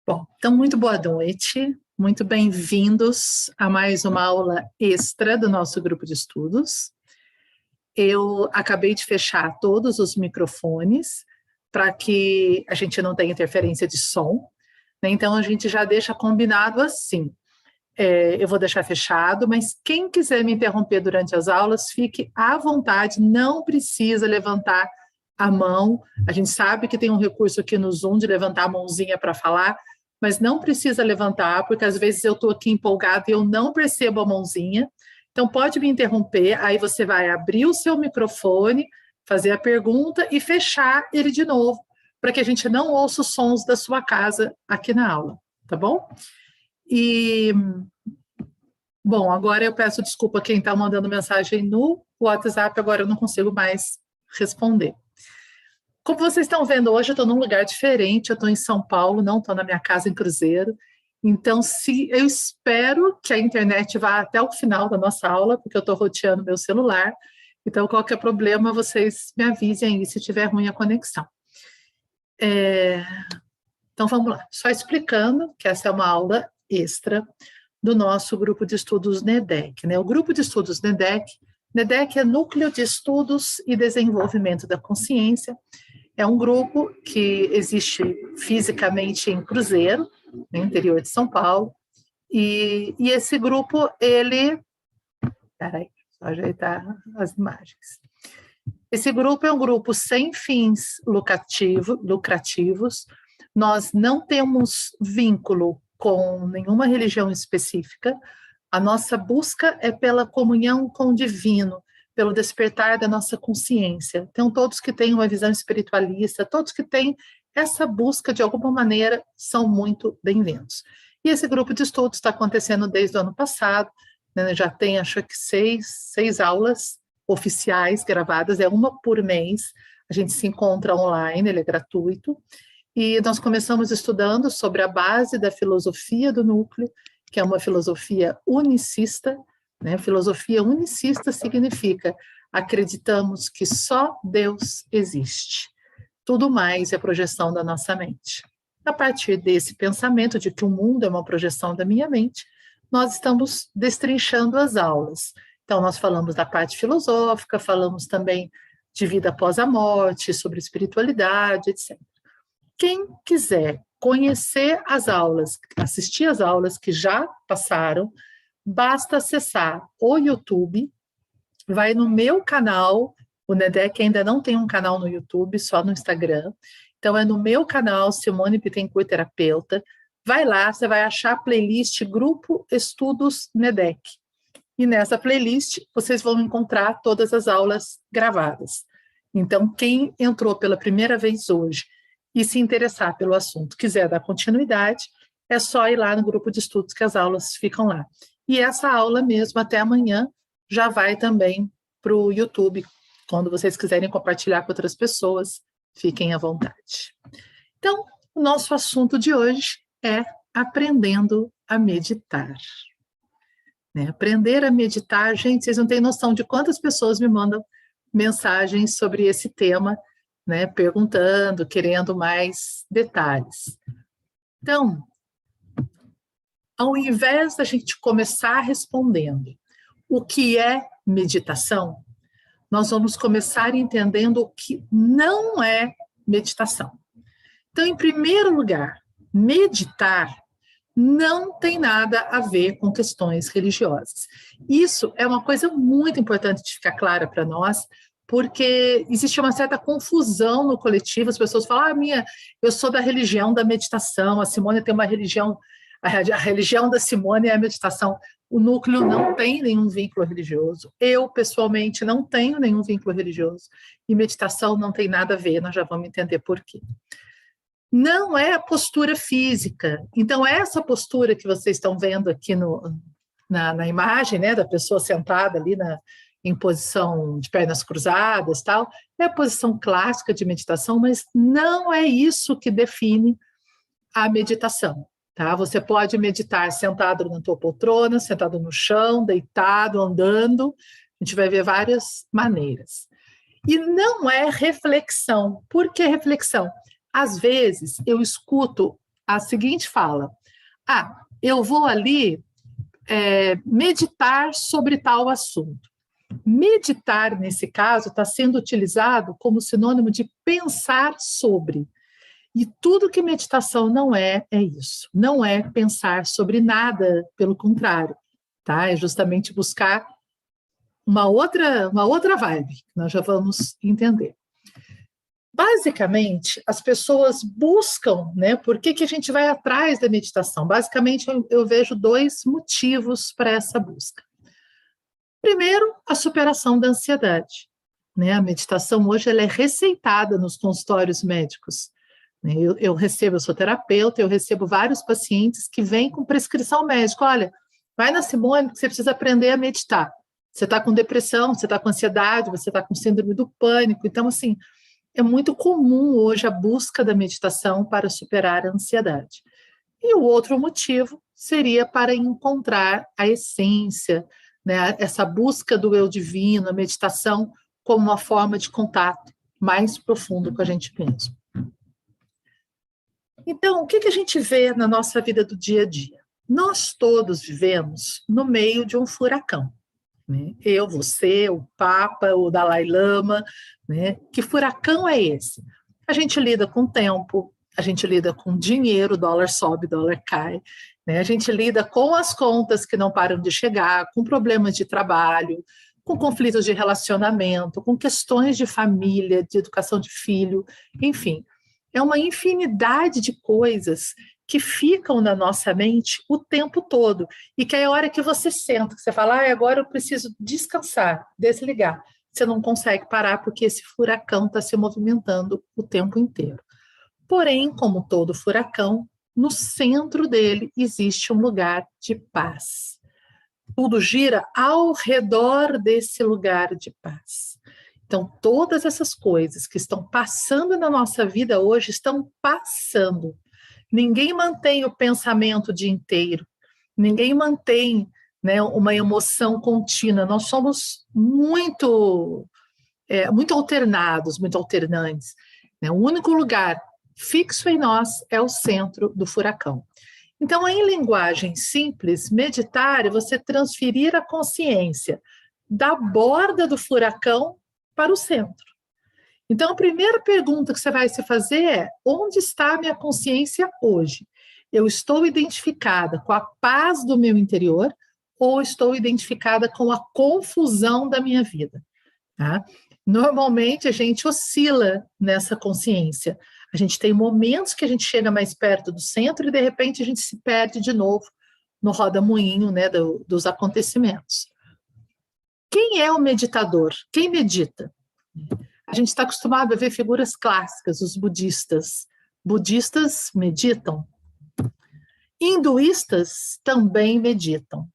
Bom, então muito boa noite, muito bem-vindos a mais uma aula extra do nosso grupo de estudos. Eu acabei de fechar todos os microfones para que a gente não tenha interferência de som, né? Então a gente já deixa combinado assim. Eu vou deixar fechado, mas quem quiser me interromper durante as aulas, fique à vontade, não precisa levantar a mão. A gente sabe que tem um recurso aqui no Zoom de levantar a mãozinha para falar, mas não precisa levantar, porque às vezes eu estou aqui empolgada e eu não percebo a mãozinha. Então pode me interromper, aí você vai abrir o seu microfone, fazer a pergunta e fechar ele de novo, para que a gente não ouça os sons da sua casa aqui na aula, tá bom? E, bom, agora eu peço desculpa a quem está mandando mensagem no WhatsApp, agora eu não consigo mais responder. Como vocês estão vendo hoje, eu estou num lugar diferente, eu estou em São Paulo, não estou na minha casa em Cruzeiro, então eu espero que a internet vá até o final da nossa aula, porque eu estou roteando meu celular, então qualquer problema vocês me avisem aí se tiver ruim a conexão. Então vamos lá, só explicando que essa é uma aula extra do nosso grupo de estudos NEDEC, né? O grupo de estudos NEDEC é Núcleo de Estudos e Desenvolvimento da Consciência. É um grupo que existe fisicamente em Cruzeiro, no interior de São Paulo, e esse grupo, Peraí, só ajeitar as imagens. Esse grupo é um grupo sem fins lucrativos, nós não temos vínculo com nenhuma religião específica, a nossa busca é pela comunhão com o divino, pelo despertar da nossa consciência. Então, todos que têm uma visão espiritualista, todos que têm essa busca de alguma maneira, são muito bem-vindos. E esse grupo de estudos está acontecendo desde o ano passado, né? Já tem, acho que, seis aulas oficiais gravadas, é uma por mês, a gente se encontra online, ele é gratuito, e nós começamos estudando sobre a base da filosofia do núcleo, que é uma filosofia unicista, né? Filosofia unicista significa acreditamos que só Deus existe. Tudo mais é projeção da nossa mente. A partir desse pensamento de que o mundo é uma projeção da minha mente, nós estamos destrinchando as aulas. Então, nós falamos da parte filosófica, falamos também de vida após a morte, sobre espiritualidade, etc. Quem quiser conhecer as aulas, assistir às aulas que já passaram, basta acessar o YouTube, vai no meu canal, o NEDEC ainda não tem um canal no YouTube, só no Instagram, então é no meu canal, Simone Bittencourt Terapeuta, vai lá, você vai achar a playlist Grupo Estudos NEDEC, e nessa playlist vocês vão encontrar todas as aulas gravadas. Então, quem entrou pela primeira vez hoje e se interessar pelo assunto, quiser dar continuidade, é só ir lá no grupo de estudos que as aulas ficam lá. E essa aula mesmo, até amanhã, já vai também para o YouTube. Quando vocês quiserem compartilhar com outras pessoas, fiquem à vontade. Então, o nosso assunto de hoje é aprendendo a meditar. Né? Aprender a meditar, gente, vocês não têm noção de quantas pessoas me mandam mensagens sobre esse tema, né? Perguntando, querendo mais detalhes. Então, ao invés da gente começar respondendo o que é meditação, nós vamos começar entendendo o que não é meditação. Então, em primeiro lugar, meditar não tem nada a ver com questões religiosas. Isso é uma coisa muito importante de ficar clara para nós, porque existe uma certa confusão no coletivo, as pessoas falam, eu sou da religião da meditação, a Simone tem uma religião, a religião da Simone é a meditação. O núcleo não tem nenhum vínculo religioso. Eu, pessoalmente, não tenho nenhum vínculo religioso. E meditação não tem nada a ver, nós já vamos entender por quê. Não é a postura física. Então, essa postura que vocês estão vendo aqui na imagem, né, da pessoa sentada ali em posição de pernas cruzadas, tal, é a posição clássica de meditação, mas não é isso que define a meditação. Tá? Você pode meditar sentado na tua poltrona, sentado no chão, deitado, andando. A gente vai ver várias maneiras. E não é reflexão. Por que reflexão? Às vezes eu escuto a seguinte fala: eu vou ali meditar sobre tal assunto. Meditar, nesse caso, está sendo utilizado como sinônimo de pensar sobre. E tudo que meditação não é isso. Não é pensar sobre nada, pelo contrário. Tá? É justamente buscar uma outra vibe, que nós já vamos entender. Basicamente, as pessoas buscam, né? Por que a gente vai atrás da meditação? Basicamente, eu vejo 2 motivos para essa busca. Primeiro, a superação da ansiedade. Né? A meditação hoje ela é receitada nos consultórios médicos. Eu sou terapeuta, eu recebo vários pacientes que vêm com prescrição médica. Olha, vai na Simone, que você precisa aprender a meditar. Você está com depressão, você está com ansiedade, você está com síndrome do pânico. Então, assim, é muito comum hoje a busca da meditação para superar a ansiedade. E o outro motivo seria para encontrar a essência, né? Essa busca do eu divino, a meditação como uma forma de contato mais profundo com a gente mesmo. Então, o que a gente vê na nossa vida do dia a dia? Nós todos vivemos no meio de um furacão. Né? Eu, você, o Papa, o Dalai Lama. Né? Que furacão é esse? A gente lida com o tempo, a gente lida com dinheiro, dólar sobe, dólar cai. Né? A gente lida com as contas que não param de chegar, com problemas de trabalho, com conflitos de relacionamento, com questões de família, de educação de filho, enfim. É uma infinidade de coisas que ficam na nossa mente o tempo todo. E que é a hora que você senta, que você fala, agora eu preciso descansar, desligar. Você não consegue parar porque esse furacão está se movimentando o tempo inteiro. Porém, como todo furacão, no centro dele existe um lugar de paz. Tudo gira ao redor desse lugar de paz. Então, todas essas coisas que estão passando na nossa vida hoje estão passando. Ninguém mantém o pensamento o dia inteiro. Ninguém mantém, né, uma emoção contínua. Nós somos muito alternados, muito alternantes. Né? O único lugar fixo em nós é o centro do furacão. Então, em linguagem simples, meditar é você transferir a consciência da borda do furacão para o centro. Então, a primeira pergunta que você vai se fazer é: onde está a minha consciência hoje? Eu estou identificada com a paz do meu interior ou estou identificada com a confusão da minha vida? Tá? Normalmente, a gente oscila nessa consciência. A gente tem momentos que a gente chega mais perto do centro e, de repente, a gente se perde de novo no roda-moinho, né, dos acontecimentos. Quem é o meditador? Quem medita? A gente está acostumado a ver figuras clássicas, os budistas. Budistas meditam. Hinduístas também meditam.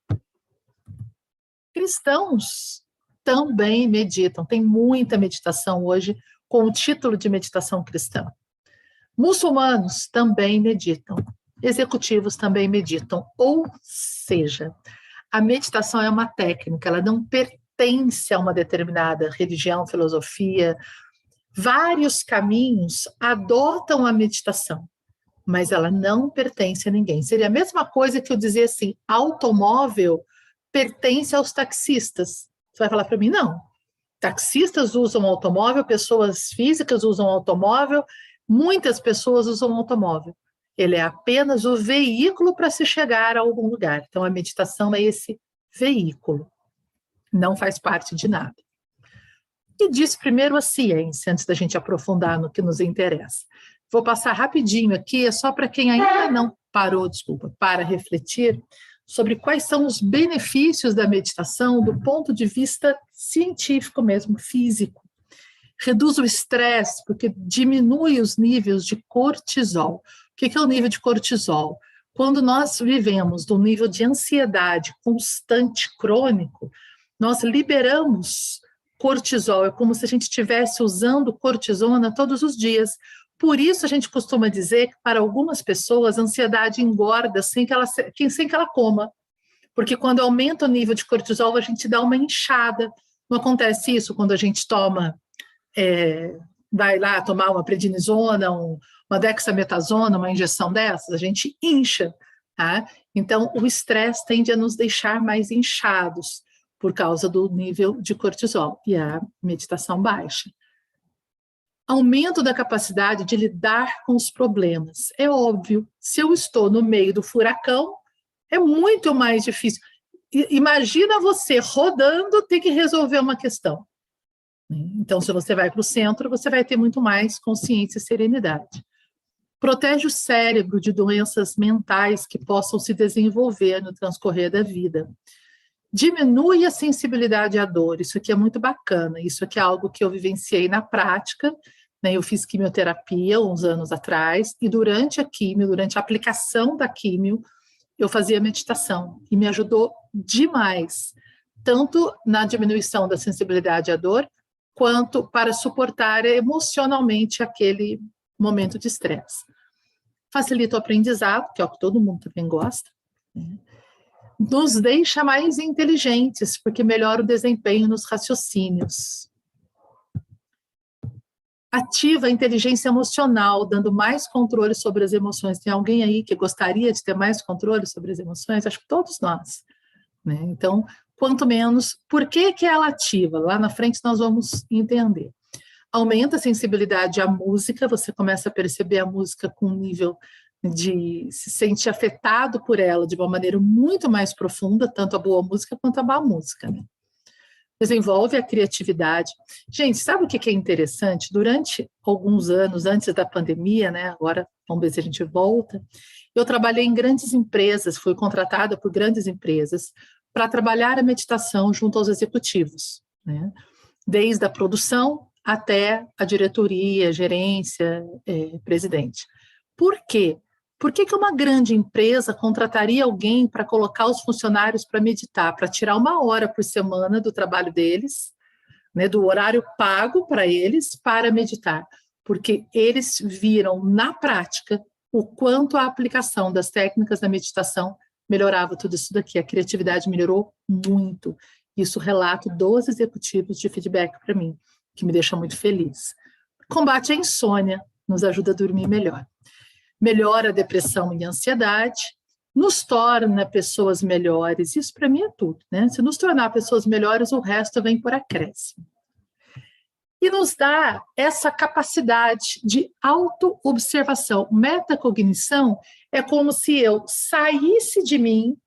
Cristãos também meditam. Tem muita meditação hoje com o título de meditação cristã. Muçulmanos também meditam. Executivos também meditam. Ou seja, a meditação é uma técnica, ela não pertence a uma determinada religião, filosofia. Vários caminhos adotam a meditação, mas ela não pertence a ninguém. Seria a mesma coisa que eu dizer assim: automóvel pertence aos taxistas. Você vai falar para mim, não. Taxistas usam automóvel, pessoas físicas usam automóvel, muitas pessoas usam automóvel. Ele é apenas o veículo para se chegar a algum lugar. Então, a meditação é esse veículo. Não faz parte de nada. E diz primeiro a ciência, antes da gente aprofundar no que nos interessa. Vou passar rapidinho aqui, é só para quem ainda não parou, para refletir sobre quais são os benefícios da meditação do ponto de vista científico mesmo, físico. Reduz o estresse, porque diminui os níveis de cortisol. O que é o nível de cortisol? Quando nós vivemos num nível de ansiedade constante, crônico, nós liberamos cortisol. É como se a gente estivesse usando cortisona todos os dias. Por isso a gente costuma dizer que para algumas pessoas a ansiedade engorda sem que ela coma. Porque quando aumenta o nível de cortisol, a gente dá uma inchada. Não acontece isso quando a gente vai lá tomar uma prednisona, uma uma dexametasona, uma injeção dessas, a gente incha, tá? Então, o estresse tende a nos deixar mais inchados por causa do nível de cortisol e a meditação baixa. Aumento da capacidade de lidar com os problemas. É óbvio, se eu estou no meio do furacão, é muito mais difícil. Imagina você rodando, ter que resolver uma questão. Então, se você vai para o centro, você vai ter muito mais consciência e serenidade. Protege o cérebro de doenças mentais que possam se desenvolver no transcorrer da vida. Diminui a sensibilidade à dor, isso aqui é muito bacana, isso aqui é algo que eu vivenciei na prática, né? Eu fiz quimioterapia uns anos atrás, e durante a aplicação da quimio, eu fazia meditação, e me ajudou demais, tanto na diminuição da sensibilidade à dor, quanto para suportar emocionalmente aquele momento de estresse. Facilita o aprendizado, que é o que todo mundo também gosta, né? Nos deixa mais inteligentes, porque melhora o desempenho nos raciocínios. Ativa a inteligência emocional, dando mais controle sobre as emoções. Tem alguém aí que gostaria de ter mais controle sobre as emoções? Acho que todos nós, né? Então, quanto menos, por que ela ativa? Lá na frente nós vamos entender. Aumenta a sensibilidade à música, você começa a perceber a música com um nível de se sente afetado por ela de uma maneira muito mais profunda, tanto a boa música quanto a má música, né? Desenvolve a criatividade. Gente, sabe o que é interessante? Durante alguns anos, antes da pandemia, né? Agora, vamos ver se a gente volta, eu trabalhei em grandes empresas, fui contratada por grandes empresas para trabalhar a meditação junto aos executivos, né? Desde a produção até a diretoria, gerência, presidente. Por quê? Por que uma grande empresa contrataria alguém para colocar os funcionários para meditar, para tirar 1 hora por semana do trabalho deles, né, do horário pago para eles, para meditar? Porque eles viram na prática o quanto a aplicação das técnicas da meditação melhorava tudo isso daqui. A criatividade melhorou muito. Isso relato dos executivos de feedback para mim, que me deixa muito feliz. Combate a insônia, nos ajuda a dormir melhor. Melhora a depressão e a ansiedade, nos torna pessoas melhores. Isso para mim é tudo, né? Se nos tornar pessoas melhores, o resto vem por acréscimo. E nos dá essa capacidade de autoobservação. Metacognição é como se eu saísse de mim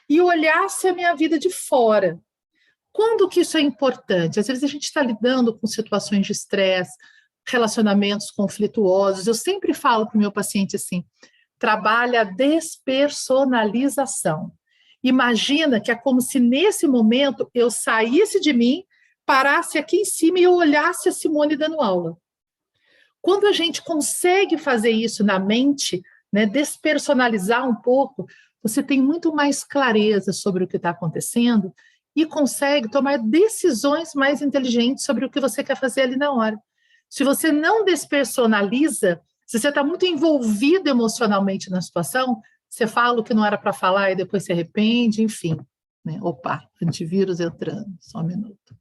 e olhasse a minha vida de fora. Quando que isso é importante? Às vezes a gente está lidando com situações de estresse, relacionamentos conflituosos. Eu sempre falo para o meu paciente assim, trabalha a despersonalização. Imagina que é como se nesse momento eu saísse de mim, parasse aqui em cima e eu olhasse a Simone dando aula. Quando a gente consegue fazer isso na mente, né, despersonalizar um pouco, você tem muito mais clareza sobre o que está acontecendo e consegue tomar decisões mais inteligentes sobre o que você quer fazer ali na hora. Se você não despersonaliza, se você está muito envolvido emocionalmente na situação, você fala o que não era para falar e depois se arrepende, enfim. Né? Opa, antivírus entrando, só um minuto.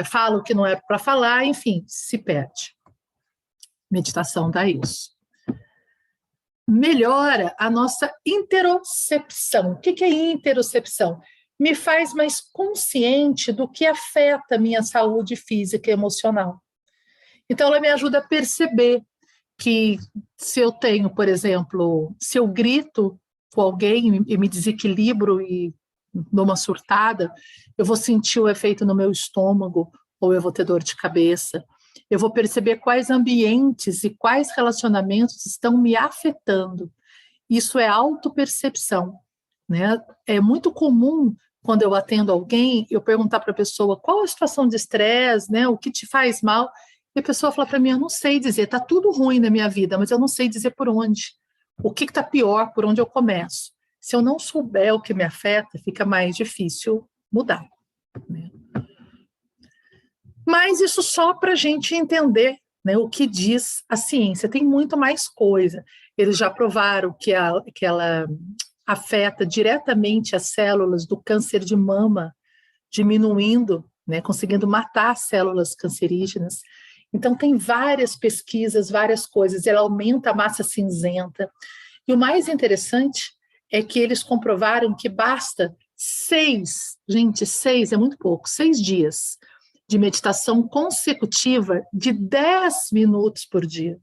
Fala o que não era para falar, enfim, se perde. Meditação dá isso. Melhora a nossa interocepção. O que é interocepção? Me faz mais consciente do que afeta a minha saúde física e emocional. Então, ela me ajuda a perceber que se eu tenho, por exemplo, se eu grito com alguém e me desequilibro e dou uma surtada, eu vou sentir o efeito no meu estômago ou eu vou ter dor de cabeça. Eu vou perceber quais ambientes e quais relacionamentos estão me afetando. Isso é autopercepção, né? É muito comum, quando eu atendo alguém, eu perguntar para a pessoa qual a situação de estresse, né? O que te faz mal? E a pessoa fala para mim, eu não sei dizer, está tudo ruim na minha vida, mas eu não sei dizer por onde. O que está pior, por onde eu começo? Se eu não souber o que me afeta, fica mais difícil mudar, né? Mas isso só para a gente entender, né, o que diz a ciência. Tem muito mais coisa. Eles já provaram que ela afeta diretamente as células do câncer de mama, diminuindo, né, conseguindo matar as células cancerígenas. Então, tem várias pesquisas, várias coisas. Ela aumenta a massa cinzenta. E o mais interessante é que eles comprovaram que basta 6, gente, 6 é muito pouco, 6 dias de meditação consecutiva de 10 minutos por dia.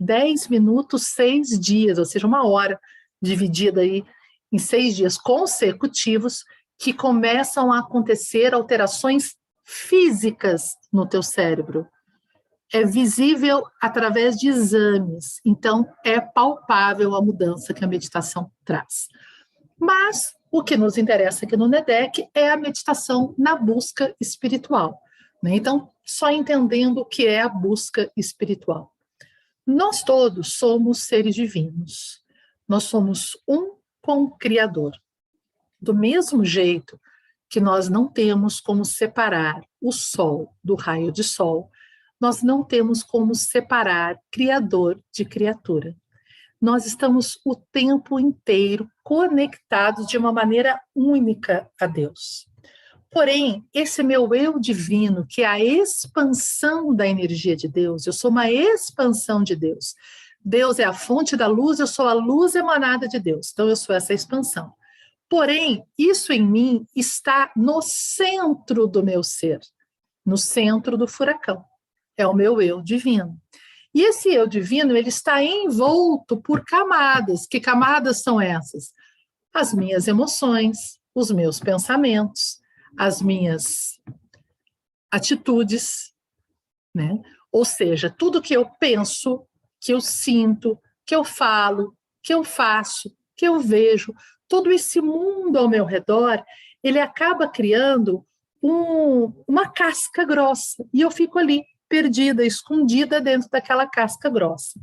10 minutos, 6 dias, ou seja, 1 hora dividida aí em 6 dias consecutivos, que começam a acontecer alterações físicas no teu cérebro. É visível através de exames, então é palpável a mudança que a meditação traz. Mas o que nos interessa aqui no NEDEC é a meditação na busca espiritual, né? Então, só entendendo o que é a busca espiritual. Nós todos somos seres divinos, nós somos um com o Criador. Do mesmo jeito que nós não temos como separar o sol do raio de sol, nós não temos como separar Criador de criatura. Nós estamos o tempo inteiro conectados de uma maneira única a Deus. Porém, esse meu eu divino, que é a expansão da energia de Deus, eu sou uma expansão de Deus. Deus é a fonte da luz, eu sou a luz emanada de Deus. Então, eu sou essa expansão. Porém, isso em mim está no centro do meu ser, no centro do furacão. É o meu eu divino. E esse eu divino, ele está envolto por camadas. Que camadas são essas? As minhas emoções, os meus pensamentos, as minhas atitudes, né? Ou seja, tudo que eu penso, que eu sinto, que eu falo, que eu faço, que eu vejo, todo esse mundo ao meu redor, ele acaba criando uma casca grossa. E eu fico ali, perdida, escondida dentro daquela casca grossa.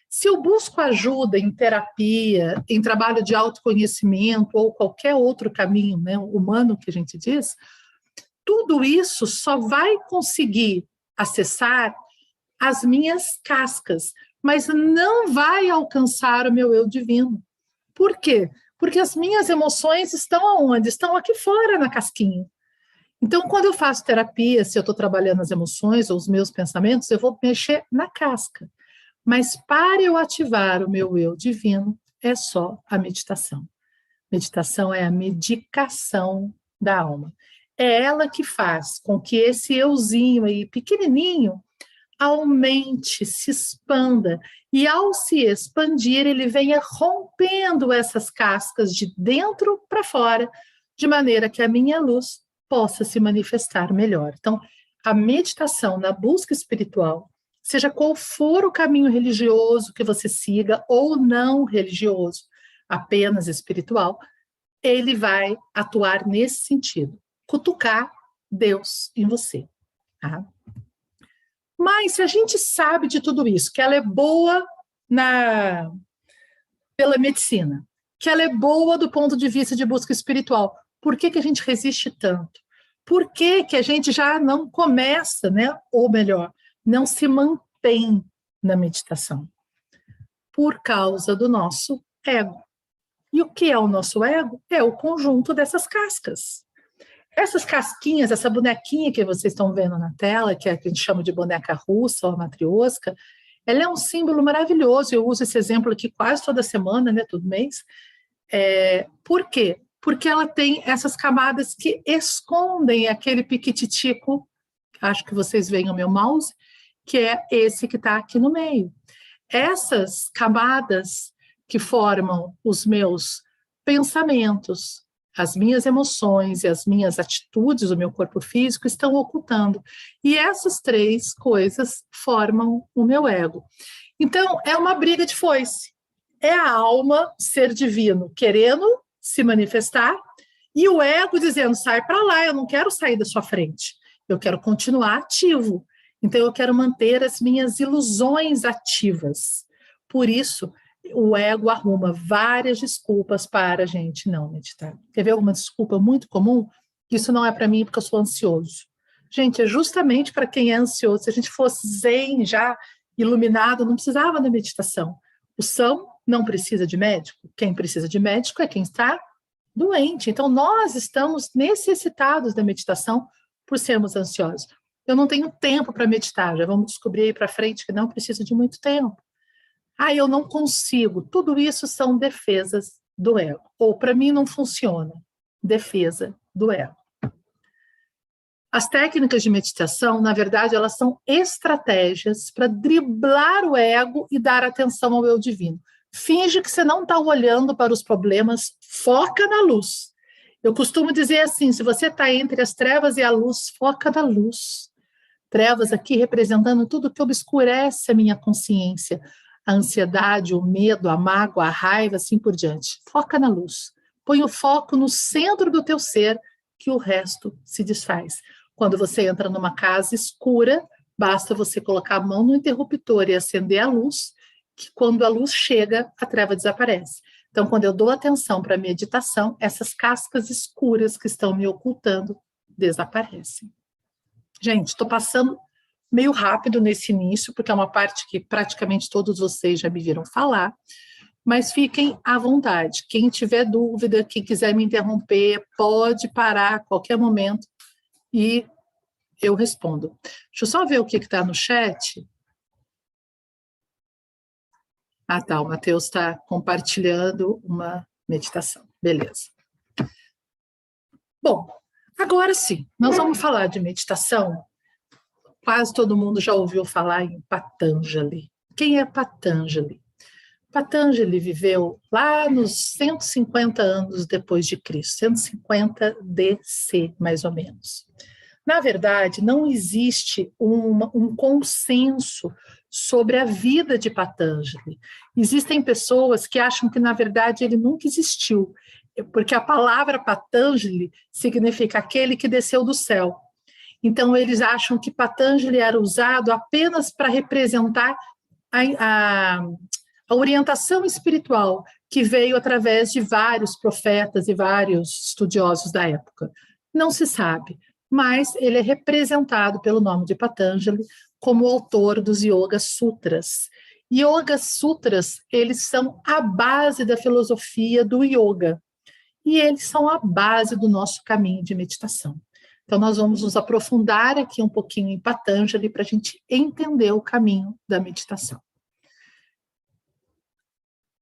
Se eu busco ajuda em terapia, em trabalho de autoconhecimento ou qualquer outro caminho, né, humano que a gente diz, tudo isso só vai conseguir acessar as minhas cascas, mas não vai alcançar o meu eu divino. Por quê? Porque as minhas emoções estão aonde? Estão aqui fora na casquinha. Então, quando eu faço terapia, se eu estou trabalhando as emoções ou os meus pensamentos, eu vou mexer na casca. Mas para eu ativar o meu eu divino, é só a meditação. Meditação é a medicação da alma. É ela que faz com que esse euzinho aí, pequenininho, aumente, se expanda. E ao se expandir, ele venha rompendo essas cascas de dentro para fora, de maneira que a minha luz possa se manifestar melhor. Então, a meditação na busca espiritual, seja qual for o caminho religioso que você siga, ou não religioso, apenas espiritual, ele vai atuar nesse sentido, cutucar Deus em você. Tá? Mas se a gente sabe de tudo isso, que ela é boa pela medicina, que ela é boa do ponto de vista de busca espiritual, por que a gente resiste tanto? Por que a gente já não começa, né? Ou melhor, não se mantém na meditação? Por causa do nosso ego. E o que é o nosso ego? É o conjunto dessas cascas. Essas casquinhas, essa bonequinha que vocês estão vendo na tela, que é a que a gente chama de boneca russa ou matriosca, ela é um símbolo maravilhoso. Eu uso esse exemplo aqui quase toda semana, né, todo mês. Por quê? Porque ela tem essas camadas que escondem aquele piquititico, acho que vocês veem o meu mouse, que é esse que está aqui no meio. Essas camadas que formam os meus pensamentos, as minhas emoções e as minhas atitudes, o meu corpo físico, estão ocultando. E essas 3 coisas formam o meu ego. Então, é uma briga de foice. É a alma, ser divino, querendo se manifestar, e o ego dizendo, sai para lá, eu não quero sair da sua frente, eu quero continuar ativo, então eu quero manter as minhas ilusões ativas. Por isso, o ego arruma várias desculpas para a gente não meditar. Quer ver alguma desculpa muito comum? Isso não é para mim porque eu sou ansioso. Gente, é justamente para quem é ansioso. Se a gente fosse zen, já iluminado, não precisava da meditação. O são não precisa de médico. Quem precisa de médico é quem está doente. Então, nós estamos necessitados da meditação por sermos ansiosos. Eu não tenho tempo para meditar. Já vamos descobrir aí para frente que não precisa de muito tempo. Eu não consigo. Tudo isso são defesas do ego. Ou para mim não funciona. Defesa do ego. As técnicas de meditação, na verdade, elas são estratégias para driblar o ego e dar atenção ao eu divino. Finge que você não está olhando para os problemas, foca na luz. Eu costumo dizer assim, se você está entre as trevas e a luz, foca na luz. Trevas aqui representando tudo que obscurece a minha consciência, a ansiedade, o medo, a mágoa, a raiva, assim por diante. Foca na luz. Põe o foco no centro do teu ser, que o resto se desfaz. Quando você entra numa casa escura, basta você colocar a mão no interruptor e acender a luz, que quando a luz chega, a treva desaparece. Então, quando eu dou atenção para a meditação, essas cascas escuras que estão me ocultando desaparecem. Gente, estou passando meio rápido nesse início, porque é uma parte que praticamente todos vocês já me viram falar, mas fiquem à vontade. Quem tiver dúvida, quem quiser me interromper, pode parar a qualquer momento e eu respondo. Deixa eu só ver o que está no chat. Tá, o Matheus está compartilhando uma meditação. Beleza. Bom, agora sim, nós vamos falar de meditação. Quase todo mundo já ouviu falar em Patanjali. Quem é Patanjali? Patanjali viveu lá nos 150 anos depois de Cristo, 150 DC, mais ou menos. Na verdade, não existe um consenso sobre a vida de Patanjali. Existem pessoas que acham que, na verdade, ele nunca existiu, porque a palavra Patanjali significa aquele que desceu do céu. Então, eles acham que Patanjali era usado apenas para representar a orientação espiritual que veio através de vários profetas e vários estudiosos da época. Não se sabe, mas ele é representado pelo nome de Patanjali como autor dos Yoga Sutras. Yoga Sutras, eles são a base da filosofia do yoga e eles são a base do nosso caminho de meditação. Então, nós vamos nos aprofundar aqui um pouquinho em Patanjali para a gente entender o caminho da meditação.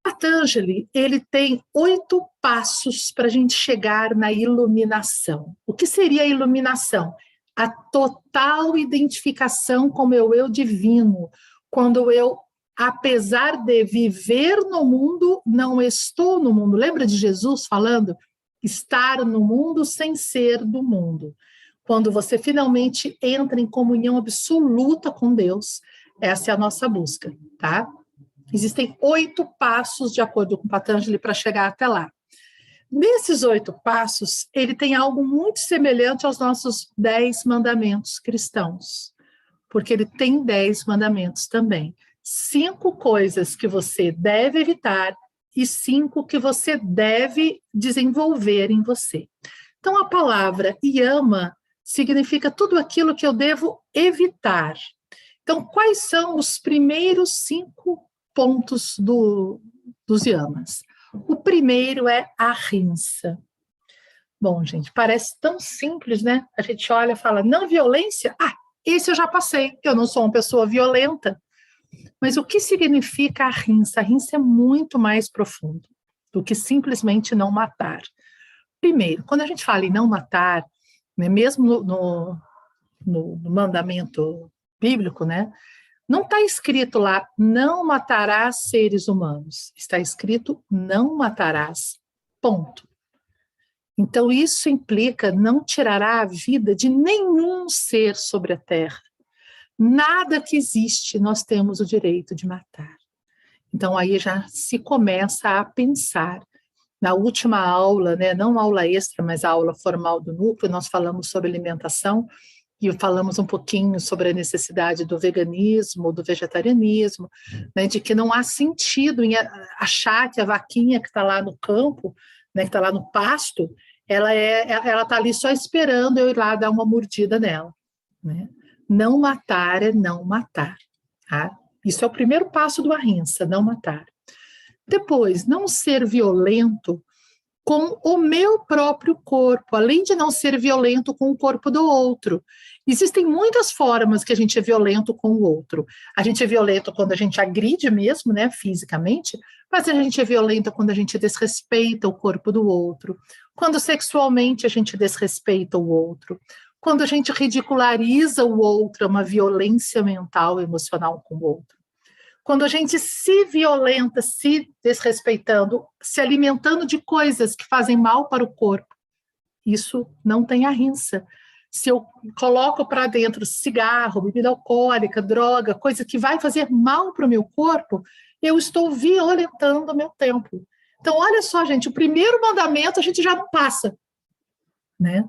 Patanjali, ele tem 8 passos para a gente chegar na iluminação. O que seria a iluminação? A total identificação com o meu eu divino, quando eu, apesar de viver no mundo, não estou no mundo. Lembra de Jesus falando? Estar no mundo sem ser do mundo. Quando você finalmente entra em comunhão absoluta com Deus, essa é a nossa busca, tá? Existem 8 passos, de acordo com Patanjali, para chegar até lá. Nesses 8 passos, ele tem algo muito semelhante aos nossos 10 mandamentos cristãos, porque ele tem 10 mandamentos também. 5 coisas que você deve evitar e 5 que você deve desenvolver em você. Então, a palavra yama significa tudo aquilo que eu devo evitar. Então, quais são os primeiros 5 pontos dos yamas? O primeiro é ahimsa. Bom, gente, parece tão simples, né? A gente olha e fala, não violência? Esse eu já passei, eu não sou uma pessoa violenta. Mas o que significa ahimsa? Ahimsa é muito mais profundo do que simplesmente não matar. Primeiro, quando a gente fala em não matar, né, mesmo no mandamento bíblico, né, não está escrito lá, não matarás seres humanos. Está escrito, não matarás, ponto. Então, isso implica não tirará a vida de nenhum ser sobre a terra. Nada que existe nós temos o direito de matar. Então, aí já se começa a pensar. Na última aula, né, não aula extra, mas a aula formal do núcleo, nós falamos sobre alimentação e falamos um pouquinho sobre a necessidade do veganismo, do vegetarianismo, né, de que não há sentido em achar que a vaquinha que está lá no campo, né, que está lá no pasto, ela está ali só esperando eu ir lá dar uma mordida nela. Né? Não matar é não matar. Tá? Isso é o primeiro passo do ahimsa, não matar. Depois, não ser violento com o meu próprio corpo, além de não ser violento com o corpo do outro. Existem muitas formas que a gente é violento com o outro. A gente é violento quando a gente agride mesmo, né, fisicamente, mas a gente é violento quando a gente desrespeita o corpo do outro, quando sexualmente a gente desrespeita o outro, quando a gente ridiculariza o outro, é uma violência mental, emocional com o outro. Quando a gente se violenta, se desrespeitando, se alimentando de coisas que fazem mal para o corpo, isso não tem arrinça. Se eu coloco para dentro cigarro, bebida alcoólica, droga, coisa que vai fazer mal para o meu corpo, eu estou violentando o meu tempo. Então, olha só, gente, o primeiro mandamento a gente já não passa, né?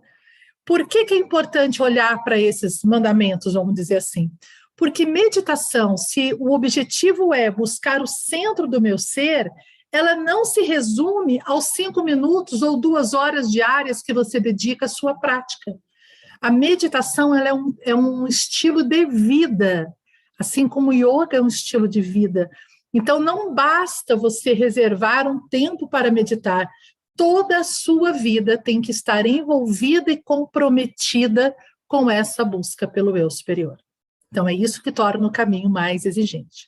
Por que é importante olhar para esses mandamentos, vamos dizer assim? Porque meditação, se o objetivo é buscar o centro do meu ser, ela não se resume aos 5 minutos ou 2 horas diárias que você dedica à sua prática. A meditação ela é um estilo de vida, assim como o yoga é um estilo de vida. Então, não basta você reservar um tempo para meditar. Toda a sua vida tem que estar envolvida e comprometida com essa busca pelo eu superior. Então, é isso que torna o caminho mais exigente.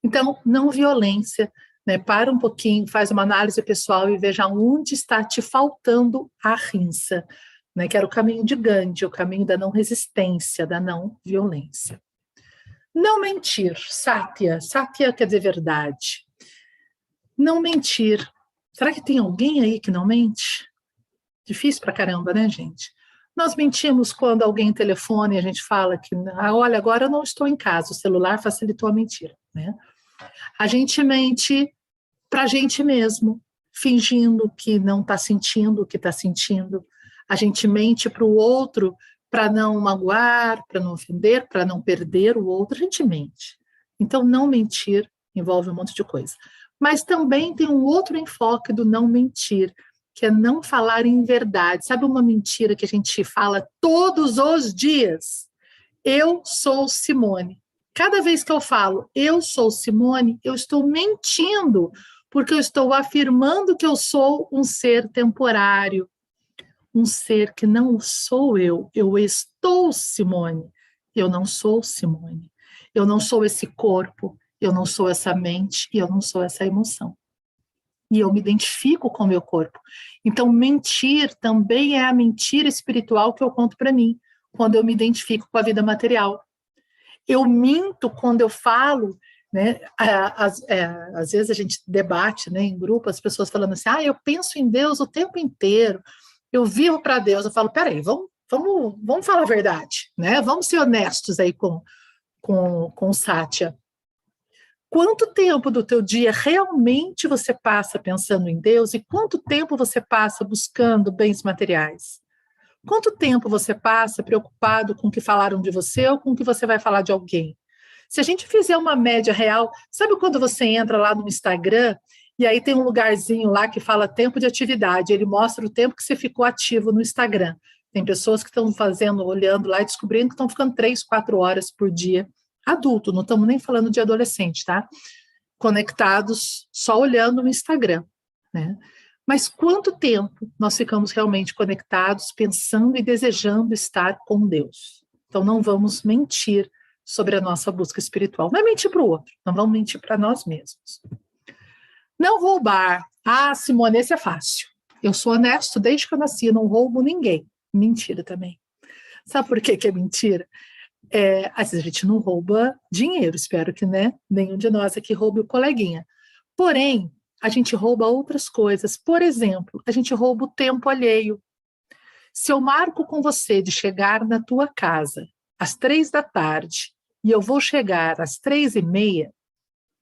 Então, não violência, né? Para um pouquinho, faz uma análise pessoal e veja onde está te faltando a rinça, né? Que era o caminho de Gandhi, o caminho da não resistência, da não violência. Não mentir, Satya. Satya quer dizer verdade. Não mentir. Será que tem alguém aí que não mente? Difícil pra caramba, né, gente? Nós mentimos quando alguém telefona e a gente fala que, olha, agora eu não estou em casa, o celular facilitou a mentira, né? A gente mente para a gente mesmo, fingindo que não está sentindo o que está sentindo. A gente mente para o outro para não magoar, para não ofender, para não perder o outro. A gente mente. Então, não mentir envolve um monte de coisa. Mas também tem um outro enfoque do não mentir, que é não falar em verdade. Sabe uma mentira que a gente fala todos os dias? Eu sou Simone. Cada vez que eu falo eu sou Simone, eu estou mentindo, porque eu estou afirmando que eu sou um ser temporário, um ser que não sou eu. Eu estou Simone. Eu não sou Simone. Eu não sou esse corpo, eu não sou essa mente e eu não sou essa emoção. E eu me identifico com o meu corpo. Então, mentir também é a mentira espiritual que eu conto para mim, quando eu me identifico com a vida material. Eu minto quando eu falo, né? Às vezes a gente debate, né, em grupo, as pessoas falando assim, eu penso em Deus o tempo inteiro, eu vivo para Deus. Eu falo, peraí, vamos falar a verdade, né? Vamos ser honestos aí com o Satya. Quanto tempo do teu dia realmente você passa pensando em Deus e quanto tempo você passa buscando bens materiais? Quanto tempo você passa preocupado com o que falaram de você ou com o que você vai falar de alguém? Se a gente fizer uma média real, sabe quando você entra lá no Instagram e aí tem um lugarzinho lá que fala tempo de atividade, ele mostra o tempo que você ficou ativo no Instagram. Tem pessoas que estão olhando lá e descobrindo que estão ficando 3, 4 horas por dia. Adulto, não estamos nem falando de adolescente, tá? Conectados, só olhando no Instagram, né? Mas quanto tempo nós ficamos realmente conectados, pensando e desejando estar com Deus? Então, não vamos mentir sobre a nossa busca espiritual. Não é mentir para o outro, não vamos mentir para nós mesmos. Não roubar. Simone, esse é fácil. Eu sou honesto desde que eu nasci, não roubo ninguém. Mentira também. Sabe por que é mentira? Às vezes a gente não rouba dinheiro, espero que, né, nenhum de nós aqui roube o coleguinha. Porém, a gente rouba outras coisas. Por exemplo, a gente rouba o tempo alheio. Se eu marco com você de chegar na tua casa às 3 da tarde e eu vou chegar às 3:30,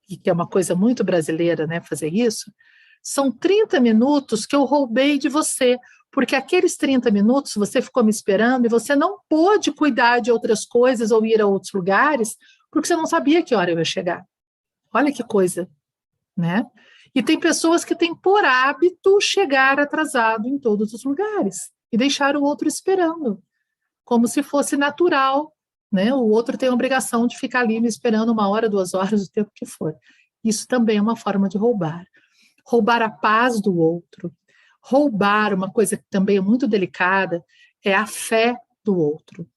e que é uma coisa muito brasileira, né, fazer isso, são 30 minutos que eu roubei de você, porque aqueles 30 minutos você ficou me esperando e você não pôde cuidar de outras coisas ou ir a outros lugares, porque você não sabia que hora eu ia chegar. Olha que coisa, né? E tem pessoas que têm por hábito chegar atrasado em todos os lugares e deixar o outro esperando, como se fosse natural, né? O outro tem a obrigação de ficar ali me esperando 1 hora, 2 horas, o tempo que for. Isso também é uma forma de roubar. Roubar a paz do outro, Roubar, uma coisa que também é muito delicada, é a fé do outro.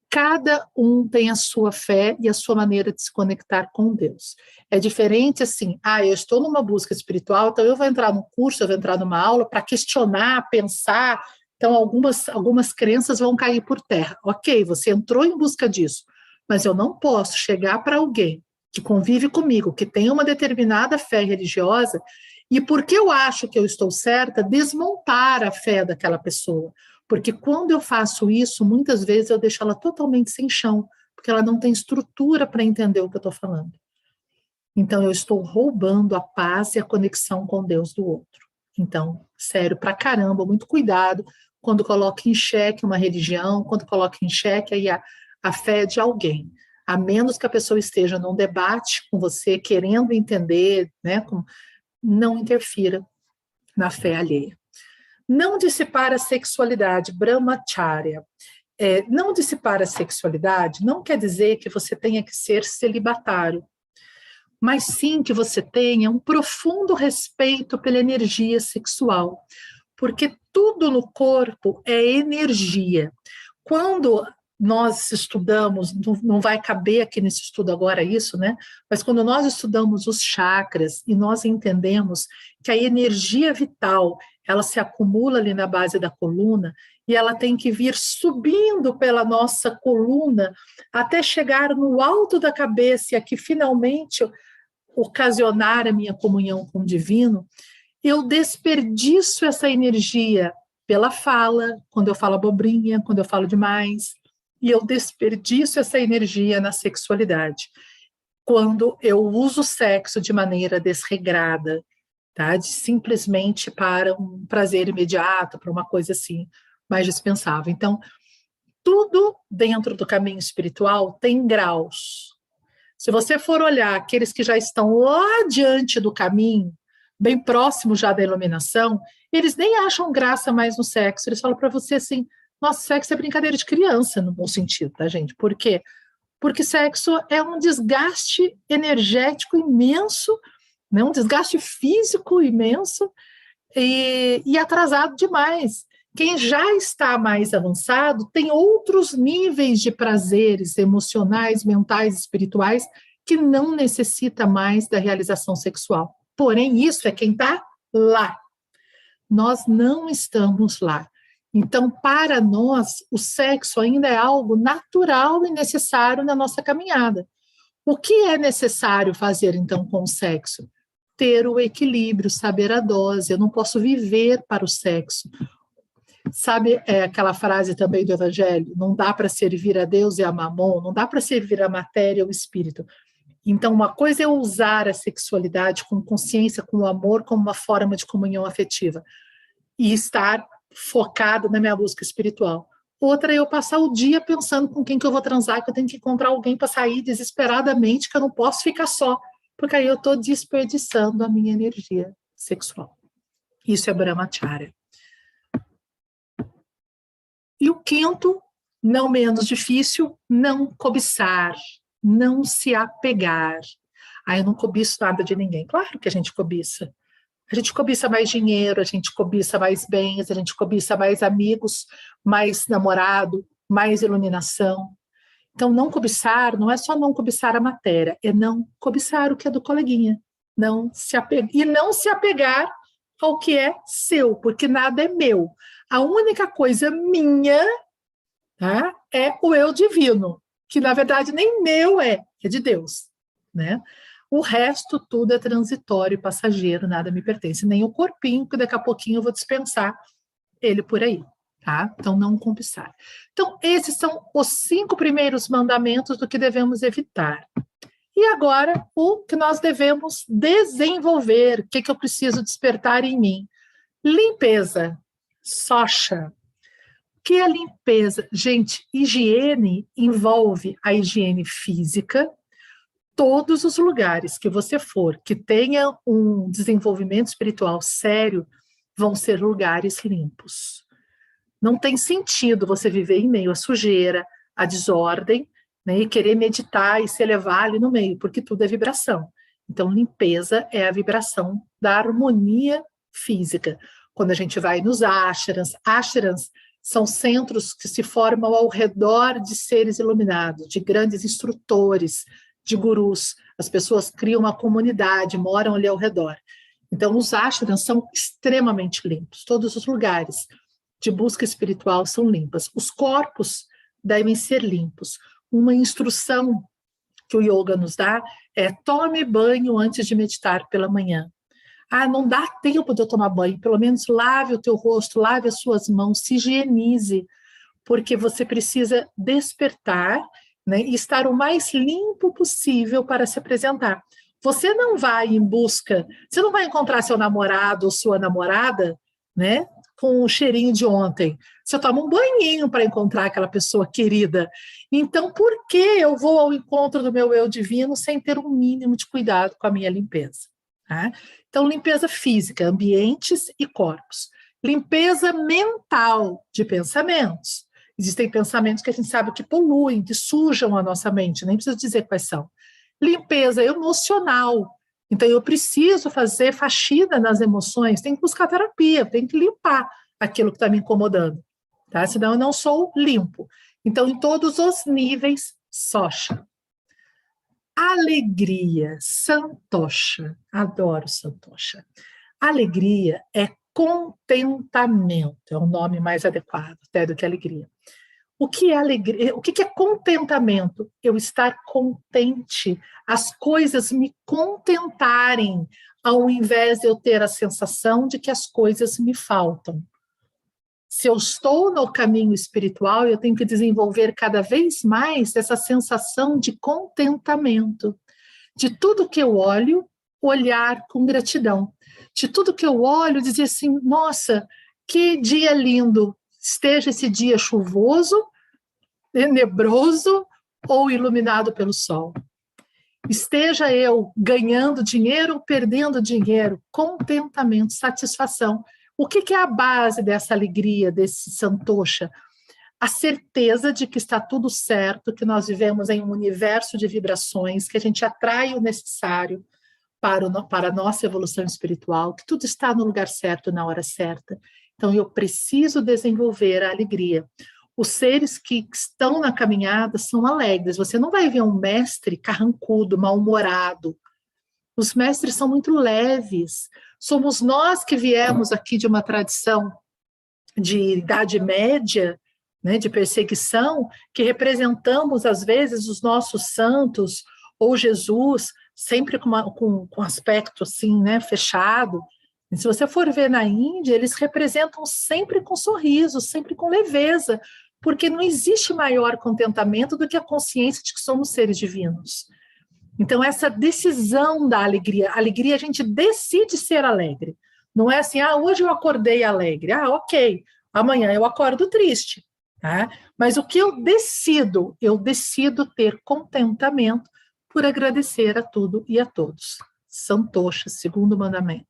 Cada um tem a sua fé e a sua maneira de se conectar com Deus. É diferente assim, eu estou numa busca espiritual, então eu vou entrar num curso, eu vou entrar numa aula para questionar, pensar, então algumas crenças vão cair por terra. Ok, você entrou em busca disso, mas eu não posso chegar para alguém que convive comigo, que tem uma determinada fé religiosa, e porque eu acho que eu estou certa, desmontar a fé daquela pessoa. Porque quando eu faço isso, muitas vezes eu deixo ela totalmente sem chão, porque ela não tem estrutura para entender o que eu estou falando. Então, eu estou roubando a paz e a conexão com Deus do outro. Então, sério, pra caramba, muito cuidado quando coloca em xeque uma religião, quando coloca em xeque aí a fé de alguém. A menos que a pessoa esteja num debate com você, querendo entender, né, não interfira na fé alheia. Não dissipar a sexualidade, brahmacharya. Não dissipar a sexualidade não quer dizer que você tenha que ser celibatário, mas sim que você tenha um profundo respeito pela energia sexual, porque tudo no corpo é energia. Quando nós estudamos, não vai caber aqui nesse estudo agora isso, né? Mas quando nós estudamos os chakras e nós entendemos que a energia vital, ela se acumula ali na base da coluna e ela tem que vir subindo pela nossa coluna até chegar no alto da cabeça e aqui finalmente ocasionar a minha comunhão com o divino, eu desperdiço essa energia pela fala, quando eu falo abobrinha, quando eu falo demais, e eu desperdiço essa energia na sexualidade, quando eu uso o sexo de maneira desregrada, tá? Simplesmente para um prazer imediato, para uma coisa assim, mais dispensável. Então, tudo dentro do caminho espiritual tem graus. Se você for olhar aqueles que já estão lá diante do caminho, bem próximo já da iluminação, eles nem acham graça mais no sexo. Eles falam para você assim, nossa, sexo é brincadeira de criança, no bom sentido, tá, gente? Por quê? Porque sexo é um desgaste energético imenso, né? Um desgaste físico imenso e atrasado demais. Quem já está mais avançado tem outros níveis de prazeres emocionais, mentais, espirituais, que não necessita mais da realização sexual. Porém, isso é quem está lá. Nós não estamos lá. Então, para nós, o sexo ainda é algo natural e necessário na nossa caminhada. O que é necessário fazer, então, com o sexo? Ter o equilíbrio, saber a dose. Eu não posso viver para o sexo. Sabe aquela frase também do Evangelho? Não dá para servir a Deus e a Mamon, não dá para servir a matéria e o espírito. Então, uma coisa é usar a sexualidade com consciência, com amor, como uma forma de comunhão afetiva e estar focado na minha busca espiritual. Outra é eu passar o dia pensando com quem que eu vou transar, que eu tenho que encontrar alguém para sair desesperadamente, que eu não posso ficar só, porque aí eu estou desperdiçando a minha energia sexual. Isso é Brahmacharya. E o quinto, não menos difícil, não cobiçar, não se apegar. Eu não cobiço nada de ninguém. Claro que a gente cobiça. A gente cobiça mais dinheiro, a gente cobiça mais bens, a gente cobiça mais amigos, mais namorado, mais iluminação. Então, não cobiçar não é só não cobiçar a matéria, é não cobiçar o que é do coleguinha. Não se apegar, e não se apegar ao que é seu, porque nada é meu. A única coisa minha, tá, é o eu divino, que na verdade nem meu é de Deus, né? O resto tudo é transitório e passageiro, nada me pertence, nem o corpinho, que daqui a pouquinho eu vou dispensar ele por aí, tá? Então, não cobiçar. Então, esses são os 5 primeiros mandamentos do que devemos evitar. E agora, o que nós devemos desenvolver, o que eu preciso despertar em mim? Limpeza, socha. O que é limpeza? Gente, higiene envolve a higiene física. Todos os lugares que você for, que tenha um desenvolvimento espiritual sério, vão ser lugares limpos. Não tem sentido você viver em meio à sujeira, à desordem, né, e querer meditar e se elevar ali no meio, porque tudo é vibração. Então, limpeza é a vibração da harmonia física. quando a gente vai nos ashrams são centros que se formam ao redor de seres iluminados, de grandes instrutores, de gurus. As pessoas criam uma comunidade, moram ali ao redor. Então, os ashrams são extremamente limpos, todos os lugares de busca espiritual são limpas. Os corpos devem ser limpos. Uma instrução que o yoga nos dá é: tome banho antes de meditar pela manhã. Não dá tempo de eu tomar banho, pelo menos lave o teu rosto, lave as suas mãos, se higienize, porque você precisa despertar, né, e estar o mais limpo possível para se apresentar. Você não vai em busca, você não vai encontrar seu namorado ou sua namorada, né, com o cheirinho de ontem. Você toma um banhinho para encontrar aquela pessoa querida. Então, por que eu vou ao encontro do meu eu divino sem ter um mínimo de cuidado com a minha limpeza? Tá? Então, limpeza física, ambientes e corpos. Limpeza mental, de pensamentos. Existem pensamentos que a gente sabe que poluem, que sujam a nossa mente, nem preciso dizer quais são. Limpeza emocional. Então, eu preciso fazer faxina nas emoções, tenho que buscar terapia, tenho que limpar aquilo que está me incomodando, tá? Senão eu não sou limpo. Então, em todos os níveis, sosha. Alegria, santosha. Adoro santosha. Alegria é contentamento, é o nome mais adequado até do que alegria. O que é alegria? O que é contentamento? Eu estar contente, as coisas me contentarem, ao invés de eu ter a sensação de que as coisas me faltam. Se eu estou no caminho espiritual, eu tenho que desenvolver cada vez mais essa sensação de contentamento. De tudo que eu olho, olhar com gratidão. De tudo que eu olho, dizer assim: nossa, que dia lindo! Esteja esse dia chuvoso, tenebroso ou iluminado pelo sol. Esteja eu ganhando dinheiro ou perdendo dinheiro, contentamento, satisfação. O que é a base dessa alegria, desse santosha? A certeza de que está tudo certo, que nós vivemos em um universo de vibrações, que a gente atrai o necessário para a nossa evolução espiritual, que tudo está no lugar certo, na hora certa. Então, eu preciso desenvolver a alegria. Os seres que estão na caminhada são alegres. Você não vai ver um mestre carrancudo, mal-humorado. Os mestres são muito leves. Somos nós que viemos aqui de uma tradição de Idade Média, né, de perseguição, que representamos, às vezes, os nossos santos ou Jesus, sempre com aspecto assim, né, fechado. E se você for ver na Índia, eles representam sempre com sorriso, sempre com leveza, porque não existe maior contentamento do que a consciência de que somos seres divinos. Então, essa decisão da alegria, a gente decide ser alegre. Não é assim: hoje eu acordei alegre. Ok, amanhã eu acordo triste. Tá? Mas o que eu decido? Eu decido ter contentamento por agradecer a tudo e a todos. Santosha, segundo mandamento.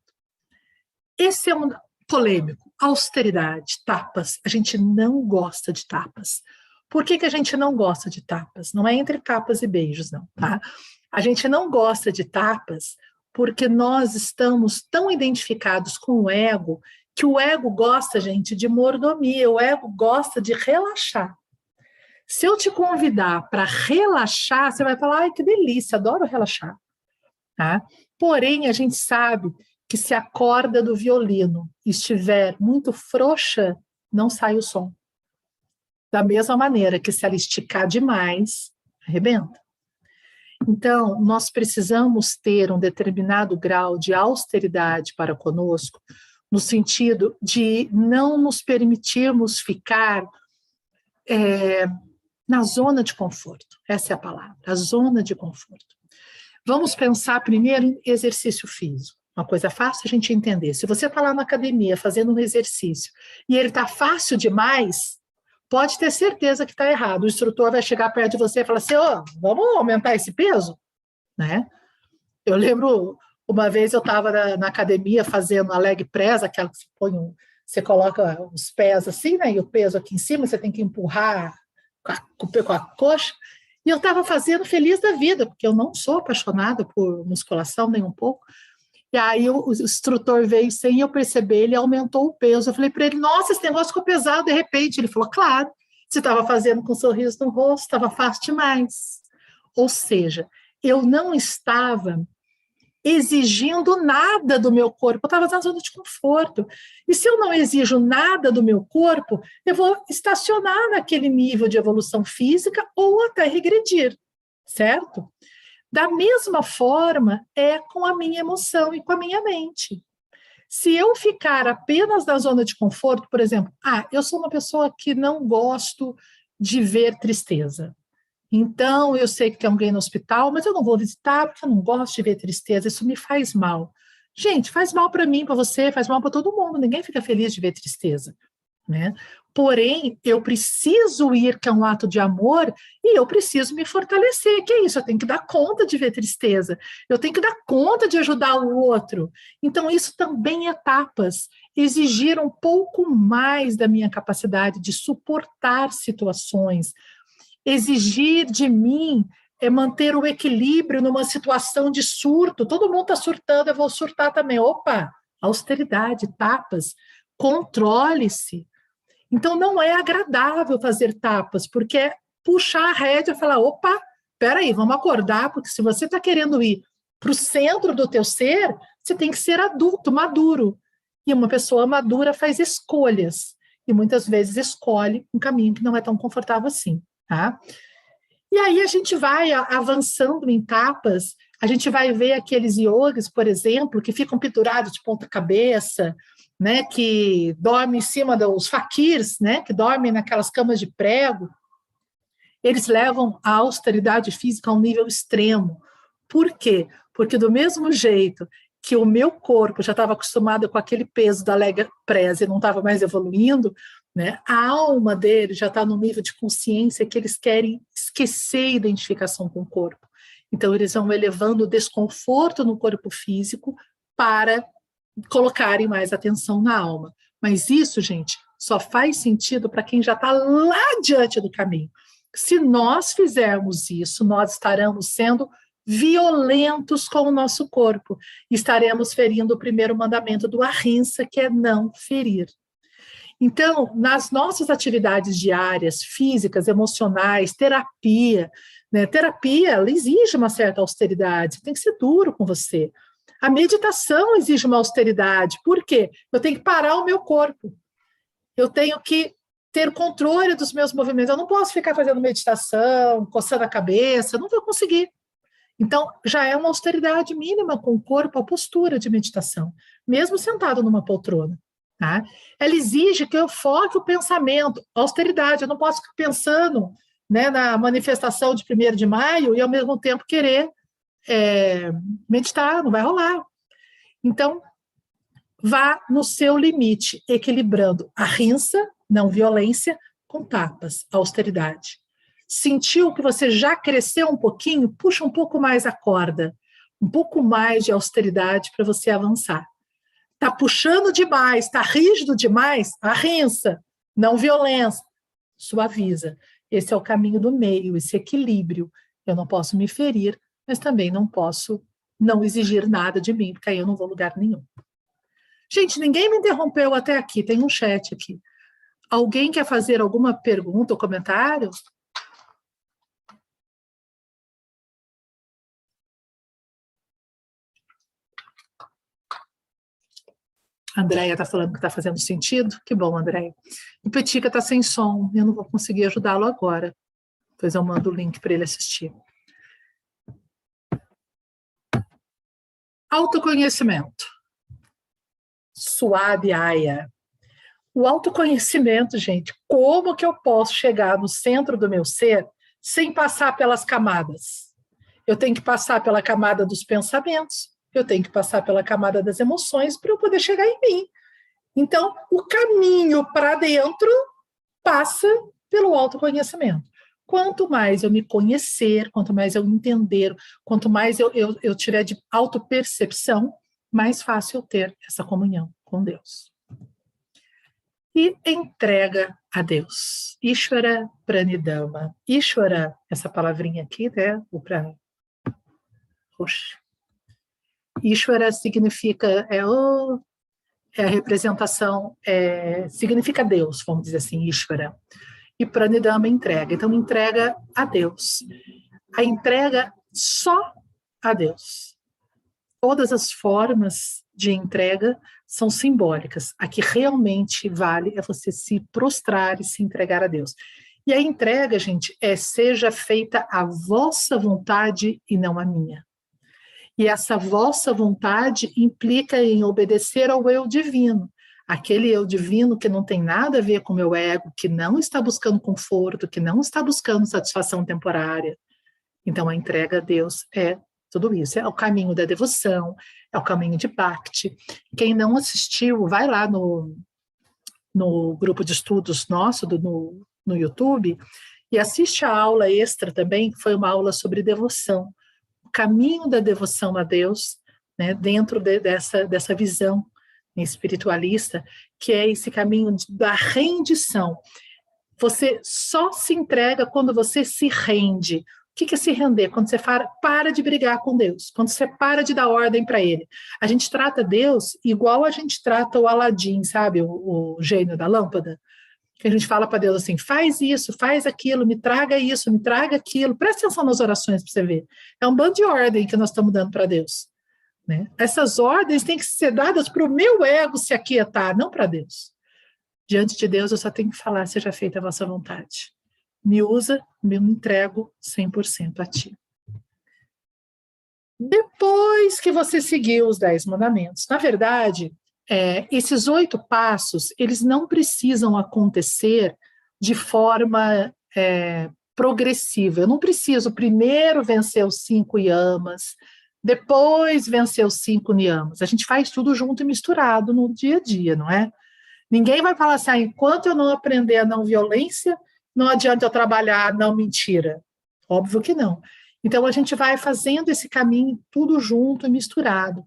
Esse é um polêmico. Austeridade, tapas. A gente não gosta de tapas. Por que a gente não gosta de tapas? Não é entre tapas e beijos, não, tá? A gente não gosta de tapas porque nós estamos tão identificados com o ego que o ego gosta, gente, de mordomia, o ego gosta de relaxar. Se eu te convidar para relaxar, você vai falar: ai, que delícia, adoro relaxar. Tá? Porém, a gente sabe que se a corda do violino estiver muito frouxa, não sai o som. Da mesma maneira que se ela esticar demais, arrebenta. Então, nós precisamos ter um determinado grau de austeridade para conosco, no sentido de não nos permitirmos ficar na zona de conforto. Essa é a palavra, a zona de conforto. Vamos pensar primeiro em exercício físico. Uma coisa fácil a gente entender. Se você está lá na academia fazendo um exercício e ele está fácil demais, pode ter certeza que está errado. O instrutor vai chegar perto de você e falar assim: vamos aumentar esse peso? Né? Eu lembro, uma vez eu estava na academia fazendo a leg press, aquela que você coloca os pés assim, né, e o peso aqui em cima, você tem que empurrar com a coxa, e eu estava fazendo feliz da vida, porque eu não sou apaixonada por musculação nem um pouco. E aí o instrutor veio sem eu perceber, ele aumentou o peso. Eu falei para ele, nossa, esse negócio ficou pesado de repente. Ele falou, claro, você estava fazendo com um sorriso no rosto, estava fácil demais. Ou seja, eu não estava exigindo nada do meu corpo, eu estava na zona de conforto. E se eu não exijo nada do meu corpo, eu vou estacionar naquele nível de evolução física ou até regredir, certo? Da mesma forma é com a minha emoção e com a minha mente. Se eu ficar apenas na zona de conforto, por exemplo, eu sou uma pessoa que não gosto de ver tristeza. Então, eu sei que tem alguém no hospital, mas eu não vou visitar porque eu não gosto de ver tristeza, isso me faz mal. Gente, faz mal para mim, para você, faz mal para todo mundo, ninguém fica feliz de ver tristeza, né? Porém, eu preciso ir, que é um ato de amor, e eu preciso me fortalecer, que é isso, eu tenho que dar conta de ver tristeza, eu tenho que dar conta de ajudar o outro. Então, isso também é etapas, exigir um pouco mais da minha capacidade de suportar situações, exigir de mim é manter o equilíbrio numa situação de surto, todo mundo está surtando, eu vou surtar também. Opa, austeridade, tapas, controle-se. Então, não é agradável fazer tapas, porque é puxar a rédea e falar, opa, peraí, vamos acordar, porque se você está querendo ir para o centro do teu ser, você tem que ser adulto, maduro. E uma pessoa madura faz escolhas, e muitas vezes escolhe um caminho que não é tão confortável assim, tá? E aí a gente vai avançando em etapas, a gente vai ver aqueles yogis, por exemplo, que ficam pendurados de ponta cabeça, né, que dormem em cima dos faquirs, né, que dormem naquelas camas de prego. Eles levam a austeridade física a um nível extremo. Por quê? Porque do mesmo jeito que o meu corpo já estava acostumado com aquele peso da leg press e não estava mais evoluindo, né, a alma deles já está no nível de consciência que eles querem esquecer a identificação com o corpo. Então, eles vão elevando o desconforto no corpo físico para colocarem mais atenção na alma. Mas isso, gente, só faz sentido para quem já está lá diante do caminho. Se nós fizermos isso, nós estaremos sendo violentos com o nosso corpo. Estaremos ferindo o primeiro mandamento do Ahimsa, que é não ferir. Então, nas nossas atividades diárias, físicas, emocionais, terapia, né? Terapia, ela exige uma certa austeridade, tem que ser duro com você. A meditação exige uma austeridade, por quê? Eu tenho que parar o meu corpo, eu tenho que ter controle dos meus movimentos, eu não posso ficar fazendo meditação, coçando a cabeça, eu não vou conseguir. Então, já é uma austeridade mínima com o corpo, a postura de meditação, mesmo sentado numa poltrona. Tá? Ela exige que eu foque o pensamento, austeridade, eu não posso ficar pensando, né, na manifestação de 1º de maio e ao mesmo tempo querer meditar, não vai rolar. Então, vá no seu limite, equilibrando a rinça, não violência, com tapas, austeridade. Sentiu que você já cresceu um pouquinho, puxa um pouco mais a corda, um pouco mais de austeridade para você avançar. Está puxando demais, está rígido demais, arrinça, não violência, suaviza. Esse é o caminho do meio, esse equilíbrio. Eu não posso me ferir, mas também não posso não exigir nada de mim, porque aí eu não vou a lugar nenhum. Gente, ninguém me interrompeu até aqui, tem um chat aqui. Alguém quer fazer alguma pergunta ou comentário? A Andréia está falando que está fazendo sentido? Que bom, Andréia. O Petica está sem som, eu não vou conseguir ajudá-lo agora. Depois eu mando o link para ele assistir. Autoconhecimento. Suave Aya. O autoconhecimento, gente, como que eu posso chegar no centro do meu ser sem passar pelas camadas? Eu tenho que passar pela camada dos pensamentos, eu tenho que passar pela camada das emoções para eu poder chegar em mim. Então, o caminho para dentro passa pelo autoconhecimento. Quanto mais eu me conhecer, quanto mais eu entender, quanto mais eu tiver de autopercepção, mais fácil eu ter essa comunhão com Deus. E entrega a Deus. Ishvara Pranidhama. Ishvara, essa palavrinha aqui, né? Ishvara significa, é a representação, significa Deus, vamos dizer assim, Ishvara. E Pranidhana, entrega. Então, entrega a Deus. A entrega só a Deus. Todas as formas de entrega são simbólicas. A que realmente vale é você se prostrar e se entregar a Deus. E a entrega, gente, seja feita a vossa vontade e não a minha. E essa vossa vontade implica em obedecer ao eu divino. Aquele eu divino que não tem nada a ver com o meu ego, que não está buscando conforto, que não está buscando satisfação temporária. Então, a entrega a Deus é tudo isso. É o caminho da devoção, é o caminho de Bhakti. Quem não assistiu, vai lá no grupo de estudos nosso, no YouTube, e assiste a aula extra também, que foi uma aula sobre devoção. O caminho da devoção a Deus, né, dentro dessa visão espiritualista, que é esse caminho da rendição. Você só se entrega quando você se rende. O que é se render? Quando você para de brigar com Deus, quando você para de dar ordem para Ele. A gente trata Deus igual a gente trata o Aladim, sabe? O gênio da lâmpada. Que a gente fala para Deus assim, faz isso, faz aquilo, me traga isso, me traga aquilo. Presta atenção nas orações para você ver. É um bando de ordem que nós estamos dando para Deus. Né? Essas ordens têm que ser dadas para o meu ego se aquietar, não para Deus. Diante de Deus eu só tenho que falar, seja feita a vossa vontade. Me usa, me entrego 100% a ti. Depois que você seguiu os 10 mandamentos, na verdade, esses 8 passos, eles não precisam acontecer de forma progressiva. Eu não preciso primeiro vencer os 5 yamas, depois vencer os 5 niyamas. A gente faz tudo junto e misturado no dia a dia, não é? Ninguém vai falar assim, enquanto eu não aprender a não violência, não adianta eu trabalhar a não mentira. Óbvio que não. Então, a gente vai fazendo esse caminho tudo junto e misturado.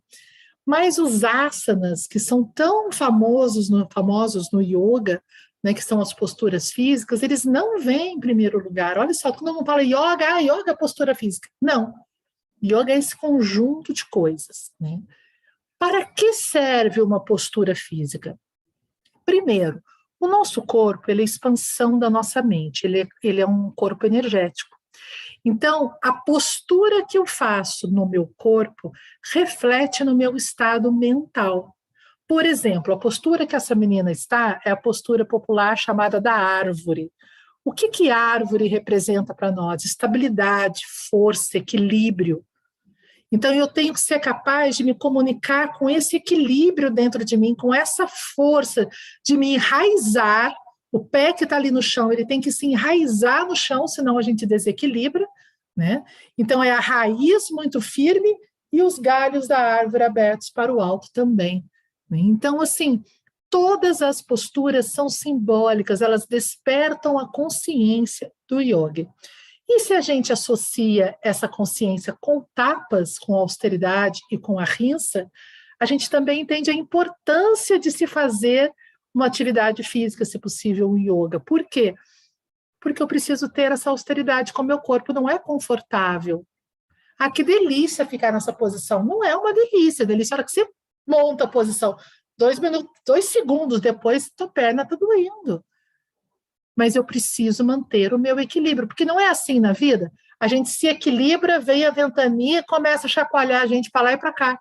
Mas os asanas, que são tão famosos no yoga, né, que são as posturas físicas, eles não vêm em primeiro lugar. Olha só, todo mundo fala yoga, yoga é postura física. Não. Yoga é esse conjunto de coisas. Né? Para que serve uma postura física? Primeiro, o nosso corpo ele é a expansão da nossa mente, ele é um corpo energético. Então, a postura que eu faço no meu corpo reflete no meu estado mental. Por exemplo, a postura que essa menina está é a postura popular chamada da árvore. O que árvore representa para nós? Estabilidade, força, equilíbrio. Então, eu tenho que ser capaz de me comunicar com esse equilíbrio dentro de mim, com essa força de me enraizar. O pé que está ali no chão, ele tem que se enraizar no chão, senão a gente desequilibra. Né? Então, é a raiz muito firme e os galhos da árvore abertos para o alto também. Né? Então, assim, todas as posturas são simbólicas, elas despertam a consciência do yoga. E se a gente associa essa consciência com tapas, com austeridade e com ahimsa, a gente também entende a importância de se fazer uma atividade física, se possível, um yoga. Por quê? Porque eu preciso ter essa austeridade, como meu corpo não é confortável. Ah, que delícia ficar nessa posição. Não é uma delícia, delícia é a hora que você monta a posição. 2 minutos, 2 segundos depois, tua perna está doendo. Mas eu preciso manter o meu equilíbrio, porque não é assim na vida. A gente se equilibra, vem a ventania, começa a chacoalhar a gente para lá e para cá.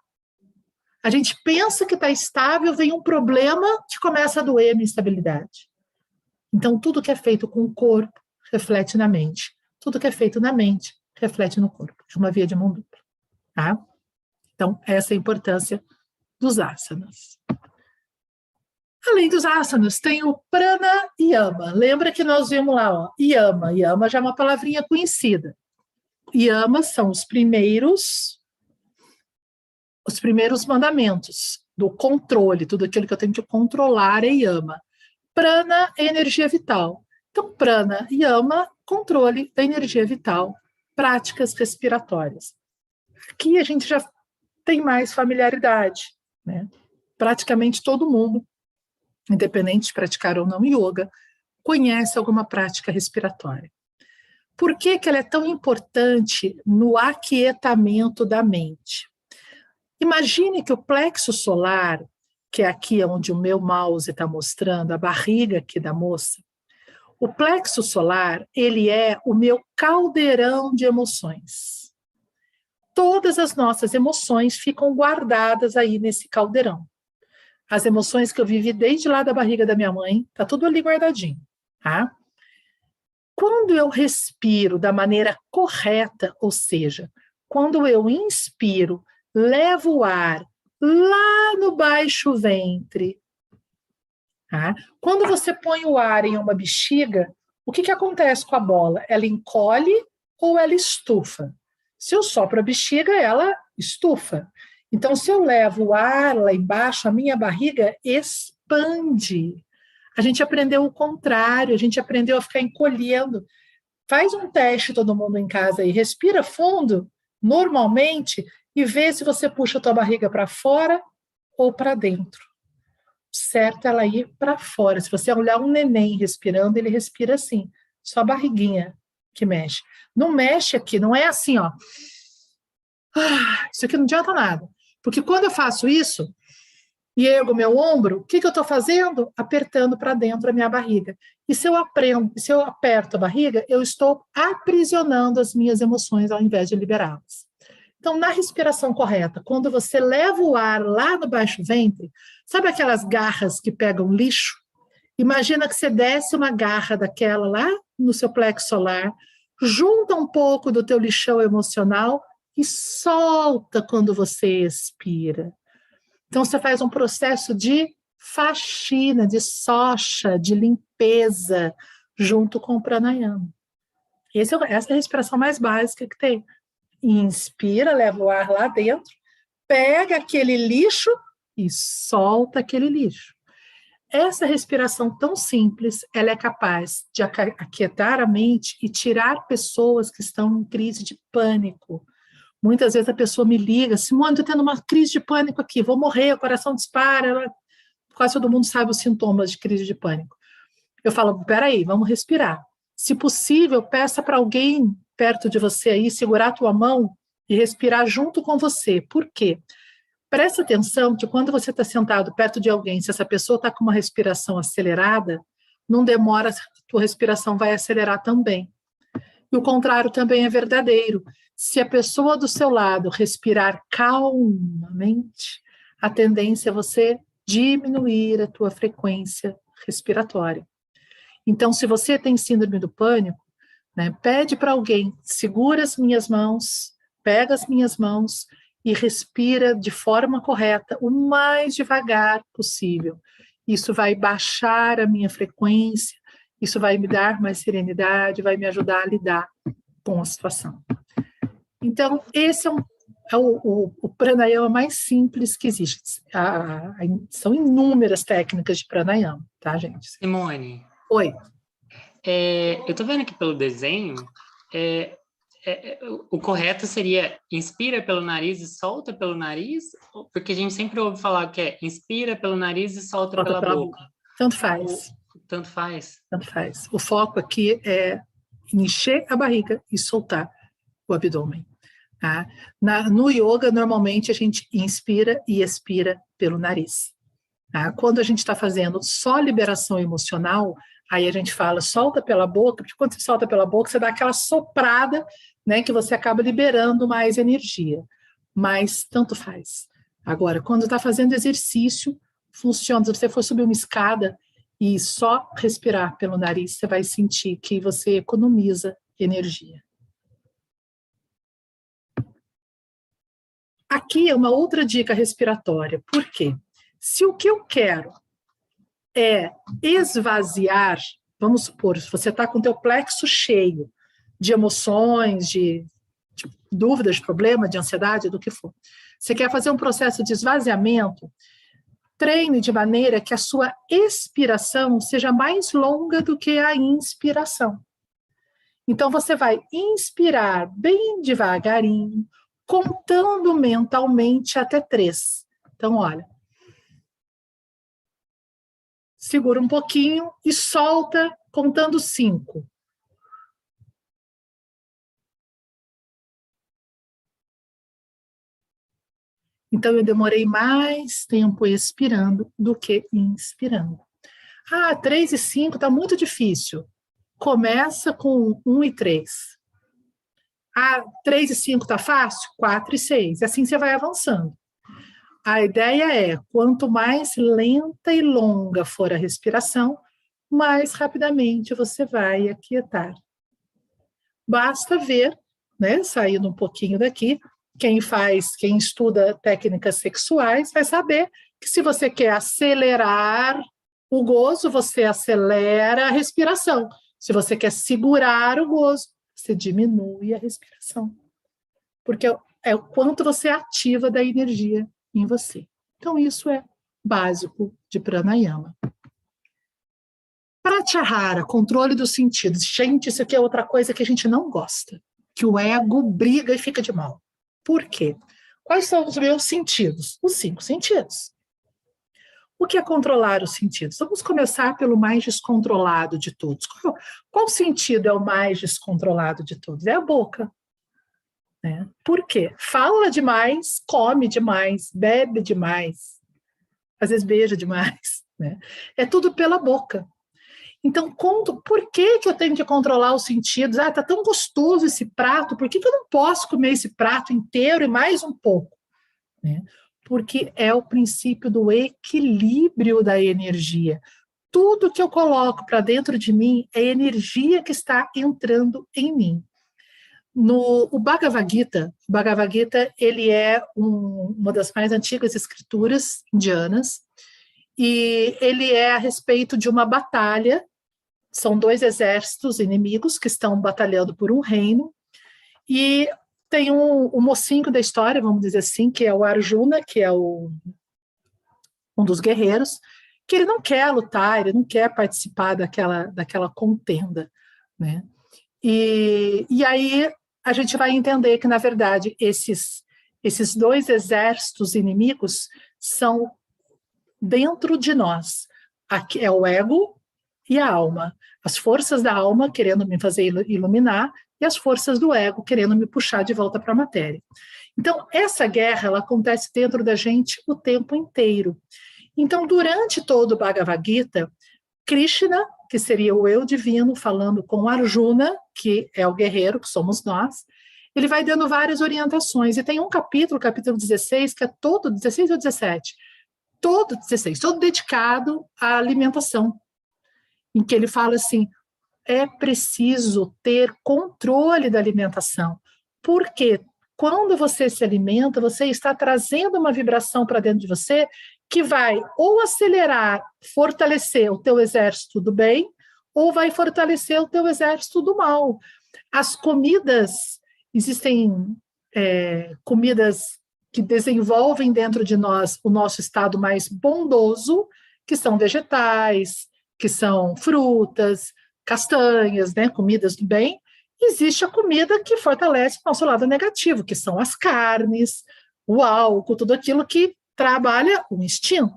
A gente pensa que está estável, vem um problema que começa a doer a minha instabilidade. Então, tudo que é feito com o corpo reflete na mente. Tudo que é feito na mente reflete no corpo. É uma via de mão dupla. Tá? Então, essa é a importância dos asanas. Além dos asanas, tem o prana e yama. Lembra que nós vimos lá, ó, yama. Yama já é uma palavrinha conhecida. Yamas são os primeiros mandamentos do controle. Tudo aquilo que eu tenho que controlar é yama. Prana é energia vital. Então, prana e yama, controle da energia vital. Práticas respiratórias. Aqui a gente já tem mais familiaridade, né? Praticamente todo mundo, independente de praticar ou não yoga, conhece alguma prática respiratória. Por que ela é tão importante no aquietamento da mente? Imagine que o plexo solar, que é aqui onde o meu mouse está mostrando, a barriga aqui da moça, o plexo solar, ele é o meu caldeirão de emoções. Todas as nossas emoções ficam guardadas aí nesse caldeirão. As emoções que eu vivi desde lá da barriga da minha mãe, tá tudo ali guardadinho, tá? Quando eu respiro da maneira correta, ou seja, quando eu inspiro, levo o ar lá no baixo ventre, tá? Quando você põe o ar em uma bexiga, o que acontece com a bola? Ela encolhe ou ela estufa? Se eu sopro a bexiga, ela estufa. Então, se eu levo o ar lá embaixo, a minha barriga expande. A gente aprendeu o contrário, a gente aprendeu a ficar encolhendo. Faz um teste todo mundo em casa aí, respira fundo, normalmente, e vê se você puxa a tua barriga para fora ou para dentro. Certo é ela ir para fora. Se você olhar um neném respirando, ele respira assim, só a barriguinha que mexe. Não mexe aqui, não é assim, ó. Isso aqui não adianta nada. Porque quando eu faço isso, e ergo meu ombro, o que eu estou fazendo? Apertando para dentro a minha barriga. E se eu aperto a barriga, eu estou aprisionando as minhas emoções ao invés de liberá-las. Então, na respiração correta, quando você leva o ar lá no baixo ventre, sabe aquelas garras que pegam lixo? Imagina que você desce uma garra daquela lá no seu plexo solar, junta um pouco do teu lixão emocional e solta quando você expira. Então, você faz um processo de faxina, de socha, de limpeza, junto com o pranayama. Essa é a respiração mais básica que tem. Inspira, leva o ar lá dentro, pega aquele lixo e solta aquele lixo. Essa respiração tão simples, ela é capaz de aquietar a mente e tirar pessoas que estão em crise de pânico. Muitas vezes a pessoa me liga, Simone, estou tendo uma crise de pânico aqui, vou morrer, o coração dispara. Quase todo mundo sabe os sintomas de crise de pânico. Eu falo, peraí, vamos respirar. Se possível, peça para alguém perto de você aí segurar a tua mão e respirar junto com você. Por quê? Presta atenção que quando você está sentado perto de alguém, se essa pessoa está com uma respiração acelerada, não demora, a tua respiração vai acelerar também. E o contrário também é verdadeiro. Se a pessoa do seu lado respirar calmamente, a tendência é você diminuir a tua frequência respiratória. Então, se você tem síndrome do pânico, né, pede para alguém, segura as minhas mãos, pega as minhas mãos e respira de forma correta, o mais devagar possível. Isso vai baixar a minha frequência, isso vai me dar mais serenidade, vai me ajudar a lidar com a situação. Então, esse é o pranayama mais simples que existe. São inúmeras técnicas de pranayama, tá, gente? Simone. Oi. Eu estou vendo aqui pelo desenho, o correto seria inspira pelo nariz e solta pelo nariz? Porque a gente sempre ouve falar que é inspira pelo nariz e solta pela boca. Tanto faz. Tanto faz. Tanto faz. O foco aqui é encher a barriga e soltar o abdômen. Tá? No yoga, normalmente, a gente inspira e expira pelo nariz. Tá? Quando a gente está fazendo só liberação emocional, aí a gente fala, solta pela boca, porque quando você solta pela boca, você dá aquela soprada, né, que você acaba liberando mais energia. Mas tanto faz. Agora, quando está fazendo exercício, funciona. Se você for subir uma escada e só respirar pelo nariz, você vai sentir que você economiza energia. Aqui é uma outra dica respiratória. Por quê? Se o que eu quero é esvaziar, vamos supor, se você está com o teu plexo cheio de emoções, de dúvidas, de problema, de ansiedade, do que for, você quer fazer um processo de esvaziamento, treine de maneira que a sua expiração seja mais longa do que a inspiração. Então, você vai inspirar bem devagarinho, contando mentalmente até 3. Então, olha. Segura um pouquinho e solta contando 5. Então, eu demorei mais tempo expirando do que inspirando. 3 e 5 está muito difícil. Começa com 1 e 3. 3 e 5 está fácil? 4 e 6. Assim você vai avançando. A ideia é, quanto mais lenta e longa for a respiração, mais rapidamente você vai aquietar. Basta ver, né, saindo um pouquinho daqui, quem estuda técnicas sexuais vai saber que se você quer acelerar o gozo, você acelera a respiração. Se você quer segurar o gozo, você diminui a respiração. Porque é o quanto você ativa da energia em você. Então, isso é básico de pranayama. Pratyahara, controle dos sentidos. Gente, isso aqui é outra coisa que a gente não gosta, que o ego briga e fica de mal. Por quê? Quais são os meus sentidos? Os 5 sentidos. O que é controlar os sentidos? Vamos começar pelo mais descontrolado de todos. Qual sentido é o mais descontrolado de todos? É a boca. Né? Por quê? Fala demais, come demais, bebe demais, às vezes beija demais. Né? É tudo pela boca. Então, por que eu tenho que controlar os sentidos? Tá tão gostoso esse prato, por que eu não posso comer esse prato inteiro e mais um pouco? Né? Porque é o princípio do equilíbrio da energia. Tudo que eu coloco para dentro de mim é energia que está entrando em mim. O Bhagavad Gita, ele é uma das mais antigas escrituras indianas, e ele é a respeito de uma batalha. São 2 exércitos inimigos que estão batalhando por um reino, e tem um mocinho da história, vamos dizer assim, que é o Arjuna, que é um dos guerreiros, que ele não quer lutar, ele não quer participar daquela contenda, né? E aí a gente vai entender que, na verdade, esses 2 exércitos inimigos são dentro de nós. Aqui é o ego e a alma. As forças da alma querendo me fazer iluminar e as forças do ego querendo me puxar de volta para a matéria. Então, essa guerra, ela acontece dentro da gente o tempo inteiro. Então, durante todo o Bhagavad Gita, Krishna, que seria o eu divino, falando com Arjuna, que é o guerreiro, que somos nós, ele vai dando várias orientações. E tem um capítulo 16, que é todo, 16 ou 17? Todo 16, todo dedicado à alimentação, em que ele fala assim, é preciso ter controle da alimentação, porque quando você se alimenta, você está trazendo uma vibração para dentro de você que vai ou acelerar, fortalecer o teu exército do bem, ou vai fortalecer o teu exército do mal. As comidas, existem comidas que desenvolvem dentro de nós o nosso estado mais bondoso, que são vegetais, que são frutas, castanhas, né, comidas do bem. Existe a comida que fortalece o nosso lado negativo, que são as carnes, o álcool, tudo aquilo que trabalha o instinto.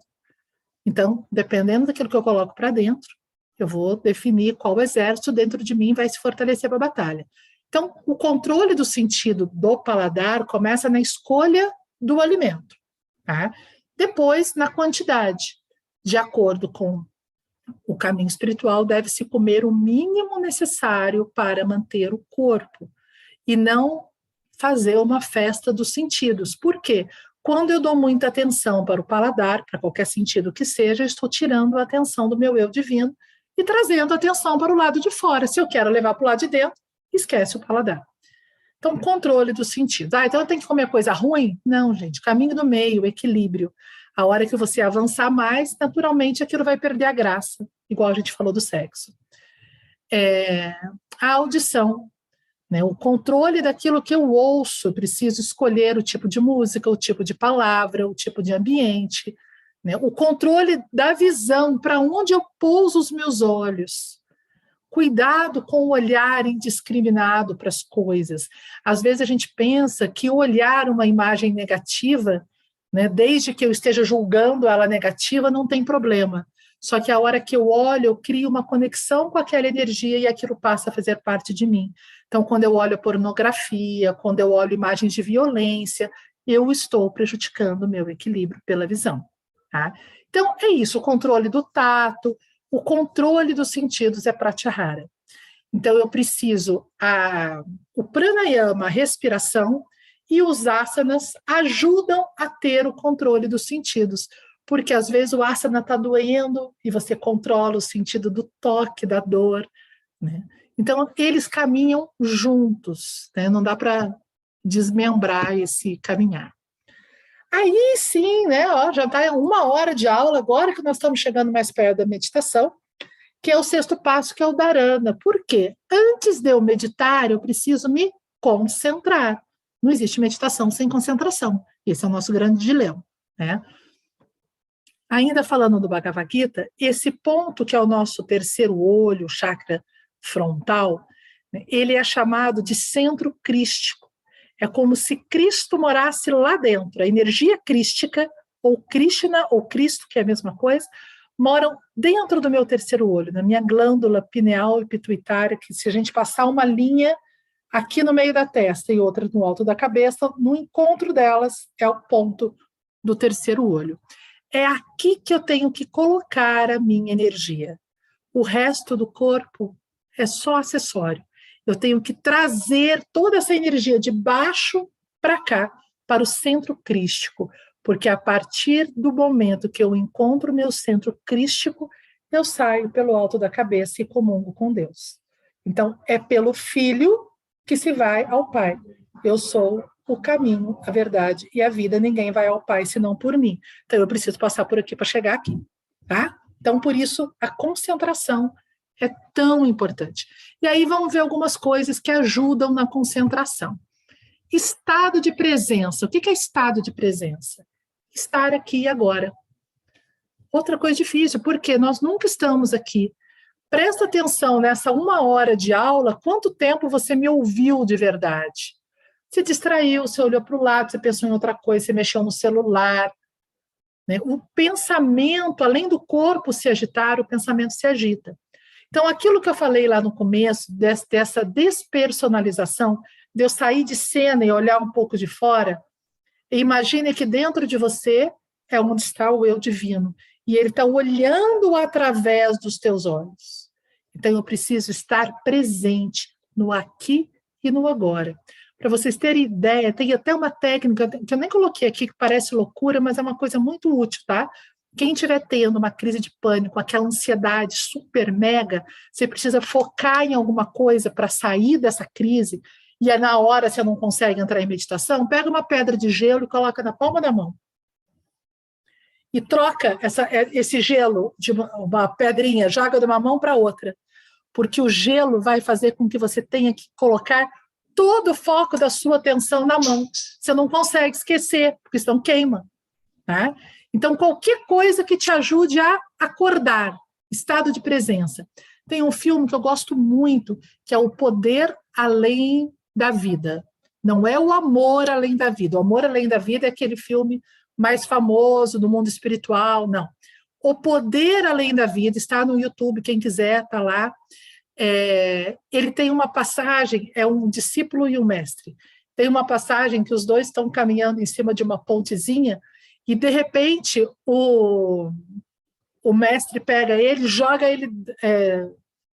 Então, dependendo daquilo que eu coloco para dentro, eu vou definir qual exército dentro de mim vai se fortalecer para a batalha. Então, o controle do sentido do paladar começa na escolha do alimento. Tá? Depois, na quantidade. De acordo com o caminho espiritual, deve-se comer o mínimo necessário para manter o corpo e não fazer uma festa dos sentidos. Por quê? Quando eu dou muita atenção para o paladar, para qualquer sentido que seja, eu estou tirando a atenção do meu eu divino e trazendo a atenção para o lado de fora. Se eu quero levar para o lado de dentro, esquece o paladar. Então, controle dos sentidos. Então eu tenho que comer coisa ruim? Não, gente. Caminho do meio, equilíbrio. A hora que você avançar mais, naturalmente aquilo vai perder a graça, igual a gente falou do sexo. A audição, né? O controle daquilo que eu ouço, eu preciso escolher o tipo de música, o tipo de palavra, o tipo de ambiente, né? O controle da visão, para onde eu pouso os meus olhos. Cuidado com o olhar indiscriminado para as coisas. Às vezes a gente pensa que olhar uma imagem negativa, né, desde que eu esteja julgando ela negativa, não tem problema. Só que a hora que eu olho, eu crio uma conexão com aquela energia e aquilo passa a fazer parte de mim. Então, quando eu olho pornografia, quando eu olho imagens de violência, eu estou prejudicando o meu equilíbrio pela visão. Tá? Então, é isso, o controle do tato, o controle dos sentidos é pratyahara. Então, eu preciso o pranayama, a respiração, e os asanas ajudam a ter o controle dos sentidos, porque às vezes o asana está doendo e você controla o sentido do toque, da dor, né? Então, eles caminham juntos, né? Não dá para desmembrar esse caminhar. Aí sim, né? Ó, já está 1 hora de aula, agora que nós estamos chegando mais perto da meditação, que é o 6º passo, que é o dharana. Por quê? Antes de eu meditar, eu preciso me concentrar. Não existe meditação sem concentração. Esse é o nosso grande dilema, né? Ainda falando do Bhagavad Gita, esse ponto que é o nosso terceiro olho, o chakra frontal, né, ele é chamado de centro crístico. É como se Cristo morasse lá dentro. A energia crística, ou Krishna, ou Cristo, que é a mesma coisa, moram dentro do meu terceiro olho, na minha glândula pineal e pituitária, que se a gente passar uma linha aqui no meio da testa e outra no alto da cabeça, no encontro delas é o ponto do terceiro olho. É aqui que eu tenho que colocar a minha energia. O resto do corpo é só acessório. Eu tenho que trazer toda essa energia de baixo para cá, para o centro crístico, porque a partir do momento que eu encontro o meu centro crístico, eu saio pelo alto da cabeça e comungo com Deus. Então, é pelo Filho que se vai ao Pai. Eu sou o caminho, a verdade e a vida. Ninguém vai ao Pai senão por mim. Então, eu preciso passar por aqui para chegar aqui. Tá? Então, por isso, a concentração é tão importante. E aí vamos ver algumas coisas que ajudam na concentração. Estado de presença. O que é estado de presença? Estar aqui e agora. Outra coisa difícil, porque nós nunca estamos aqui. Presta atenção nessa 1 hora de aula, quanto tempo você me ouviu de verdade? Você distraiu, você olhou para o lado, você pensou em outra coisa, você mexeu no celular. Né? O pensamento, além do corpo se agitar, o pensamento se agita. Então, aquilo que eu falei lá no começo, dessa despersonalização, de eu sair de cena e olhar um pouco de fora, imagine que dentro de você é onde está o eu divino, e ele está olhando através dos teus olhos. Então, eu preciso estar presente no aqui e no agora. Para vocês terem ideia, tem até uma técnica que eu nem coloquei aqui, que parece loucura, mas é uma coisa muito útil, tá? Quem estiver tendo uma crise de pânico, aquela ansiedade super mega, você precisa focar em alguma coisa para sair dessa crise, e na hora você não consegue entrar em meditação, pega uma pedra de gelo e coloca na palma da mão. E troca esse gelo de uma pedrinha, joga de uma mão para outra, porque o gelo vai fazer com que você tenha que colocar todo o foco da sua atenção na mão. Você não consegue esquecer, porque senão queima. Tá? Então, qualquer coisa que te ajude a acordar, estado de presença. Tem um filme que eu gosto muito, que é O Poder Além da Vida. Não é o Amor Além da Vida. O Amor Além da Vida é aquele filme mais famoso do mundo espiritual, não. O Poder Além da Vida está no YouTube, quem quiser, está lá. Ele tem uma passagem, é um discípulo e um mestre. Tem uma passagem que os dois estão caminhando em cima de uma pontezinha e, de repente, o mestre pega ele, joga ele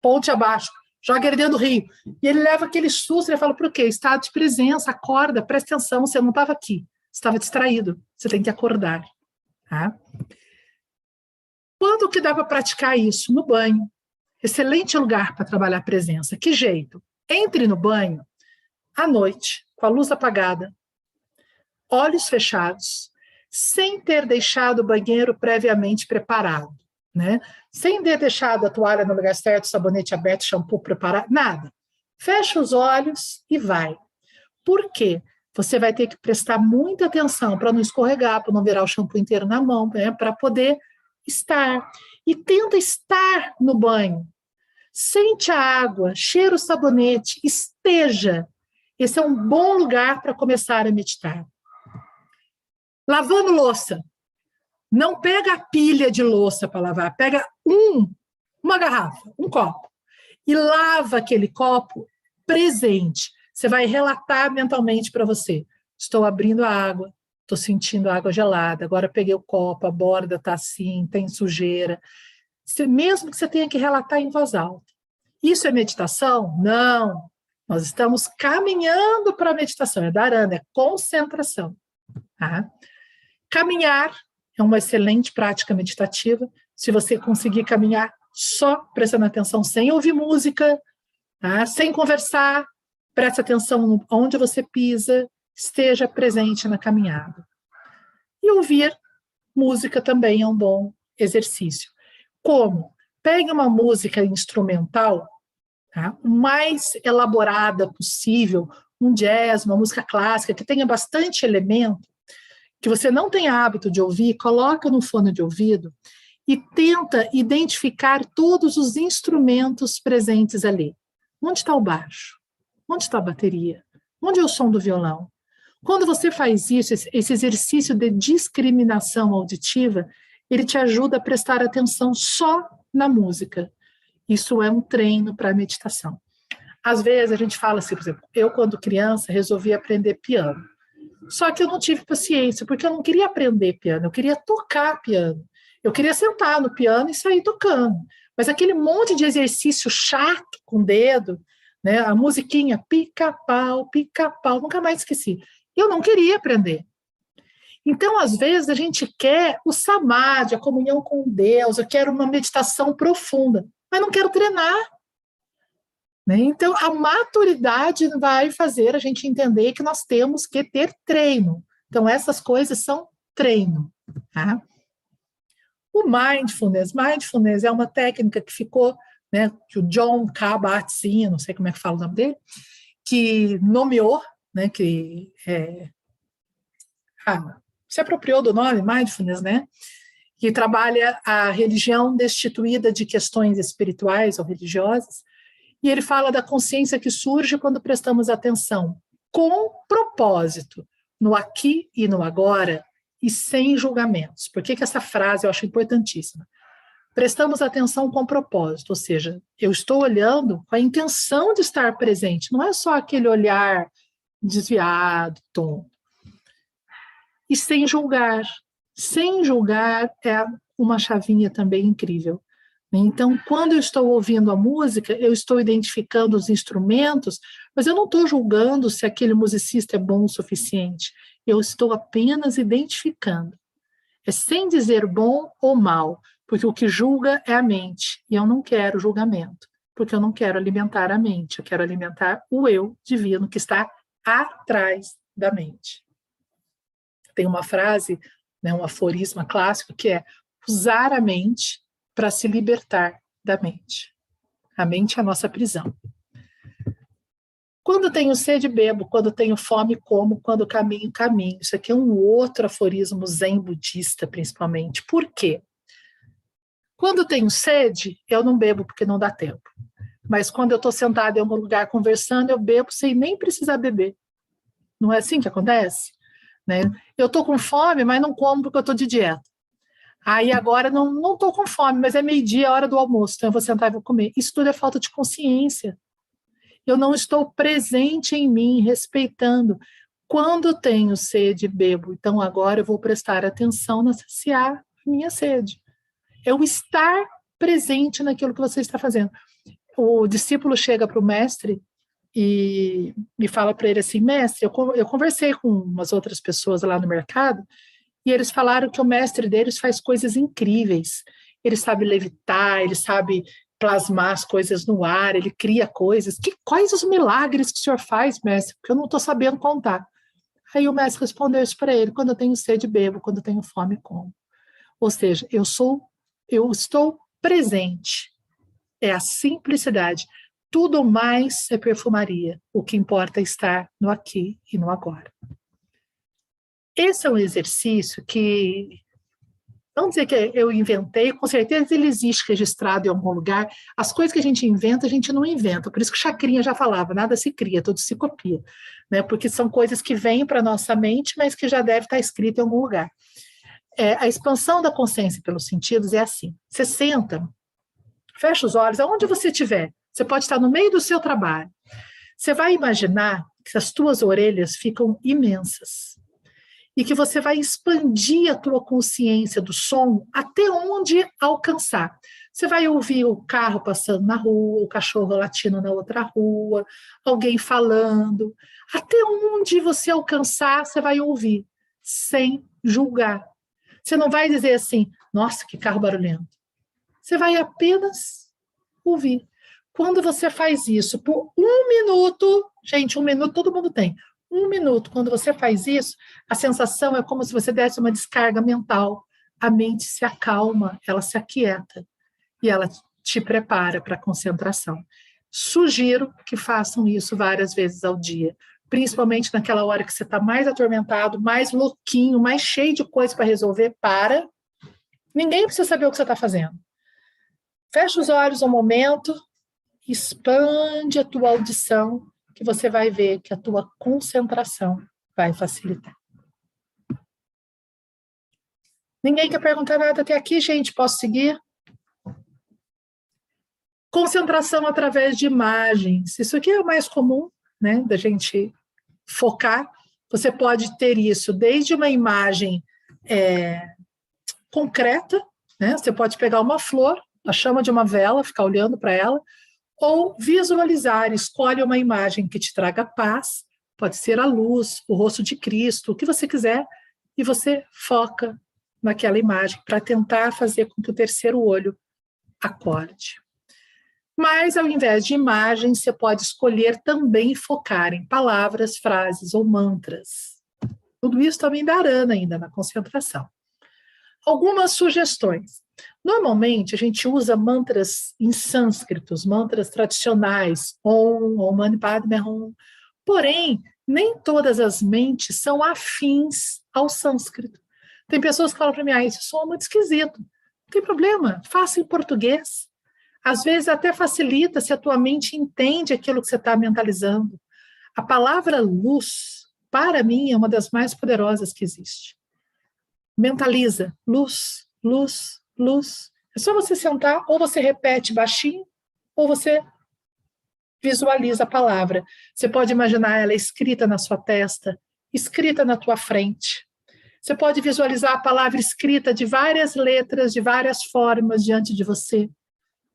ponte abaixo, joga ele dentro do rio. E ele leva aquele susto, ele fala, por quê? Estado de presença, acorda, presta atenção, você não estava aqui, você estava distraído, você tem que acordar. Tá? Quando que dá para praticar isso? No banho. Excelente lugar para trabalhar a presença. Que jeito? Entre no banho à noite, com a luz apagada, olhos fechados, sem ter deixado o banheiro previamente preparado, né? Sem ter deixado a toalha no lugar certo, sabonete aberto, shampoo preparado, nada. Fecha os olhos e vai. Por quê? Você vai ter que prestar muita atenção para não escorregar, para não virar o shampoo inteiro na mão, né? Para poder estar. E tenta estar no banho. Sente a água, cheira o sabonete, esteja. Esse é um bom lugar para começar a meditar. Lavando louça. Não pega a pilha de louça para lavar, pega uma garrafa, um copo, e lava aquele copo presente. Você vai relatar mentalmente para você. Estou abrindo a água, estou sentindo água gelada, agora peguei o copo, a borda está assim, tem sujeira. Mesmo que você tenha que relatar em voz alta. Isso é meditação? Não. Nós estamos caminhando para a meditação, é dharana, é concentração. Tá? Caminhar é uma excelente prática meditativa, se você conseguir caminhar só prestando atenção, sem ouvir música, tá? Sem conversar, preste atenção onde você pisa, esteja presente na caminhada. E ouvir música também é um bom exercício. Como? Pegue uma música instrumental, tá? O mais elaborada possível, um jazz, uma música clássica, que tenha bastante elemento, que você não tem hábito de ouvir, coloca no fone de ouvido e tenta identificar todos os instrumentos presentes ali. Onde está o baixo? Onde está a bateria? Onde é o som do violão? Quando você faz isso, esse exercício de discriminação auditiva, ele te ajuda a prestar atenção só na música. Isso é um treino para a meditação. Às vezes a gente fala assim, por exemplo, eu quando criança resolvi aprender piano. Só que eu não tive paciência, porque eu não queria aprender piano, eu queria tocar piano. Eu queria sentar no piano e sair tocando. Mas aquele monte de exercício chato com o dedo, né, a musiquinha pica-pau, nunca mais esqueci. Eu não queria aprender. Então, às vezes, a gente quer o samadhi, a comunhão com Deus, eu quero uma meditação profunda, mas não quero treinar. Né? Então, a maturidade vai fazer a gente entender que nós temos que ter treino. Então, essas coisas são treino. Tá? O mindfulness é uma técnica que ficou, né, que o John Kabat-Zinn, não sei como é que fala o nome dele, que nomeou, né, que se apropriou do nome, mindfulness, né, que trabalha a religião destituída de questões espirituais ou religiosas, e ele fala da consciência que surge quando prestamos atenção com propósito no aqui e no agora e sem julgamentos. Por que essa frase eu acho importantíssima? Prestamos atenção com propósito, ou seja, eu estou olhando com a intenção de estar presente, não é só aquele olhar desviado, tonto. E sem julgar. Sem julgar é uma chavinha também incrível. Então, quando eu estou ouvindo a música, eu estou identificando os instrumentos, mas eu não estou julgando se aquele musicista é bom o suficiente. Eu estou apenas identificando. É sem dizer bom ou mal, porque o que julga é a mente, e eu não quero julgamento, porque eu não quero alimentar a mente, eu quero alimentar o eu divino que está atrás da mente. Tem uma frase, né, um aforisma clássico, que é usar a mente para se libertar da mente. A mente é a nossa prisão. Quando tenho sede, bebo. Quando tenho fome, como. Quando caminho, caminho. Isso aqui é um outro aforismo zen budista, principalmente. Por quê? Quando tenho sede, eu não bebo porque não dá tempo. Mas quando eu estou sentada em algum lugar conversando, eu bebo sem nem precisar beber. Não é assim que acontece? Né? Eu estou com fome, mas não como porque eu estou de dieta. Aí agora não estou com fome, mas é meio-dia, é hora do almoço, então eu vou sentar e vou comer. Isso tudo é falta de consciência. Eu não estou presente em mim, respeitando. Quando tenho sede, bebo. Então agora eu vou prestar atenção na saciar a minha sede. Eu estar presente naquilo que você está fazendo. O discípulo chega para o mestre e me fala para ele assim, mestre, eu conversei com umas outras pessoas lá no mercado, e eles falaram que o mestre deles faz coisas incríveis. Ele sabe levitar, ele sabe plasmar as coisas no ar, ele cria coisas. Quais os milagres que o senhor faz, mestre? Porque eu não estou sabendo contar. Aí o mestre respondeu isso para ele: quando eu tenho sede, bebo, quando eu tenho fome, como. Ou seja, eu estou presente. É a simplicidade. Tudo mais é perfumaria. O que importa é estar no aqui e no agora. Esse é um exercício que, vamos dizer que eu inventei, com certeza ele existe registrado em algum lugar. As coisas que a gente inventa, a gente não inventa. Por isso que Chacrinha já falava, nada se cria, tudo se copia. Né? Porque são coisas que vêm para a nossa mente, mas que já deve estar escrito em algum lugar. A expansão da consciência pelos sentidos é assim. Você senta, fecha os olhos, aonde você estiver. Você pode estar no meio do seu trabalho. Você vai imaginar que as tuas orelhas ficam imensas. e que você vai expandir a tua consciência do som até onde alcançar. Você vai ouvir o carro passando na rua, o cachorro latindo na outra rua, alguém falando. Até onde você alcançar, você vai ouvir, sem julgar. Você não vai dizer assim, nossa, que carro barulhento. Você vai apenas ouvir. Quando você faz isso por 1 minuto, gente, 1 minuto todo mundo tem. 1 minuto, quando você faz isso, a sensação é como se você desse uma descarga mental. A mente se acalma, ela se aquieta e ela te prepara para a concentração. Sugiro que façam isso várias vezes ao dia, principalmente naquela hora que você está mais atormentado, mais louquinho, mais cheio de coisa para resolver. Ninguém precisa saber o que você está fazendo. Fecha os olhos um momento, expande a tua audição, que você vai ver que a tua concentração vai facilitar. Ninguém quer perguntar nada até aqui, gente? Posso seguir? Concentração através de imagens. Isso aqui é o mais comum, né, da gente focar. Você pode ter isso desde uma imagem concreta, né? Você pode pegar uma flor, a chama de uma vela, ficar olhando para ela, ou visualizar, escolhe uma imagem que te traga paz, pode ser a luz, o rosto de Cristo, o que você quiser, e você foca naquela imagem para tentar fazer com que o terceiro olho acorde. Mas, ao invés de imagens, você pode escolher também focar em palavras, frases ou mantras. Tudo isso também dá arana ainda na concentração. Algumas sugestões. Normalmente, a gente usa mantras em sânscritos, mantras tradicionais, Om Mani Padme Hum. Porém, nem todas as mentes são afins ao sânscrito. Tem pessoas que falam para mim, isso soa muito esquisito. Não tem problema, faça em português. Às vezes até facilita se a tua mente entende aquilo que você está mentalizando. A palavra luz, para mim, é uma das mais poderosas que existe. Mentaliza, luz, luz, luz. É só você sentar, ou você repete baixinho, ou você visualiza a palavra. Você pode imaginar ela escrita na sua testa, escrita na tua frente. Você pode visualizar a palavra escrita de várias letras, de várias formas diante de você.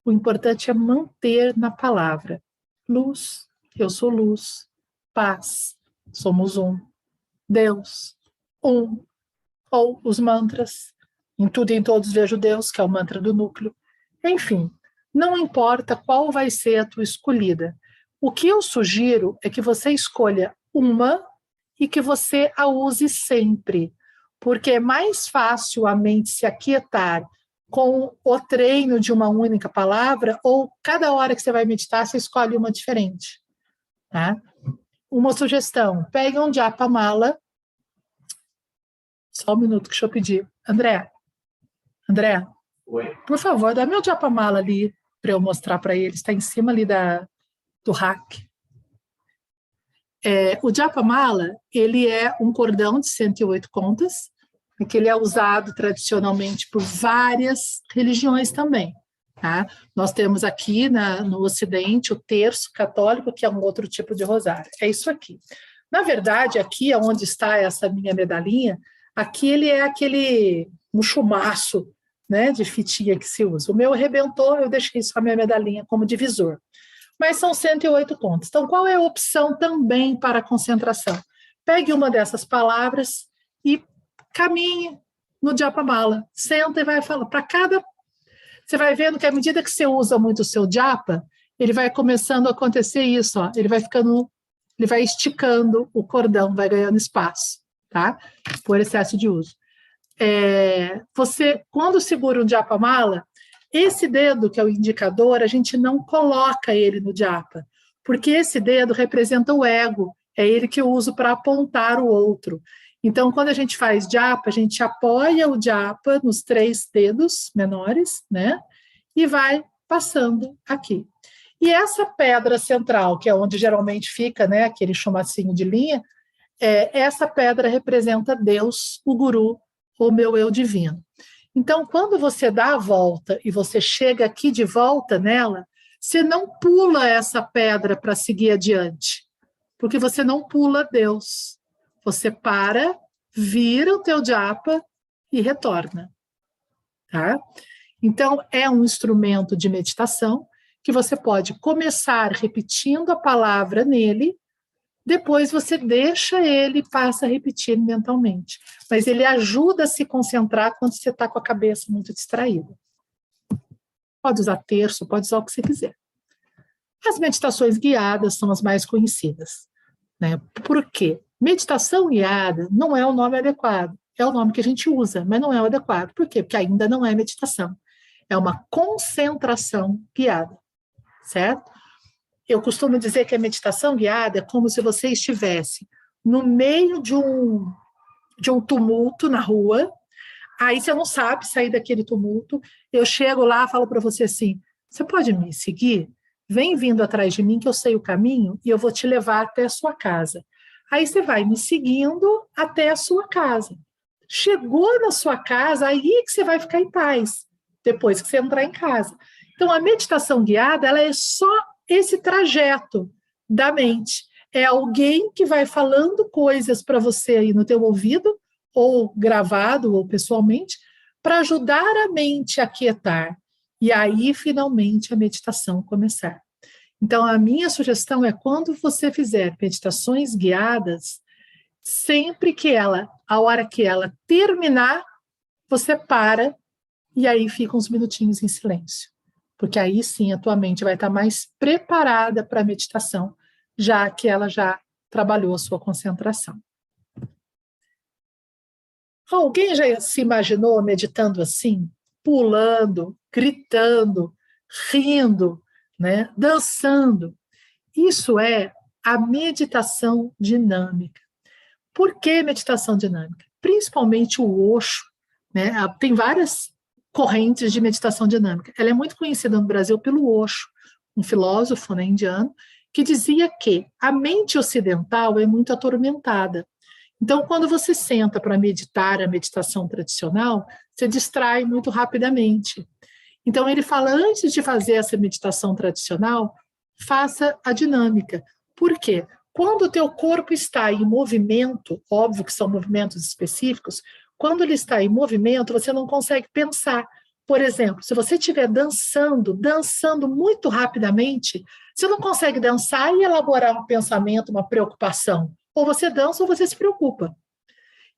O importante é manter na palavra. Luz, eu sou luz. Paz, somos um. Deus, um. Ou os mantras, em tudo e em todos vejo Deus, que é o mantra do núcleo. Enfim, não importa qual vai ser a tua escolhida. O que eu sugiro é que você escolha uma e que você a use sempre, porque é mais fácil a mente se aquietar com o treino de uma única palavra, ou cada hora que você vai meditar, você escolhe uma diferente. Tá? Uma sugestão, pegue um Japamala. Só um minuto, deixa eu pedir. André, Oi. Por favor, dá meu Japamala ali para eu mostrar para ele. Está em cima ali do rack. O Japamala, ele é um cordão de 108 contas, que ele é usado tradicionalmente por várias religiões também. Tá? Nós temos aqui no Ocidente o terço católico, que é um outro tipo de rosário. É isso aqui. Na verdade, aqui onde está essa minha medalhinha, aqui ele é um chumaço, né, de fitinha que se usa. O meu arrebentou, eu deixei só a minha medalhinha como divisor. Mas são 108 contas. Então, qual é a opção também para a concentração? Pegue uma dessas palavras e caminhe no Japamala. Senta e vai falar. Para cada... Você vai vendo que à medida que você usa muito o seu japa, ele vai começando a acontecer isso. Ó. Ele vai esticando o cordão, vai ganhando espaço, tá? Por excesso de uso. Você, quando segura um Japamala, esse dedo, que é o indicador, a gente não coloca ele no japa, porque esse dedo representa o ego, é ele que eu uso para apontar o outro. Então, quando a gente faz japa, a gente apoia o japa nos 3 dedos menores, né? E vai passando aqui. E essa pedra central, que é onde geralmente fica, né, aquele chumacinho de linha, essa pedra representa Deus, o guru, o meu eu divino. Então, quando você dá a volta e você chega aqui de volta nela, você não pula essa pedra para seguir adiante, porque você não pula Deus. Você para, vira o teu japa e retorna, tá? Então, é um instrumento de meditação que você pode começar repetindo a palavra nele, depois você deixa ele e passa a repetir mentalmente. Mas ele ajuda a se concentrar quando você está com a cabeça muito distraída. Pode usar terço, pode usar o que você quiser. As meditações guiadas são as mais conhecidas, né? Por quê? Meditação guiada não é o nome adequado. É o nome que a gente usa, mas não é o adequado. Por quê? Porque ainda não é meditação. É uma concentração guiada, certo? Eu costumo dizer que a meditação guiada é como se você estivesse no meio de um tumulto na rua, aí você não sabe sair daquele tumulto, eu chego lá e falo para você assim, você pode me seguir? Vem vindo atrás de mim que eu sei o caminho e eu vou te levar até a sua casa. Aí você vai me seguindo até a sua casa. Chegou na sua casa, aí que você vai ficar em paz, depois que você entrar em casa. Então, a meditação guiada, ela é só esse trajeto da mente. É alguém que vai falando coisas para você aí no teu ouvido, ou gravado, ou pessoalmente, para ajudar a mente a quietar. E aí, finalmente, a meditação começar. Então, a minha sugestão é quando você fizer meditações guiadas, sempre que a hora que ela terminar, você para e aí fica uns minutinhos em silêncio. Porque aí sim a tua mente vai estar mais preparada para a meditação, já que ela já trabalhou a sua concentração. Alguém já se imaginou meditando assim? Pulando, gritando, rindo, né? Dançando. Isso é a meditação dinâmica. Por que meditação dinâmica? Principalmente o Osho, né? Tem várias correntes de meditação dinâmica. Ela é muito conhecida no Brasil pelo Osho, um filósofo, né, indiano, que dizia que a mente ocidental é muito atormentada. Então, quando você senta para meditar a meditação tradicional, você distrai muito rapidamente. Então, ele fala, antes de fazer essa meditação tradicional, faça a dinâmica. Por quê? Quando o teu corpo está em movimento, óbvio que são movimentos específicos, quando ele está em movimento, você não consegue pensar. Por exemplo, se você estiver dançando muito rapidamente, você não consegue dançar e elaborar um pensamento, uma preocupação. Ou você dança ou você se preocupa.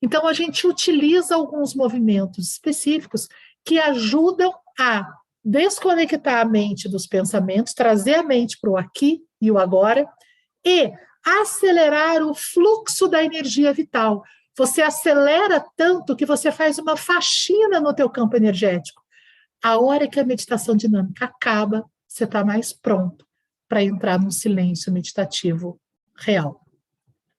Então, a gente utiliza alguns movimentos específicos que ajudam a desconectar a mente dos pensamentos, trazer a mente para o aqui e o agora e acelerar o fluxo da energia vital. Você acelera tanto que você faz uma faxina no teu campo energético. A hora que a meditação dinâmica acaba, você está mais pronto para entrar num silêncio meditativo real.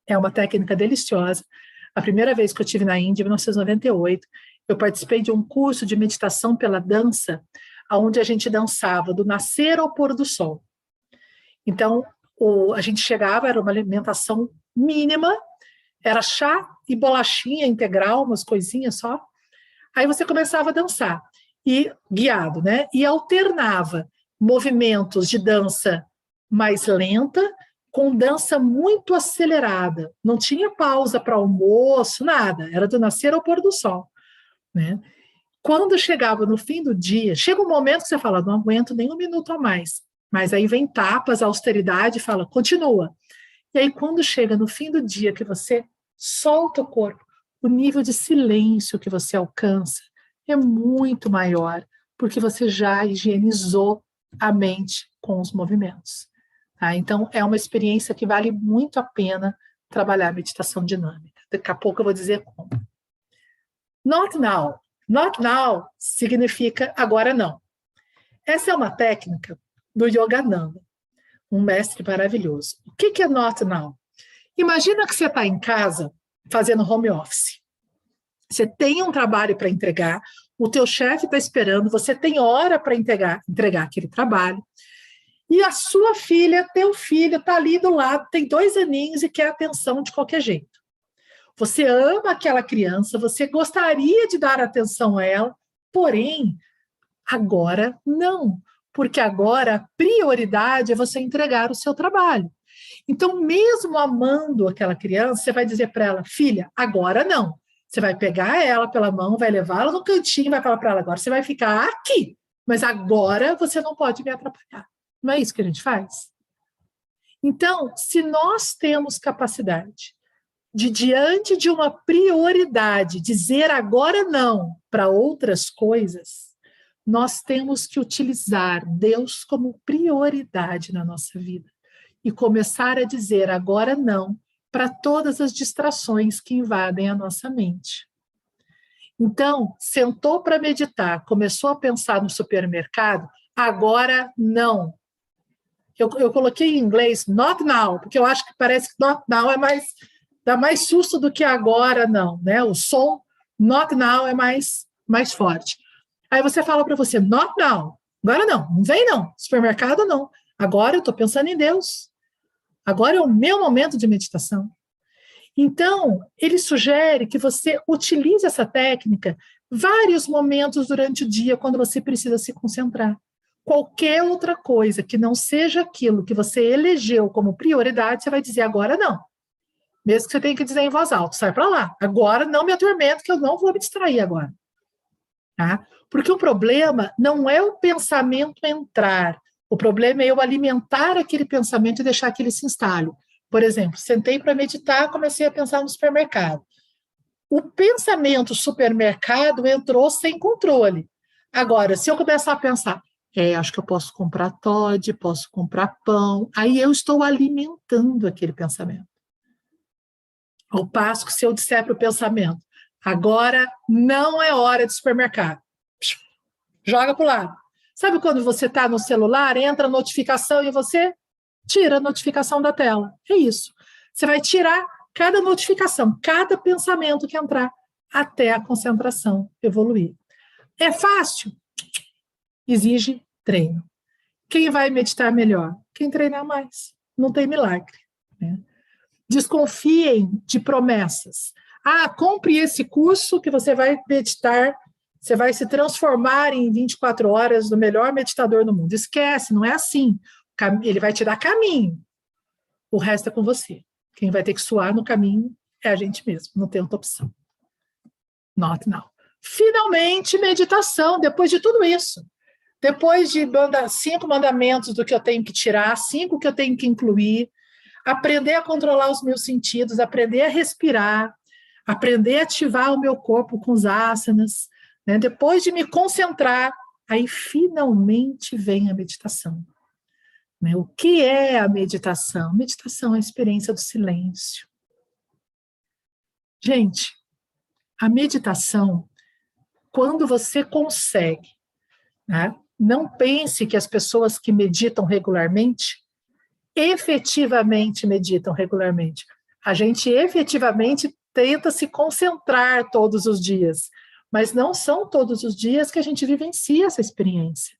É uma técnica deliciosa. A primeira vez que eu estive na Índia, em 1998, eu participei de um curso de meditação pela dança, onde a gente dançava do nascer ao pôr do sol. Então, a gente chegava, era uma alimentação mínima, era chá e bolachinha integral, umas coisinhas só. Aí você começava a dançar, e guiado, né? E alternava movimentos de dança mais lenta com dança muito acelerada. Não tinha pausa para almoço, nada. Era do nascer ao pôr do sol, né? Quando chegava no fim do dia, chega um momento que você fala, não aguento nem um minuto a mais. Mas aí vem tapas, austeridade e fala, continua. E aí quando chega no fim do dia que você solta o corpo, o nível de silêncio que você alcança é muito maior, porque você já higienizou a mente com os movimentos. Tá? Então, é uma experiência que vale muito a pena trabalhar a meditação dinâmica. Daqui a pouco eu vou dizer como. Not now. Not now significa agora não. Essa é uma técnica do Yogananda, um mestre maravilhoso. O que é not now? Imagina que você está em casa fazendo home office. Você tem um trabalho para entregar, o teu chefe está esperando, você tem hora para entregar aquele trabalho, e a sua filha, teu filho, está ali do lado, tem 2 aninhos e quer atenção de qualquer jeito. Você ama aquela criança, você gostaria de dar atenção a ela, porém, agora não, porque agora a prioridade é você entregar o seu trabalho. Então, mesmo amando aquela criança, você vai dizer para ela, filha, agora não. Você vai pegar ela pela mão, vai levá-la no cantinho, vai falar para ela, agora você vai ficar aqui, mas agora você não pode me atrapalhar. Não é isso que a gente faz? Então, se nós temos capacidade de, diante de uma prioridade, dizer agora não para outras coisas, nós temos que utilizar Deus como prioridade na nossa vida e começar a dizer agora não para todas as distrações que invadem a nossa mente. Então, sentou para meditar, começou a pensar no supermercado, agora não. Eu coloquei em inglês not now, porque eu acho que parece que not now dá mais susto do que agora não, né? O som not now é mais forte. Aí você fala para você, not now, agora não vem não, supermercado não. Agora eu estou pensando em Deus. Agora é o meu momento de meditação. Então, ele sugere que você utilize essa técnica vários momentos durante o dia, quando você precisa se concentrar. Qualquer outra coisa que não seja aquilo que você elegeu como prioridade, você vai dizer agora não. Mesmo que você tenha que dizer em voz alta, sai para lá. Agora não me atormento, que eu não vou me distrair agora. Tá? Porque o problema não é o pensamento entrar. O problema é eu alimentar aquele pensamento e deixar que ele se instale. Por exemplo, sentei para meditar, comecei a pensar no supermercado. O pensamento supermercado entrou sem controle. Agora, se eu começar a pensar, acho que eu posso comprar Toddy, posso comprar pão, aí eu estou alimentando aquele pensamento. Ao passo que se eu disser para o pensamento, agora não é hora de supermercado, joga para o lado. Sabe quando você está no celular, entra a notificação e você tira a notificação da tela? É isso. Você vai tirar cada notificação, cada pensamento que entrar, até a concentração evoluir. É fácil? Exige treino. Quem vai meditar melhor? Quem treinar mais. Não tem milagre, né? Desconfiem de promessas. Compre esse curso que você vai meditar, você vai se transformar em 24 horas no melhor meditador do mundo. Esquece, não é assim. Ele vai te dar caminho. O resto é com você. Quem vai ter que suar no caminho é a gente mesmo. Não tem outra opção. Not now. Finalmente, meditação, depois de tudo isso. Depois de 5 mandamentos do que eu tenho que tirar, 5 que eu tenho que incluir, aprender a controlar os meus sentidos, aprender a respirar, aprender a ativar o meu corpo com os asanas, né? Depois de me concentrar, aí finalmente vem a meditação. Né? O que é a meditação? Meditação é a experiência do silêncio. Gente, a meditação, quando você consegue, né? Não pense que as pessoas que meditam regularmente efetivamente meditam regularmente. A gente efetivamente tenta se concentrar todos os dias, mas não são todos os dias que a gente vivencia essa experiência.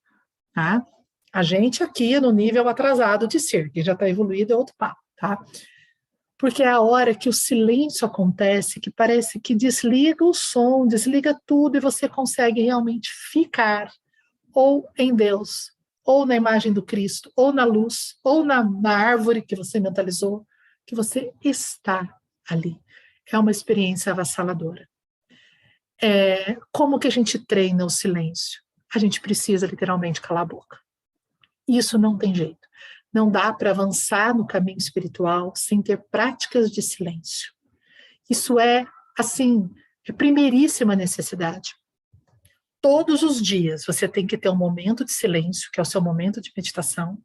Tá? A gente aqui no nível atrasado de ser, que já está evoluído é outro papo. Tá? Porque é a hora que o silêncio acontece, que parece que desliga o som, desliga tudo e você consegue realmente ficar ou em Deus, ou na imagem do Cristo, ou na luz, ou na árvore que você mentalizou, que você está ali. É uma experiência avassaladora. Como que a gente treina o silêncio? A gente precisa literalmente calar a boca. Isso não tem jeito. Não dá para avançar no caminho espiritual sem ter práticas de silêncio. Isso é, assim, primeiríssima necessidade. Todos os dias você tem que ter um momento de silêncio, que é o seu momento de meditação,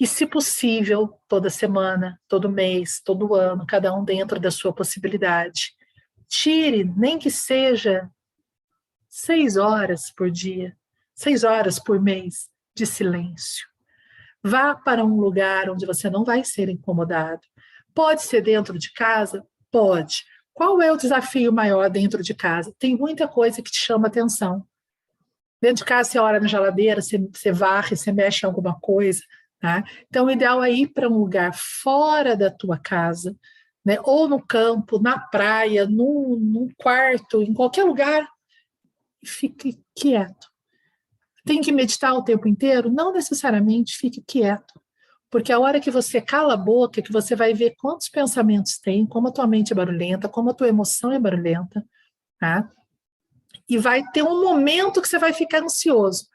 e, se possível, toda semana, todo mês, todo ano, cada um dentro da sua possibilidade. Tire, nem que seja 6 horas por dia, 6 horas por mês de silêncio. Vá para um lugar onde você não vai ser incomodado. Pode ser dentro de casa? Pode. Qual é o desafio maior dentro de casa? Tem muita coisa que te chama atenção. Dentro de casa, você olha na geladeira, você varre, você mexe em alguma coisa. Tá? Então, o ideal é ir para um lugar fora da tua casa, né? Ou no campo, na praia, num quarto, em qualquer lugar, e fique quieto. Tem que meditar o tempo inteiro? Não necessariamente, fique quieto. Porque a hora que você cala a boca, que você vai ver quantos pensamentos tem, como a tua mente é barulhenta, como a tua emoção é barulhenta, tá? E vai ter um momento que você vai ficar ansioso.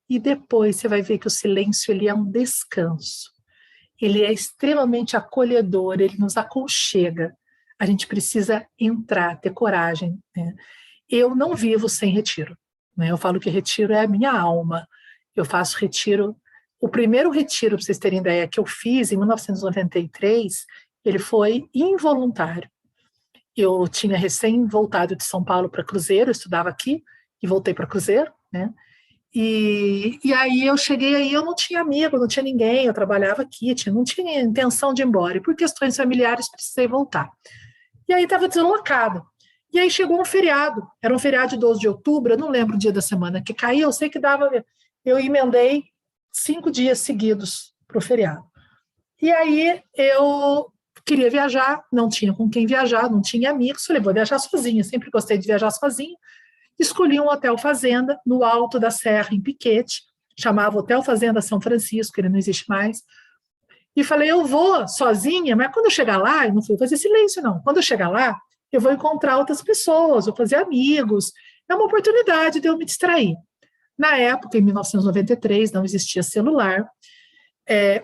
E depois você vai ver que o silêncio, ele é um descanso. Ele é extremamente acolhedor, ele nos aconchega. A gente precisa entrar, ter coragem, né? Eu não vivo sem retiro, né? Eu falo que retiro é a minha alma. Eu faço retiro. O primeiro retiro, para vocês terem ideia, que eu fiz em 1993, ele foi involuntário. Eu tinha recém voltado de São Paulo para Cruzeiro, eu estudava aqui e voltei para Cruzeiro, né? E aí eu cheguei aí, eu não tinha amigo, não tinha ninguém, eu trabalhava aqui, não tinha intenção de ir embora, e por questões familiares precisei voltar. E aí estava deslocado. E aí chegou um feriado, era um feriado de 12 de outubro, eu não lembro o dia da semana que caiu, eu sei que dava, eu emendei 5 dias seguidos para o feriado. E aí eu queria viajar, não tinha com quem viajar, não tinha amigos, falei, vou viajar sozinha, sempre gostei de viajar sozinha. Escolhi um hotel fazenda no alto da serra, em Piquete, chamava Hotel Fazenda São Francisco, ele não existe mais. E falei, eu vou sozinha, mas quando eu chegar lá, eu não fui fazer silêncio, não. Quando eu chegar lá, eu vou encontrar outras pessoas, vou fazer amigos. É uma oportunidade de eu me distrair. Na época, em 1993, não existia celular.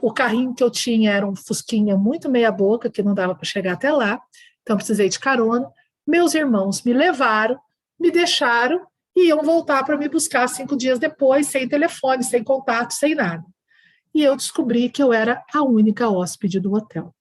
O carrinho que eu tinha era um Fusquinha muito meia boca, que não dava para chegar até lá. Então, precisei de carona. Meus irmãos me levaram, me deixaram e iam voltar para me buscar 5 dias depois, sem telefone, sem contato, sem nada. E eu descobri que eu era a única hóspede do hotel.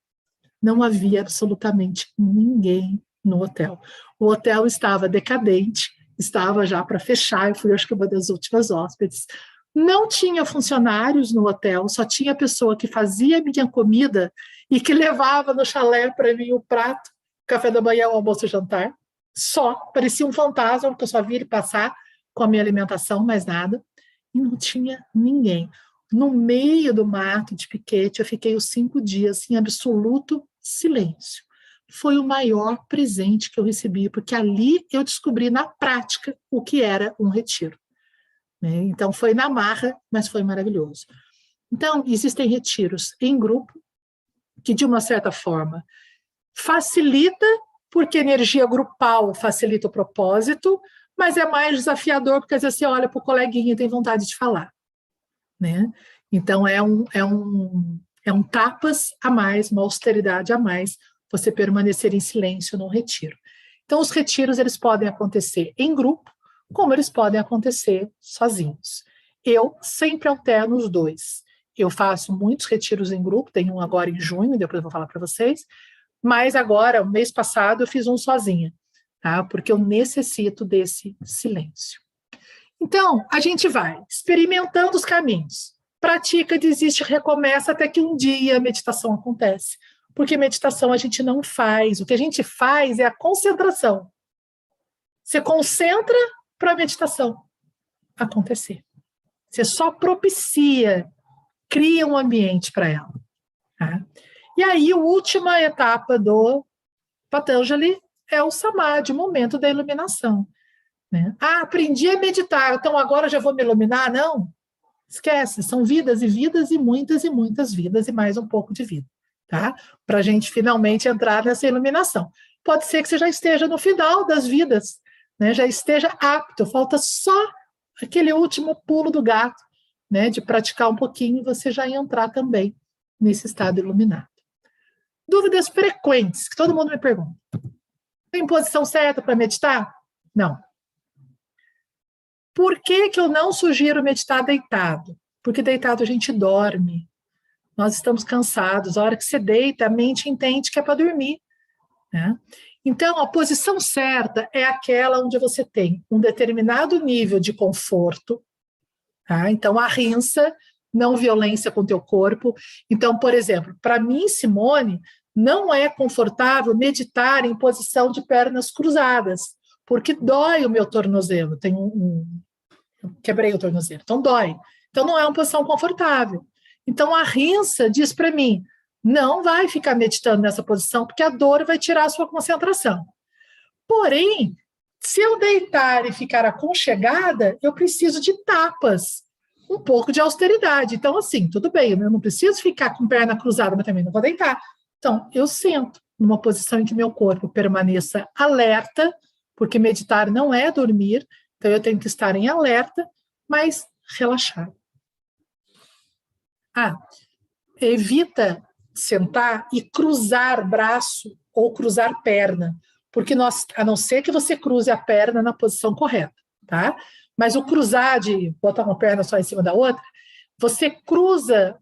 Não havia absolutamente ninguém no hotel. O hotel estava decadente, estava já para fechar, eu fui, acho que, uma das últimas hóspedes. Não tinha funcionários no hotel, só tinha pessoa que fazia minha comida e que levava no chalé para mim o prato, café da manhã, o almoço e jantar. Só, parecia um fantasma, porque eu só via ele passar com a minha alimentação, mais nada. E não tinha ninguém. No meio do mato de Piquete, eu fiquei os 5 dias em absoluto silêncio. Foi o maior presente que eu recebi, porque ali eu descobri na prática o que era um retiro. Então, foi na marra, mas foi maravilhoso. Então, existem retiros em grupo, que de uma certa forma facilita, porque energia grupal facilita o propósito, mas é mais desafiador, porque às vezes você olha para o coleguinha e tem vontade de falar. Né? Então, é um tapas a mais, uma austeridade a mais, você permanecer em silêncio num retiro. Então, os retiros, eles podem acontecer em grupo, como eles podem acontecer sozinhos. Eu sempre alterno os dois. Eu faço muitos retiros em grupo, tenho um agora em junho, depois eu vou falar para vocês, mas agora, o mês passado, eu fiz um sozinha, tá? Porque eu necessito desse silêncio. Então, a gente vai experimentando os caminhos. Pratica, desiste, recomeça, até que um dia a meditação acontece. Porque meditação a gente não faz. O que a gente faz é a concentração. Você concentra para a meditação acontecer. Você só propicia, cria um ambiente para ela. Tá? E aí, a última etapa do Patanjali é o Samadhi, o momento da iluminação. Né? Aprendi a meditar, então agora já vou me iluminar? Não, esquece, são vidas e vidas e muitas vidas e mais um pouco de vida, tá? Para a gente finalmente entrar nessa iluminação. Pode ser que você já esteja no final das vidas, né? Já esteja apto, falta só aquele último pulo do gato, né? De praticar um pouquinho e você já entrar também nesse estado iluminado. Dúvidas frequentes, que todo mundo me pergunta. Tem posição certa para meditar? Não. Por que eu não sugiro meditar deitado? Porque deitado a gente dorme. Nós estamos cansados. A hora que você deita, a mente entende que é para dormir. Né? Então, a posição certa é aquela onde você tem um determinado nível de conforto. Tá? Então, ahimsa, não violência com o teu corpo. Então, por exemplo, para mim, Simone, não é confortável meditar em posição de pernas cruzadas, porque dói o meu tornozelo. Tem quebrei o tornozelo, então dói. Então não é uma posição confortável. Então a Rinsa diz para mim, não vai ficar meditando nessa posição, porque a dor vai tirar a sua concentração. Porém, se eu deitar e ficar aconchegada, eu preciso de tapas, um pouco de austeridade. Então, assim, tudo bem, eu não preciso ficar com perna cruzada, mas também não vou deitar. Então, eu sento numa posição em que meu corpo permaneça alerta, porque meditar não é dormir, então eu tenho que estar em alerta, mas relaxado. Evita sentar e cruzar braço ou cruzar perna, porque a não ser que você cruze a perna na posição correta, tá? Mas o cruzar de botar uma perna só em cima da outra, você cruza,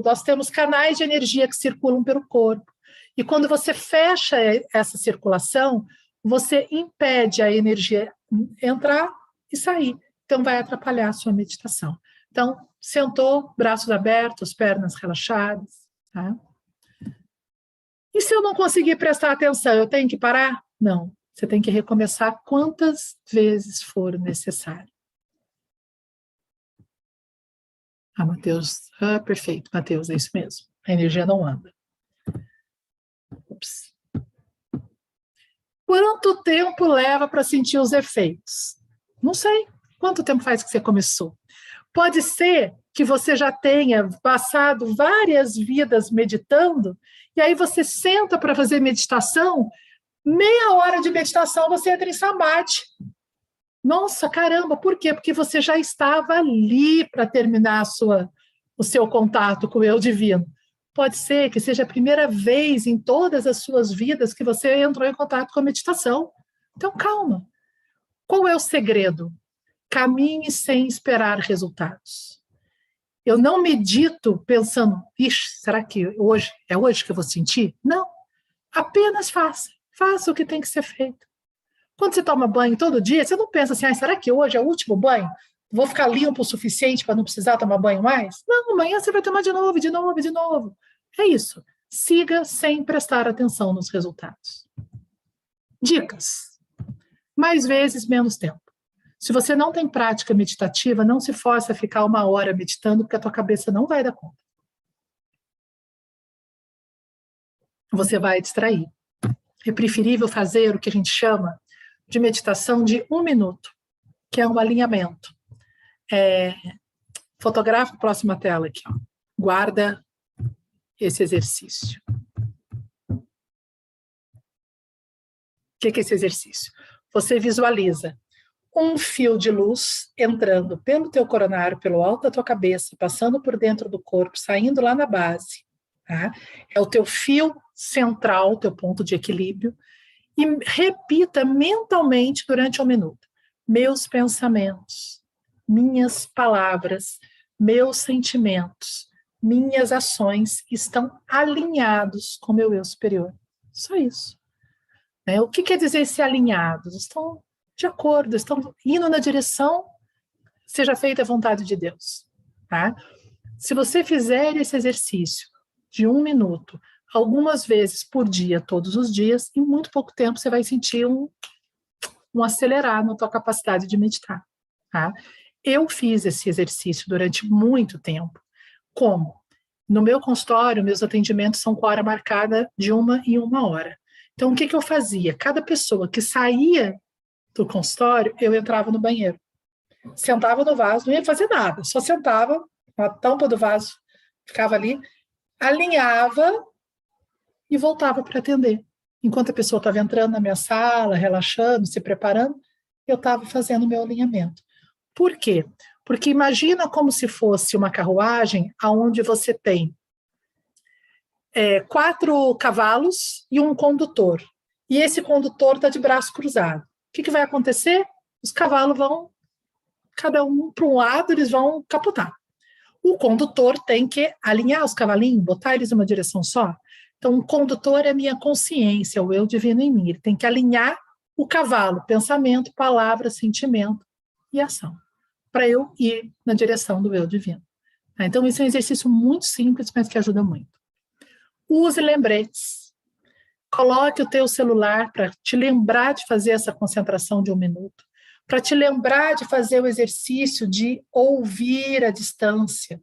nós temos canais de energia que circulam pelo corpo, e quando você fecha essa circulação, você impede a energia entrar e sair, então vai atrapalhar a sua meditação. Então, sentou, braços abertos, pernas relaxadas, tá? E se eu não conseguir prestar atenção, eu tenho que parar? Não, você tem que recomeçar quantas vezes for necessário. Matheus, perfeito, Matheus, é isso mesmo. A energia não anda. Ups. Quanto tempo leva para sentir os efeitos? Não sei. Quanto tempo faz que você começou? Pode ser que você já tenha passado várias vidas meditando, e aí você senta para fazer meditação, meia hora de meditação você entra em samadhi. Nossa, caramba, por quê? Porque você já estava ali para terminar o seu contato com o eu divino. Pode ser que seja a primeira vez em todas as suas vidas que você entrou em contato com a meditação. Então, calma. Qual é o segredo? Caminhe sem esperar resultados. Eu não medito pensando, ixi, será que é hoje que eu vou sentir? Não. Apenas faça. Faça o que tem que ser feito. Quando você toma banho todo dia, você não pensa assim, será que hoje é o último banho? Vou ficar limpo o suficiente para não precisar tomar banho mais? Não, amanhã você vai tomar de novo, de novo, de novo. É isso. Siga sem prestar atenção nos resultados. Dicas. Mais vezes, menos tempo. Se você não tem prática meditativa, não se force a ficar 1 hora meditando, porque a tua cabeça não vai dar conta. Você vai distrair. É preferível fazer o que a gente chama de meditação de 1 minuto, que é um alinhamento. Fotografa a próxima tela aqui. Guarda esse exercício. O que é esse exercício? Você visualiza um fio de luz entrando pelo teu coronário, pelo alto da tua cabeça, passando por dentro do corpo, saindo lá na base. Tá? É o teu fio central, teu ponto de equilíbrio. E repita mentalmente durante 1 minuto. Meus pensamentos, minhas palavras, meus sentimentos, minhas ações estão alinhados com o meu eu superior. Só isso. O que quer dizer ser alinhados? Estão de acordo, estão indo na direção, seja feita a vontade de Deus. Tá? Se você fizer esse exercício de 1 minuto, algumas vezes por dia, todos os dias, em muito pouco tempo você vai sentir um acelerar na tua capacidade de meditar. Tá? Eu fiz esse exercício durante muito tempo. Como? No meu consultório, meus atendimentos são com hora marcada de 1 em 1 hora. Então, o que eu fazia? Cada pessoa que saía do consultório, eu entrava no banheiro. Sentava no vaso, não ia fazer nada, só sentava, a tampa do vaso ficava ali, alinhava e voltava para atender. Enquanto a pessoa estava entrando na minha sala, relaxando, se preparando, eu estava fazendo o meu alinhamento. Por quê? Porque imagina como se fosse uma carruagem onde você tem 4 cavalos e um condutor. E esse condutor está de braço cruzado. O que vai acontecer? Os cavalos vão, cada um para um lado, eles vão capotar. O condutor tem que alinhar os cavalinhos, botar eles numa direção só. Então, o condutor é a minha consciência, o eu divino em mim. Ele tem que alinhar o cavalo, pensamento, palavra, sentimento e ação, para eu ir na direção do eu divino. Então, esse é um exercício muito simples, mas que ajuda muito. Use lembretes. Coloque o teu celular para te lembrar de fazer essa concentração de 1 minuto, para te lembrar de fazer o exercício de ouvir à distância.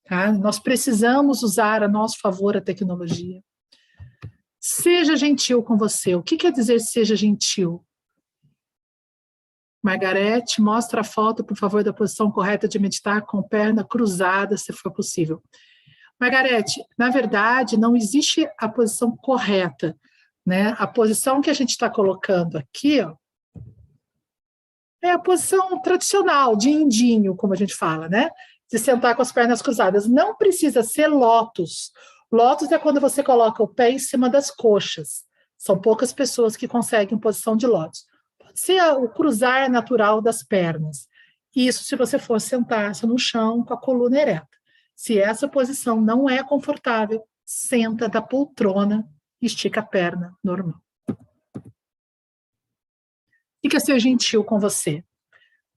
Tá? Nós precisamos usar a nosso favor a tecnologia. Seja gentil com você. O que quer dizer seja gentil? Margarete, mostra a foto, por favor, da posição correta de meditar com perna cruzada, se for possível. Margarete, na verdade, não existe a posição correta, né? A posição que a gente está colocando aqui, ó, é a posição tradicional, de indinho, como a gente fala, né? De sentar com as pernas cruzadas. Não precisa ser lótus. Lótus é quando você coloca o pé em cima das coxas. São poucas pessoas que conseguem posição de lótus. Pode ser o cruzar natural das pernas. Isso se você for sentar-se no chão com a coluna ereta. Se essa posição não é confortável, senta da poltrona e estica a perna normal. Fica ser gentil com você.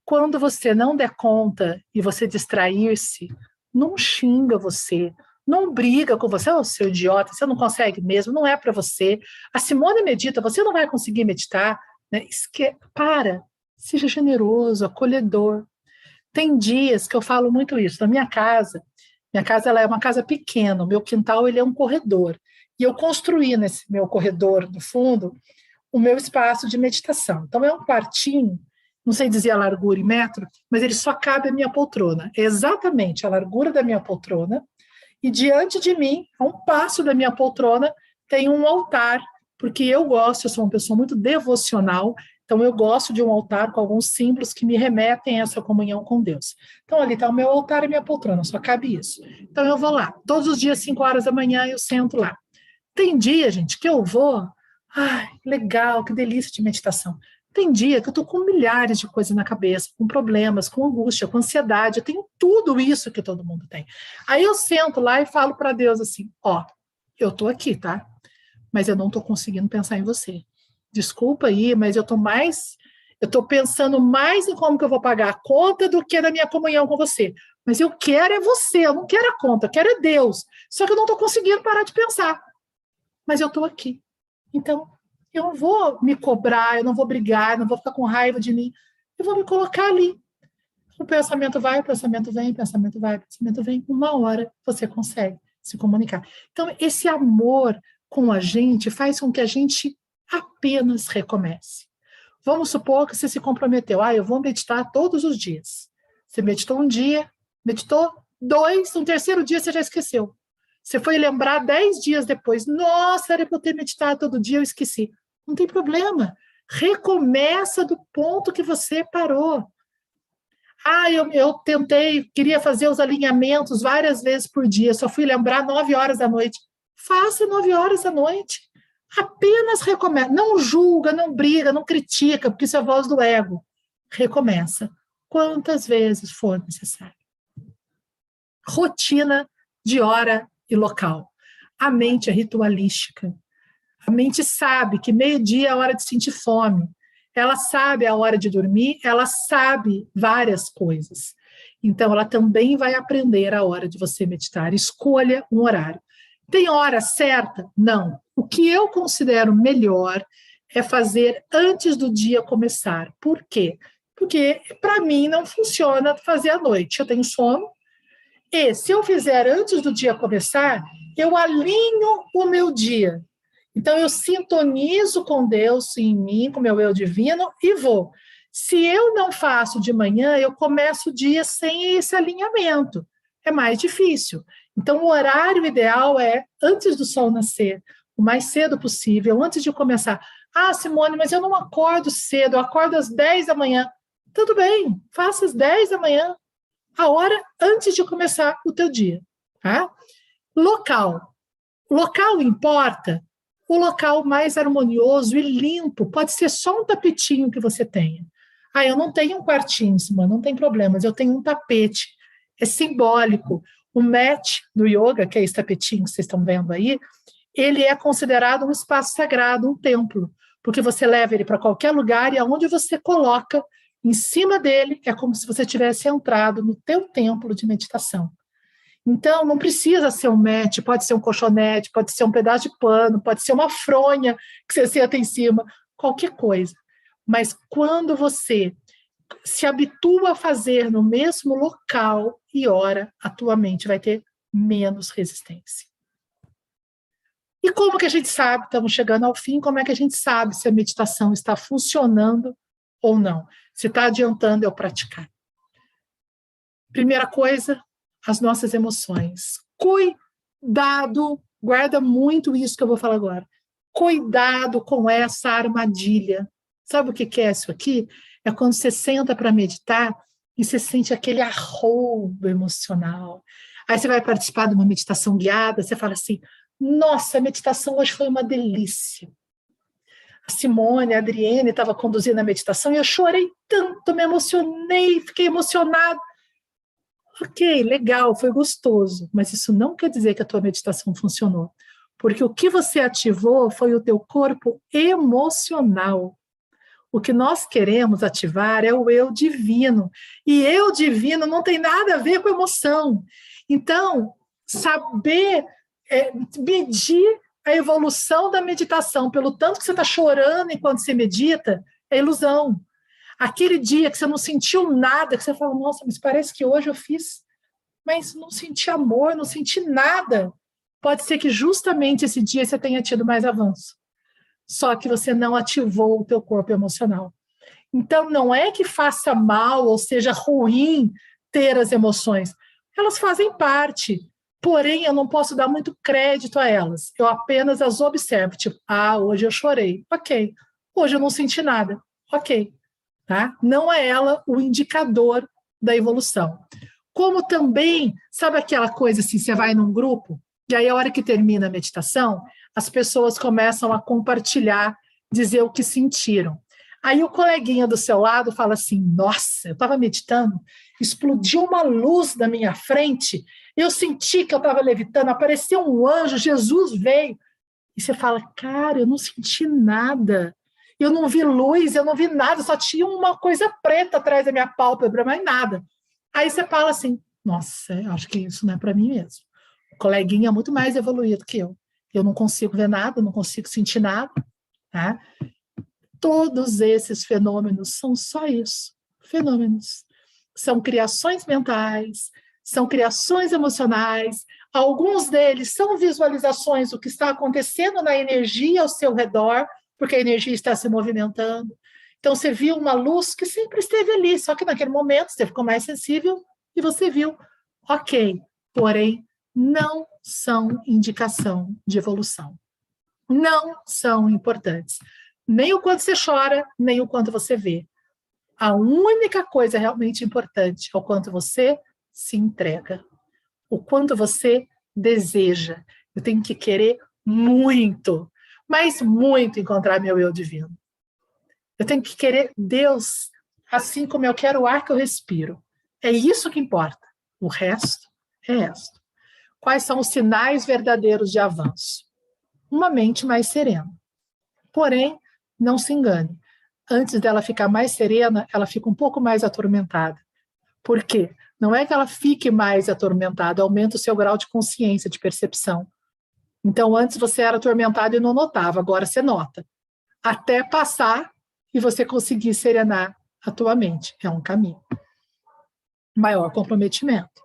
Quando você não der conta e você distrair-se, não xinga você, não briga com você, oh, seu idiota, você não consegue mesmo, não é para você. A Simone medita, você não vai conseguir meditar. Né? Para, seja generoso, acolhedor. Tem dias que eu falo muito isso. Na minha casa ela é uma casa pequena, o meu quintal ele é um corredor. E eu construí nesse meu corredor, no fundo, o meu espaço de meditação. Então, é um quartinho, não sei dizer a largura em metro, mas ele só cabe a minha poltrona. É exatamente a largura da minha poltrona, e diante de mim, a um passo da minha poltrona, tem um altar, porque eu sou uma pessoa muito devocional, então eu gosto de um altar com alguns símbolos que me remetem a essa comunhão com Deus. Então, ali está o meu altar e minha poltrona, só cabe isso. Então, eu vou lá. Todos os dias, 5 horas da manhã, eu sento lá. Tem dia, gente, que eu vou... Ai, legal, que delícia de meditação. Tem dia que eu estou com milhares de coisas na cabeça, com problemas, com angústia, com ansiedade, eu tenho tudo isso que todo mundo tem. Aí eu sento lá e falo para Deus assim, ó, eu estou aqui, tá? Mas eu não estou conseguindo pensar em você. Desculpa aí, mas eu estou pensando mais em como que eu vou pagar a conta do que na minha comunhão com você. Mas eu quero é você, eu não quero a conta, eu quero é Deus. Só que eu não estou conseguindo parar de pensar. Mas eu estou aqui. Então, eu não vou me cobrar, eu não vou brigar, eu não vou ficar com raiva de mim. Eu vou me colocar ali. O pensamento vai, o pensamento vem, o pensamento vai, o pensamento vem. 1 hora você consegue se comunicar. Então, esse amor com a gente faz com que a gente apenas recomece. Vamos supor que você se comprometeu. Eu vou meditar todos os dias. Você meditou um dia, meditou 2, no terceiro dia você já esqueceu. Você foi lembrar 10 dias depois. Nossa, era para eu ter meditado todo dia, eu esqueci. Não tem problema. Recomeça do ponto que você parou. Eu tentei, queria fazer os alinhamentos várias vezes por dia, só fui lembrar 9 horas da noite. Faça 9 horas da noite. Apenas recomeça. Não julga, não briga, não critica, porque isso é a voz do ego. Recomeça. Quantas vezes for necessário. Rotina de hora e local. A mente é ritualística. A mente sabe que meio-dia é a hora de sentir fome. Ela sabe a hora de dormir, ela sabe várias coisas. Então, ela também vai aprender a hora de você meditar. Escolha um horário. Tem hora certa? Não. O que eu considero melhor é fazer antes do dia começar. Por quê? Porque, para mim, não funciona fazer à noite. Eu tenho sono, e se eu fizer antes do dia começar, eu alinho o meu dia. Então, eu sintonizo com Deus em mim, com o meu eu divino, e vou. Se eu não faço de manhã, eu começo o dia sem esse alinhamento. É mais difícil. Então, o horário ideal é antes do sol nascer, o mais cedo possível, antes de começar. Simone, mas eu não acordo cedo, eu acordo às 10 da manhã. Tudo bem, faça às 10 da manhã. A hora antes de começar o teu dia. Tá? Local. Local importa? O local mais harmonioso e limpo. Pode ser só um tapetinho que você tenha. Eu não tenho um quartinho, Simone, não tem problema, mas eu tenho um tapete. É simbólico. O mat do yoga, que é esse tapetinho que vocês estão vendo aí, ele é considerado um espaço sagrado, um templo, porque você leva ele para qualquer lugar e aonde você coloca em cima dele é como se você tivesse entrado no teu templo de meditação. Então, não precisa ser um mat, pode ser um colchonete, pode ser um pedaço de pano, pode ser uma fronha que você senta em cima, qualquer coisa. Mas quando você se habitua a fazer no mesmo local e hora, a tua mente vai ter menos resistência. E como que a gente sabe, estamos chegando ao fim, como é que a gente sabe se a meditação está funcionando ou não? se está adiantando eu praticar. Primeira coisa, as nossas emoções. Cuidado, guarda muito isso que eu vou falar agora. Cuidado com essa armadilha. Sabe o que é isso aqui? É quando você senta para meditar e você sente aquele arroubo emocional. Aí você vai participar de uma meditação guiada, você fala assim, nossa, a meditação hoje foi uma delícia. A Simone, a Adriene estava conduzindo a meditação e eu chorei tanto, me emocionei, fiquei emocionado. Ok, legal, foi gostoso, mas isso não quer dizer que a tua meditação funcionou, porque o que você ativou foi o teu corpo emocional. O que nós queremos ativar é o eu divino, e eu divino não tem nada a ver com emoção. Então, saber medir a evolução da meditação pelo tanto que você está chorando enquanto você medita é ilusão. Aquele dia que você não sentiu nada, que você fala, nossa, mas parece que hoje eu fiz, mas não senti amor, não senti nada. Pode ser que justamente esse dia você tenha tido mais avanço. Só que você não ativou o teu corpo emocional. Então, não é que faça mal ou seja ruim ter as emoções. Elas fazem parte. Porém, eu não posso dar muito crédito a elas. Eu apenas as observo. Tipo, hoje eu chorei. Ok. Hoje eu não senti nada. Ok. Tá? Não é ela o indicador da evolução. Como também, sabe aquela coisa assim, você vai num grupo, e aí a hora que termina a meditação, as pessoas começam a compartilhar, dizer o que sentiram. Aí o coleguinha do seu lado fala assim, nossa, eu estava meditando, explodiu uma luz na minha frente, eu senti que eu estava levitando, apareceu um anjo, Jesus veio. E você fala, cara, eu não senti nada. Eu não vi luz, eu não vi nada, só tinha uma coisa preta atrás da minha pálpebra, mais nada. Aí você fala assim, nossa, acho que isso não é para mim mesmo. O coleguinha é muito mais evoluído que eu. Eu não consigo ver nada, não consigo sentir nada. Tá? Todos esses fenômenos são só isso, fenômenos. São criações mentais, são criações emocionais, alguns deles são visualizações do que está acontecendo na energia ao seu redor, porque a energia está se movimentando. Então, você viu uma luz que sempre esteve ali, só que naquele momento você ficou mais sensível e você viu. Ok, porém, não são indicação de evolução. Não são importantes. Nem o quanto você chora, nem o quanto você vê. A única coisa realmente importante é o quanto você se entrega. O quanto você deseja. Eu tenho que querer muito, mas muito encontrar meu eu divino. Eu tenho que querer Deus assim como eu quero o ar que eu respiro. É isso que importa. O resto é resto. Quais são os sinais verdadeiros de avanço? Uma mente mais serena. Porém, não se engane. Antes dela ficar mais serena, ela fica um pouco mais atormentada. Por quê? Não é que ela fique mais atormentada, aumenta o seu grau de consciência, de percepção. Então, antes você era atormentado e não notava, agora você nota. Até passar e você conseguir serenar a tua mente. É um caminho. Maior comprometimento.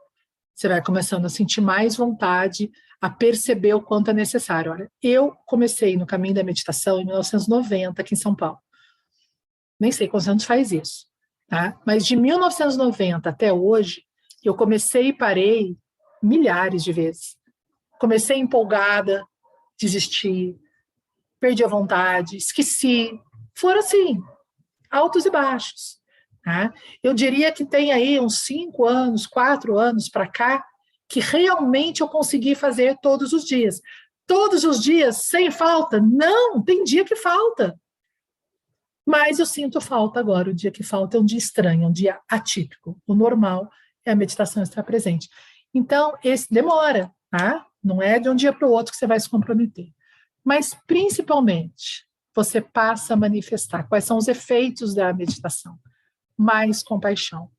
Você vai começando a sentir mais vontade, a perceber o quanto é necessário. Olha, eu comecei no caminho da meditação em 1990, aqui em São Paulo. Nem sei quantos anos faz isso. Tá? Mas de 1990 até hoje, eu comecei e parei milhares de vezes. Comecei empolgada, desisti, perdi a vontade, esqueci. Foram assim, altos e baixos. Tá? Eu diria que tem aí uns 5 anos, 4 anos para cá, que realmente eu consegui fazer todos os dias. Todos os dias, sem falta? Não, tem dia que falta. Mas eu sinto falta agora. O dia que falta é um dia estranho, é um dia atípico. O normal é a meditação estar presente. Então, esse demora, tá? Não é de um dia para o outro que você vai se comprometer. Mas, principalmente, você passa a manifestar quais são os efeitos da meditação. Mais compaixão.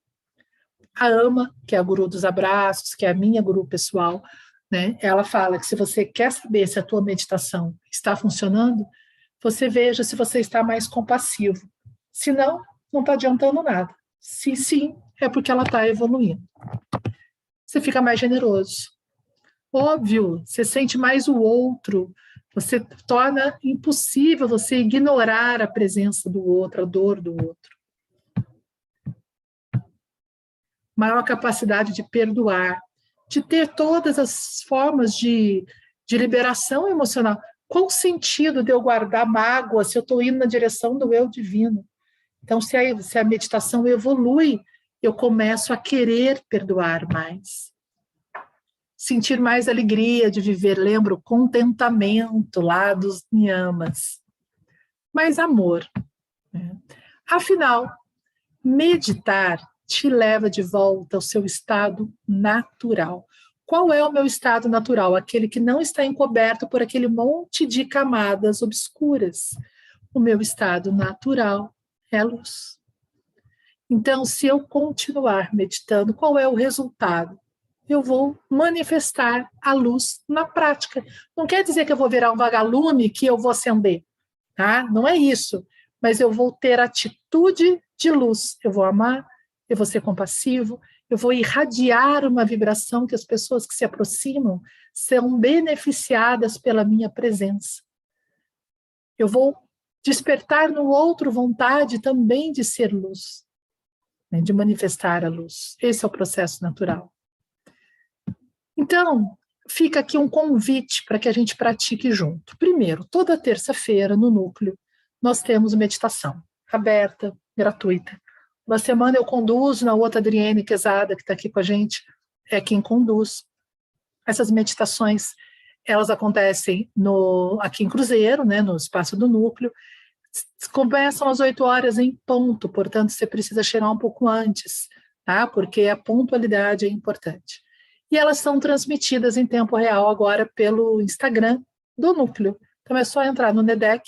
A Ama, que é a guru dos abraços, que é a minha guru pessoal, né? Ela fala que se você quer saber se a tua meditação está funcionando, você veja se você está mais compassivo. Se não, não está adiantando nada. Se sim, é porque ela está evoluindo. Você fica mais generoso. Óbvio, você sente mais o outro. Você torna impossível você ignorar a presença do outro, a dor do outro. maior capacidade de perdoar, de ter todas as formas de liberação emocional. Qual o sentido de eu guardar mágoa se eu estou indo na direção do eu divino? Então, se a meditação evolui, eu começo a querer perdoar mais. Sentir mais alegria de viver, lembro, contentamento lá dos niyamas. Mais amor. Né? Afinal, meditar te leva de volta ao seu estado natural. Qual é o meu estado natural? Aquele que não está encoberto por aquele monte de camadas obscuras. O meu estado natural é a luz. Então, se eu continuar meditando, qual é o resultado? Eu vou manifestar a luz na prática. Não quer dizer que eu vou virar um vagalume, que eu vou acender, tá? Não é isso. Mas eu vou ter atitude de luz. Eu vou amar, eu vou ser compassivo, eu vou irradiar uma vibração que as pessoas que se aproximam são beneficiadas pela minha presença. Eu vou despertar no outro vontade também de ser luz, né, de manifestar a luz. Esse é o processo natural. Então, fica aqui um convite para que a gente pratique junto. Primeiro, toda terça-feira no núcleo, nós temos meditação aberta, gratuita. Uma semana eu conduzo, na outra Adriane Quezada, que está aqui com a gente, é quem conduz. Essas meditações, elas acontecem aqui em Cruzeiro, né, no espaço do núcleo. Começam às 8 horas em ponto, portanto, você precisa chegar um pouco antes, tá? Porque a pontualidade é importante. E elas são transmitidas em tempo real agora pelo Instagram do núcleo. Então é só entrar no NEDEC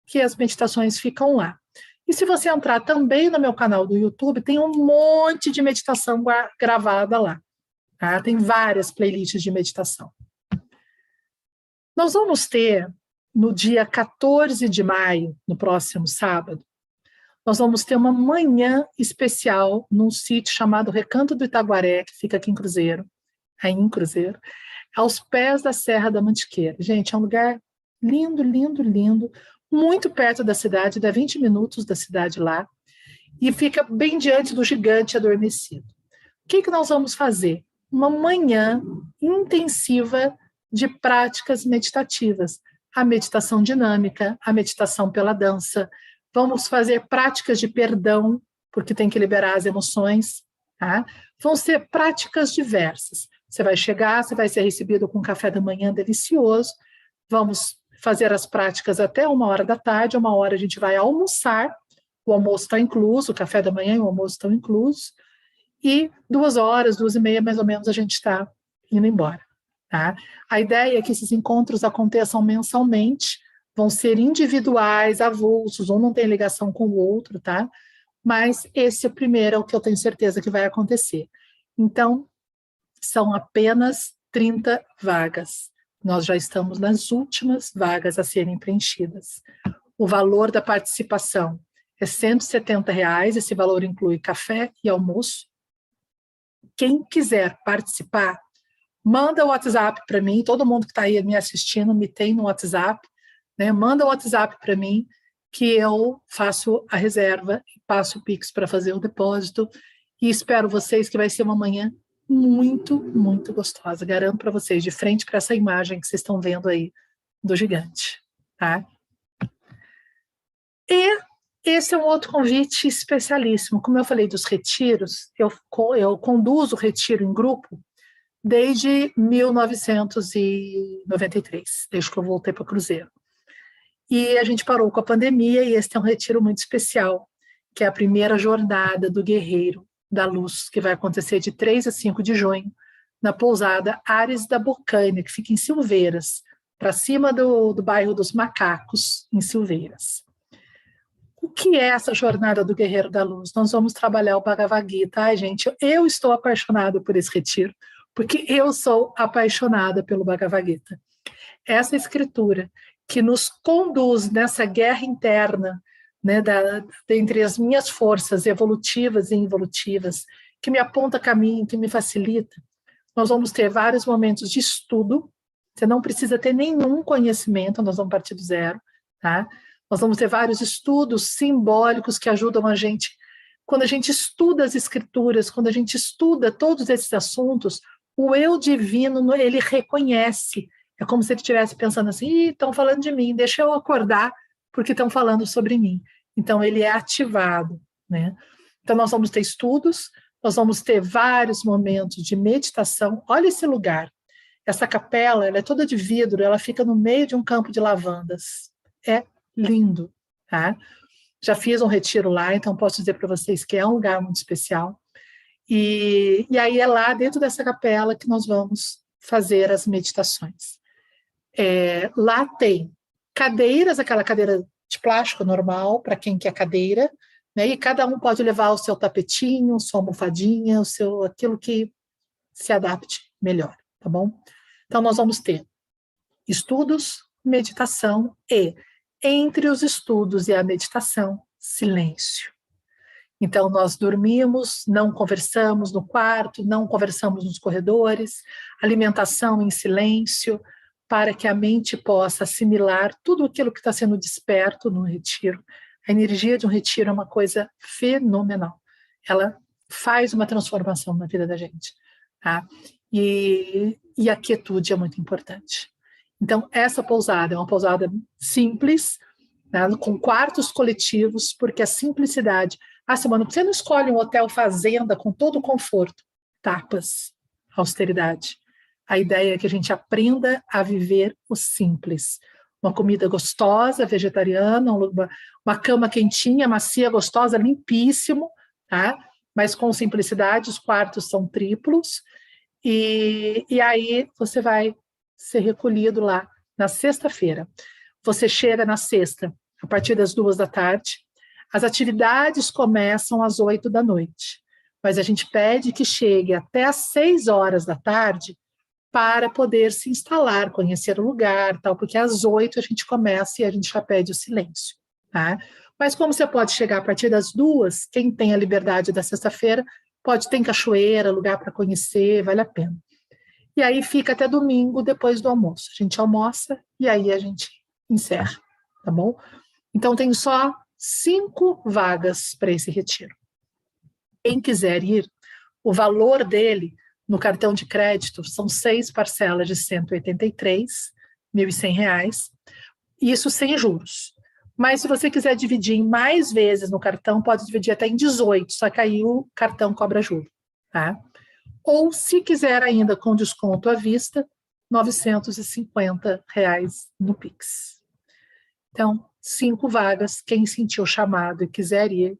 que as meditações ficam lá. E se você entrar também no meu canal do YouTube, tem um monte de meditação gravada lá. Tá? Tem várias playlists de meditação. Nós vamos ter, no dia 14 de maio, no próximo sábado, nós vamos ter uma manhã especial num sítio chamado Recanto do Itaguaré, que fica aqui em Cruzeiro, aí em Cruzeiro, aos pés da Serra da Mantiqueira. Gente, é um lugar lindo, lindo, lindo, muito perto da cidade, dá 20 minutos da cidade lá, e fica bem diante do Gigante Adormecido. O que nós vamos fazer? Uma manhã intensiva de práticas meditativas. A meditação dinâmica, a meditação pela dança. Vamos fazer práticas de perdão, porque tem que liberar as emoções. Tá? Vão ser práticas diversas. Você vai chegar, você vai ser recebido com um café da manhã delicioso. Vamos fazer as práticas até 1h da tarde. 1h a gente vai almoçar. O almoço está incluso, o café da manhã e o almoço estão inclusos. E 2h, 2h30, mais ou menos, a gente está indo embora. Tá? A ideia é que esses encontros aconteçam mensalmente, vão ser individuais, avulsos, um não tem ligação com o outro, tá? Mas esse primeiro é o que eu tenho certeza que vai acontecer. Então, são apenas 30 vagas. Nós já estamos nas últimas vagas a serem preenchidas. O valor da participação é R$ 170, esse valor inclui café e almoço. Quem quiser participar, manda o WhatsApp para mim, todo mundo que está aí me assistindo me tem no WhatsApp, né? Manda o WhatsApp para mim, que eu faço a reserva e passo o Pix para fazer o depósito, e espero vocês que vai ser uma manhã muito, muito gostosa, garanto para vocês, de frente para essa imagem que vocês estão vendo aí do gigante, tá? E esse é um outro convite especialíssimo, como eu falei dos retiros, eu conduzo o retiro em grupo desde 1993, desde que eu voltei para o Cruzeiro. E a gente parou com a pandemia e esse é um retiro muito especial, que é a primeira jornada do Guerreiro da Luz, que vai acontecer de 3 a 5 de junho, na pousada Ares da Bocaina, que fica em Silveiras, para cima do bairro dos Macacos, em Silveiras. O que é essa jornada do Guerreiro da Luz? Nós vamos trabalhar o Bhagavad Gita. Ai, gente, eu estou apaixonada por esse retiro, porque eu sou apaixonada pelo Bhagavad Gita. Essa escritura que nos conduz nessa guerra interna, né, entre as minhas forças evolutivas e involutivas, que me aponta caminho, que me facilita. Nós vamos ter vários momentos de estudo, você não precisa ter nenhum conhecimento, nós vamos partir do zero, tá? Nós vamos ter vários estudos simbólicos que ajudam a gente quando a gente estuda as escrituras, quando a gente estuda todos esses assuntos, o eu divino, ele reconhece. É como se ele estivesse pensando assim, estão falando de mim, deixa eu acordar, porque estão falando sobre mim. Então, ele é ativado, né? Então, nós vamos ter estudos, nós vamos ter vários momentos de meditação. Olha esse lugar. Essa capela, ela é toda de vidro, ela fica no meio de um campo de lavandas. É lindo, tá? Já fiz um retiro lá, então posso dizer para vocês que é um lugar muito especial. E aí é lá dentro dessa capela que nós vamos fazer as meditações. Lá tem cadeiras, aquela cadeira de plástico normal, para quem quer cadeira, né? E cada um pode levar o seu tapetinho, sua almofadinha, aquilo que se adapte melhor, tá bom? Então, nós vamos ter estudos, meditação e, entre os estudos e a meditação, silêncio. Então, nós dormimos, não conversamos no quarto, não conversamos nos corredores, alimentação em silêncio, para que a mente possa assimilar tudo aquilo que está sendo desperto no retiro. A energia de um retiro é uma coisa fenomenal. Ela faz uma transformação na vida da gente. Tá? E a quietude é muito importante. Então, essa pousada é uma pousada simples, né, com quartos coletivos, porque a simplicidade... Simone, você não escolhe um hotel fazenda com todo o conforto. Tapas, austeridade. A ideia é que a gente aprenda a viver o simples. Uma comida gostosa, vegetariana, uma cama quentinha, macia, gostosa, limpíssimo, tá? Mas com simplicidade, os quartos são triplos, e aí você vai ser recolhido lá na sexta-feira. Você chega na sexta, a partir das 14h. As atividades começam às 20h, mas a gente pede que chegue até às 18h para poder se instalar, conhecer o lugar, tal, porque às 20h a gente começa e a gente já pede o silêncio. Tá? Mas como você pode chegar a partir das 2h, quem tem a liberdade da sexta-feira, tem cachoeira, lugar para conhecer, vale a pena. E aí fica até domingo, depois do almoço. A gente almoça e aí a gente encerra, tá bom? Então tem só 5 vagas para esse retiro. Quem quiser ir, o valor dele no cartão de crédito são 6 parcelas de R$183.100, isso sem juros. Mas se você quiser dividir em mais vezes no cartão, pode dividir até em 18, só que aí o cartão cobra juros. Tá? Ou se quiser ainda com desconto à vista, R$950 no Pix. Então, 5 vagas, quem sentiu o chamado e quiser ir,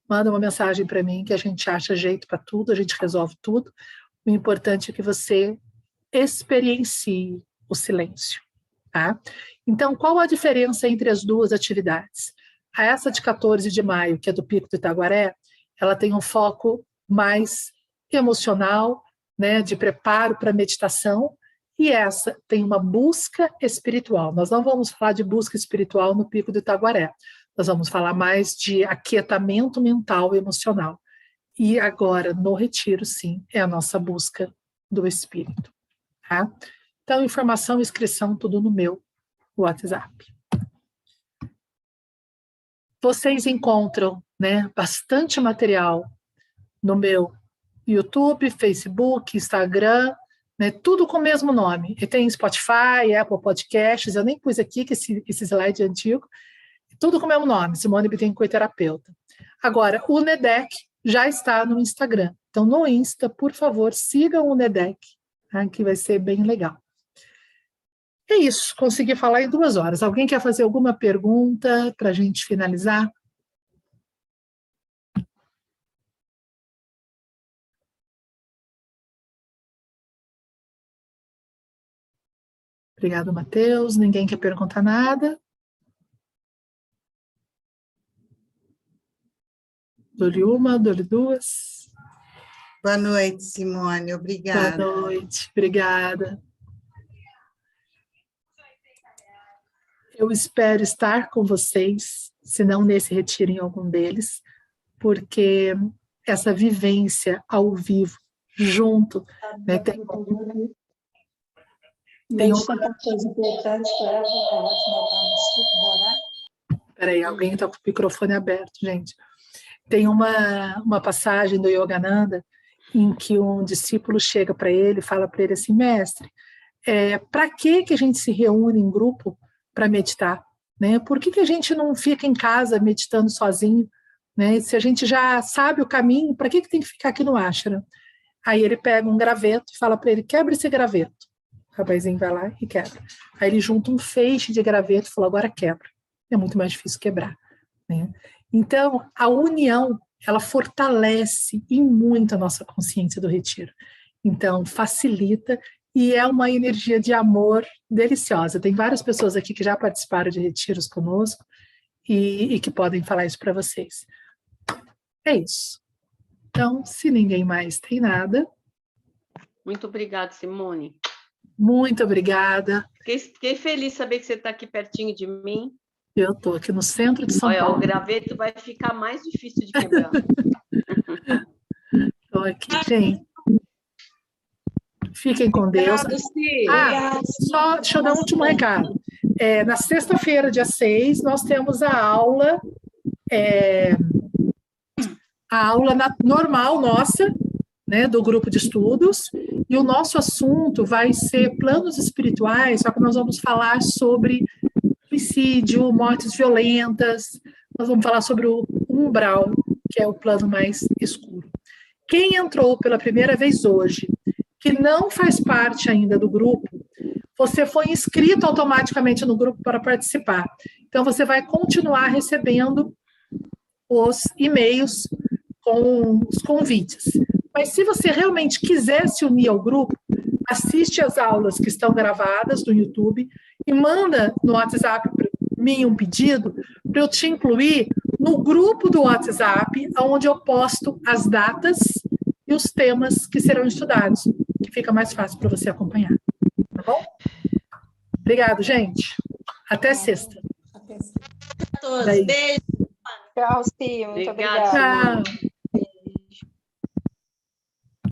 manda uma mensagem para mim que a gente acha jeito para tudo, a gente resolve tudo. O importante é que você experiencie o silêncio. Tá? Então, qual a diferença entre as duas atividades? Essa de 14 de maio, que é do Pico do Itaguaré, ela tem um foco mais emocional, né, de preparo para meditação, e essa tem uma busca espiritual. Nós não vamos falar de busca espiritual no Pico do Itaguaré, nós vamos falar mais de aquietamento mental e emocional. E agora, no retiro, sim, é a nossa busca do espírito. Tá? Então, informação e inscrição, tudo no meu WhatsApp. Vocês encontram, né, bastante material no meu YouTube, Facebook, Instagram, né, tudo com o mesmo nome. E tem Spotify, Apple Podcasts, eu nem pus aqui, que esse slide é antigo, tudo com o mesmo nome, Simone Bittencourt Terapeuta. Agora, o NEDEC já está no Instagram. Então, no Insta, por favor, sigam o NEDEC, tá, que vai ser bem legal. É isso, consegui falar em 2 horas. Alguém quer fazer alguma pergunta para a gente finalizar? Obrigado, Matheus. Ninguém quer perguntar nada? Dou-lhe uma, dou-lhe 2. Boa noite, Simone. Obrigada. Boa noite, obrigada. Eu espero estar com vocês, se não nesse retiro, em algum deles, porque essa vivência ao vivo, junto, né, tem uma coisa importante para ela. Peraí, alguém está com o microfone aberto, gente. Tem uma passagem do Yogananda em que um discípulo chega para ele e fala para ele assim, mestre, para que a gente se reúne em grupo para meditar? Né? Por que a gente não fica em casa meditando sozinho? Né? Se a gente já sabe o caminho, para que tem que ficar aqui no ashram? Aí ele pega um graveto e fala para ele, quebra esse graveto. O rapazinho vai lá e quebra. Aí ele junta um feixe de graveto e fala, agora quebra. É muito mais difícil quebrar. Né? Então, a união, ela fortalece e muito a nossa consciência do retiro. Então, facilita e é uma energia de amor deliciosa. Tem várias pessoas aqui que já participaram de retiros conosco e que podem falar isso para vocês. É isso. Então, se ninguém mais tem nada... Muito obrigada, Simone. Muito obrigada. Fiquei feliz de saber que você está aqui pertinho de mim. Eu estou aqui no centro de São Paulo. O graveto vai ficar mais difícil de quebrar. Estou aqui, gente. Fiquem com Deus. Só deixa eu dar um último recado. Na sexta-feira, dia 6, nós temos a aula normal nossa, né, do grupo de estudos, e o nosso assunto vai ser planos espirituais, só que nós vamos falar sobre suicídio, mortes violentas, nós vamos falar sobre o umbral, que é o plano mais escuro. Quem entrou pela primeira vez hoje, que não faz parte ainda do grupo, você foi inscrito automaticamente no grupo para participar. Então, você vai continuar recebendo os e-mails com os convites. Mas se você realmente quiser se unir ao grupo, assiste às aulas que estão gravadas no YouTube e manda no WhatsApp para mim um pedido para eu te incluir no grupo do WhatsApp, onde eu posto as datas e os temas que serão estudados, que fica mais fácil para você acompanhar. Tá bom? Obrigado, gente. Até sexta. Até sexta. A todos. Beijo. Tchau, Sim. Muito obrigada. Tchau.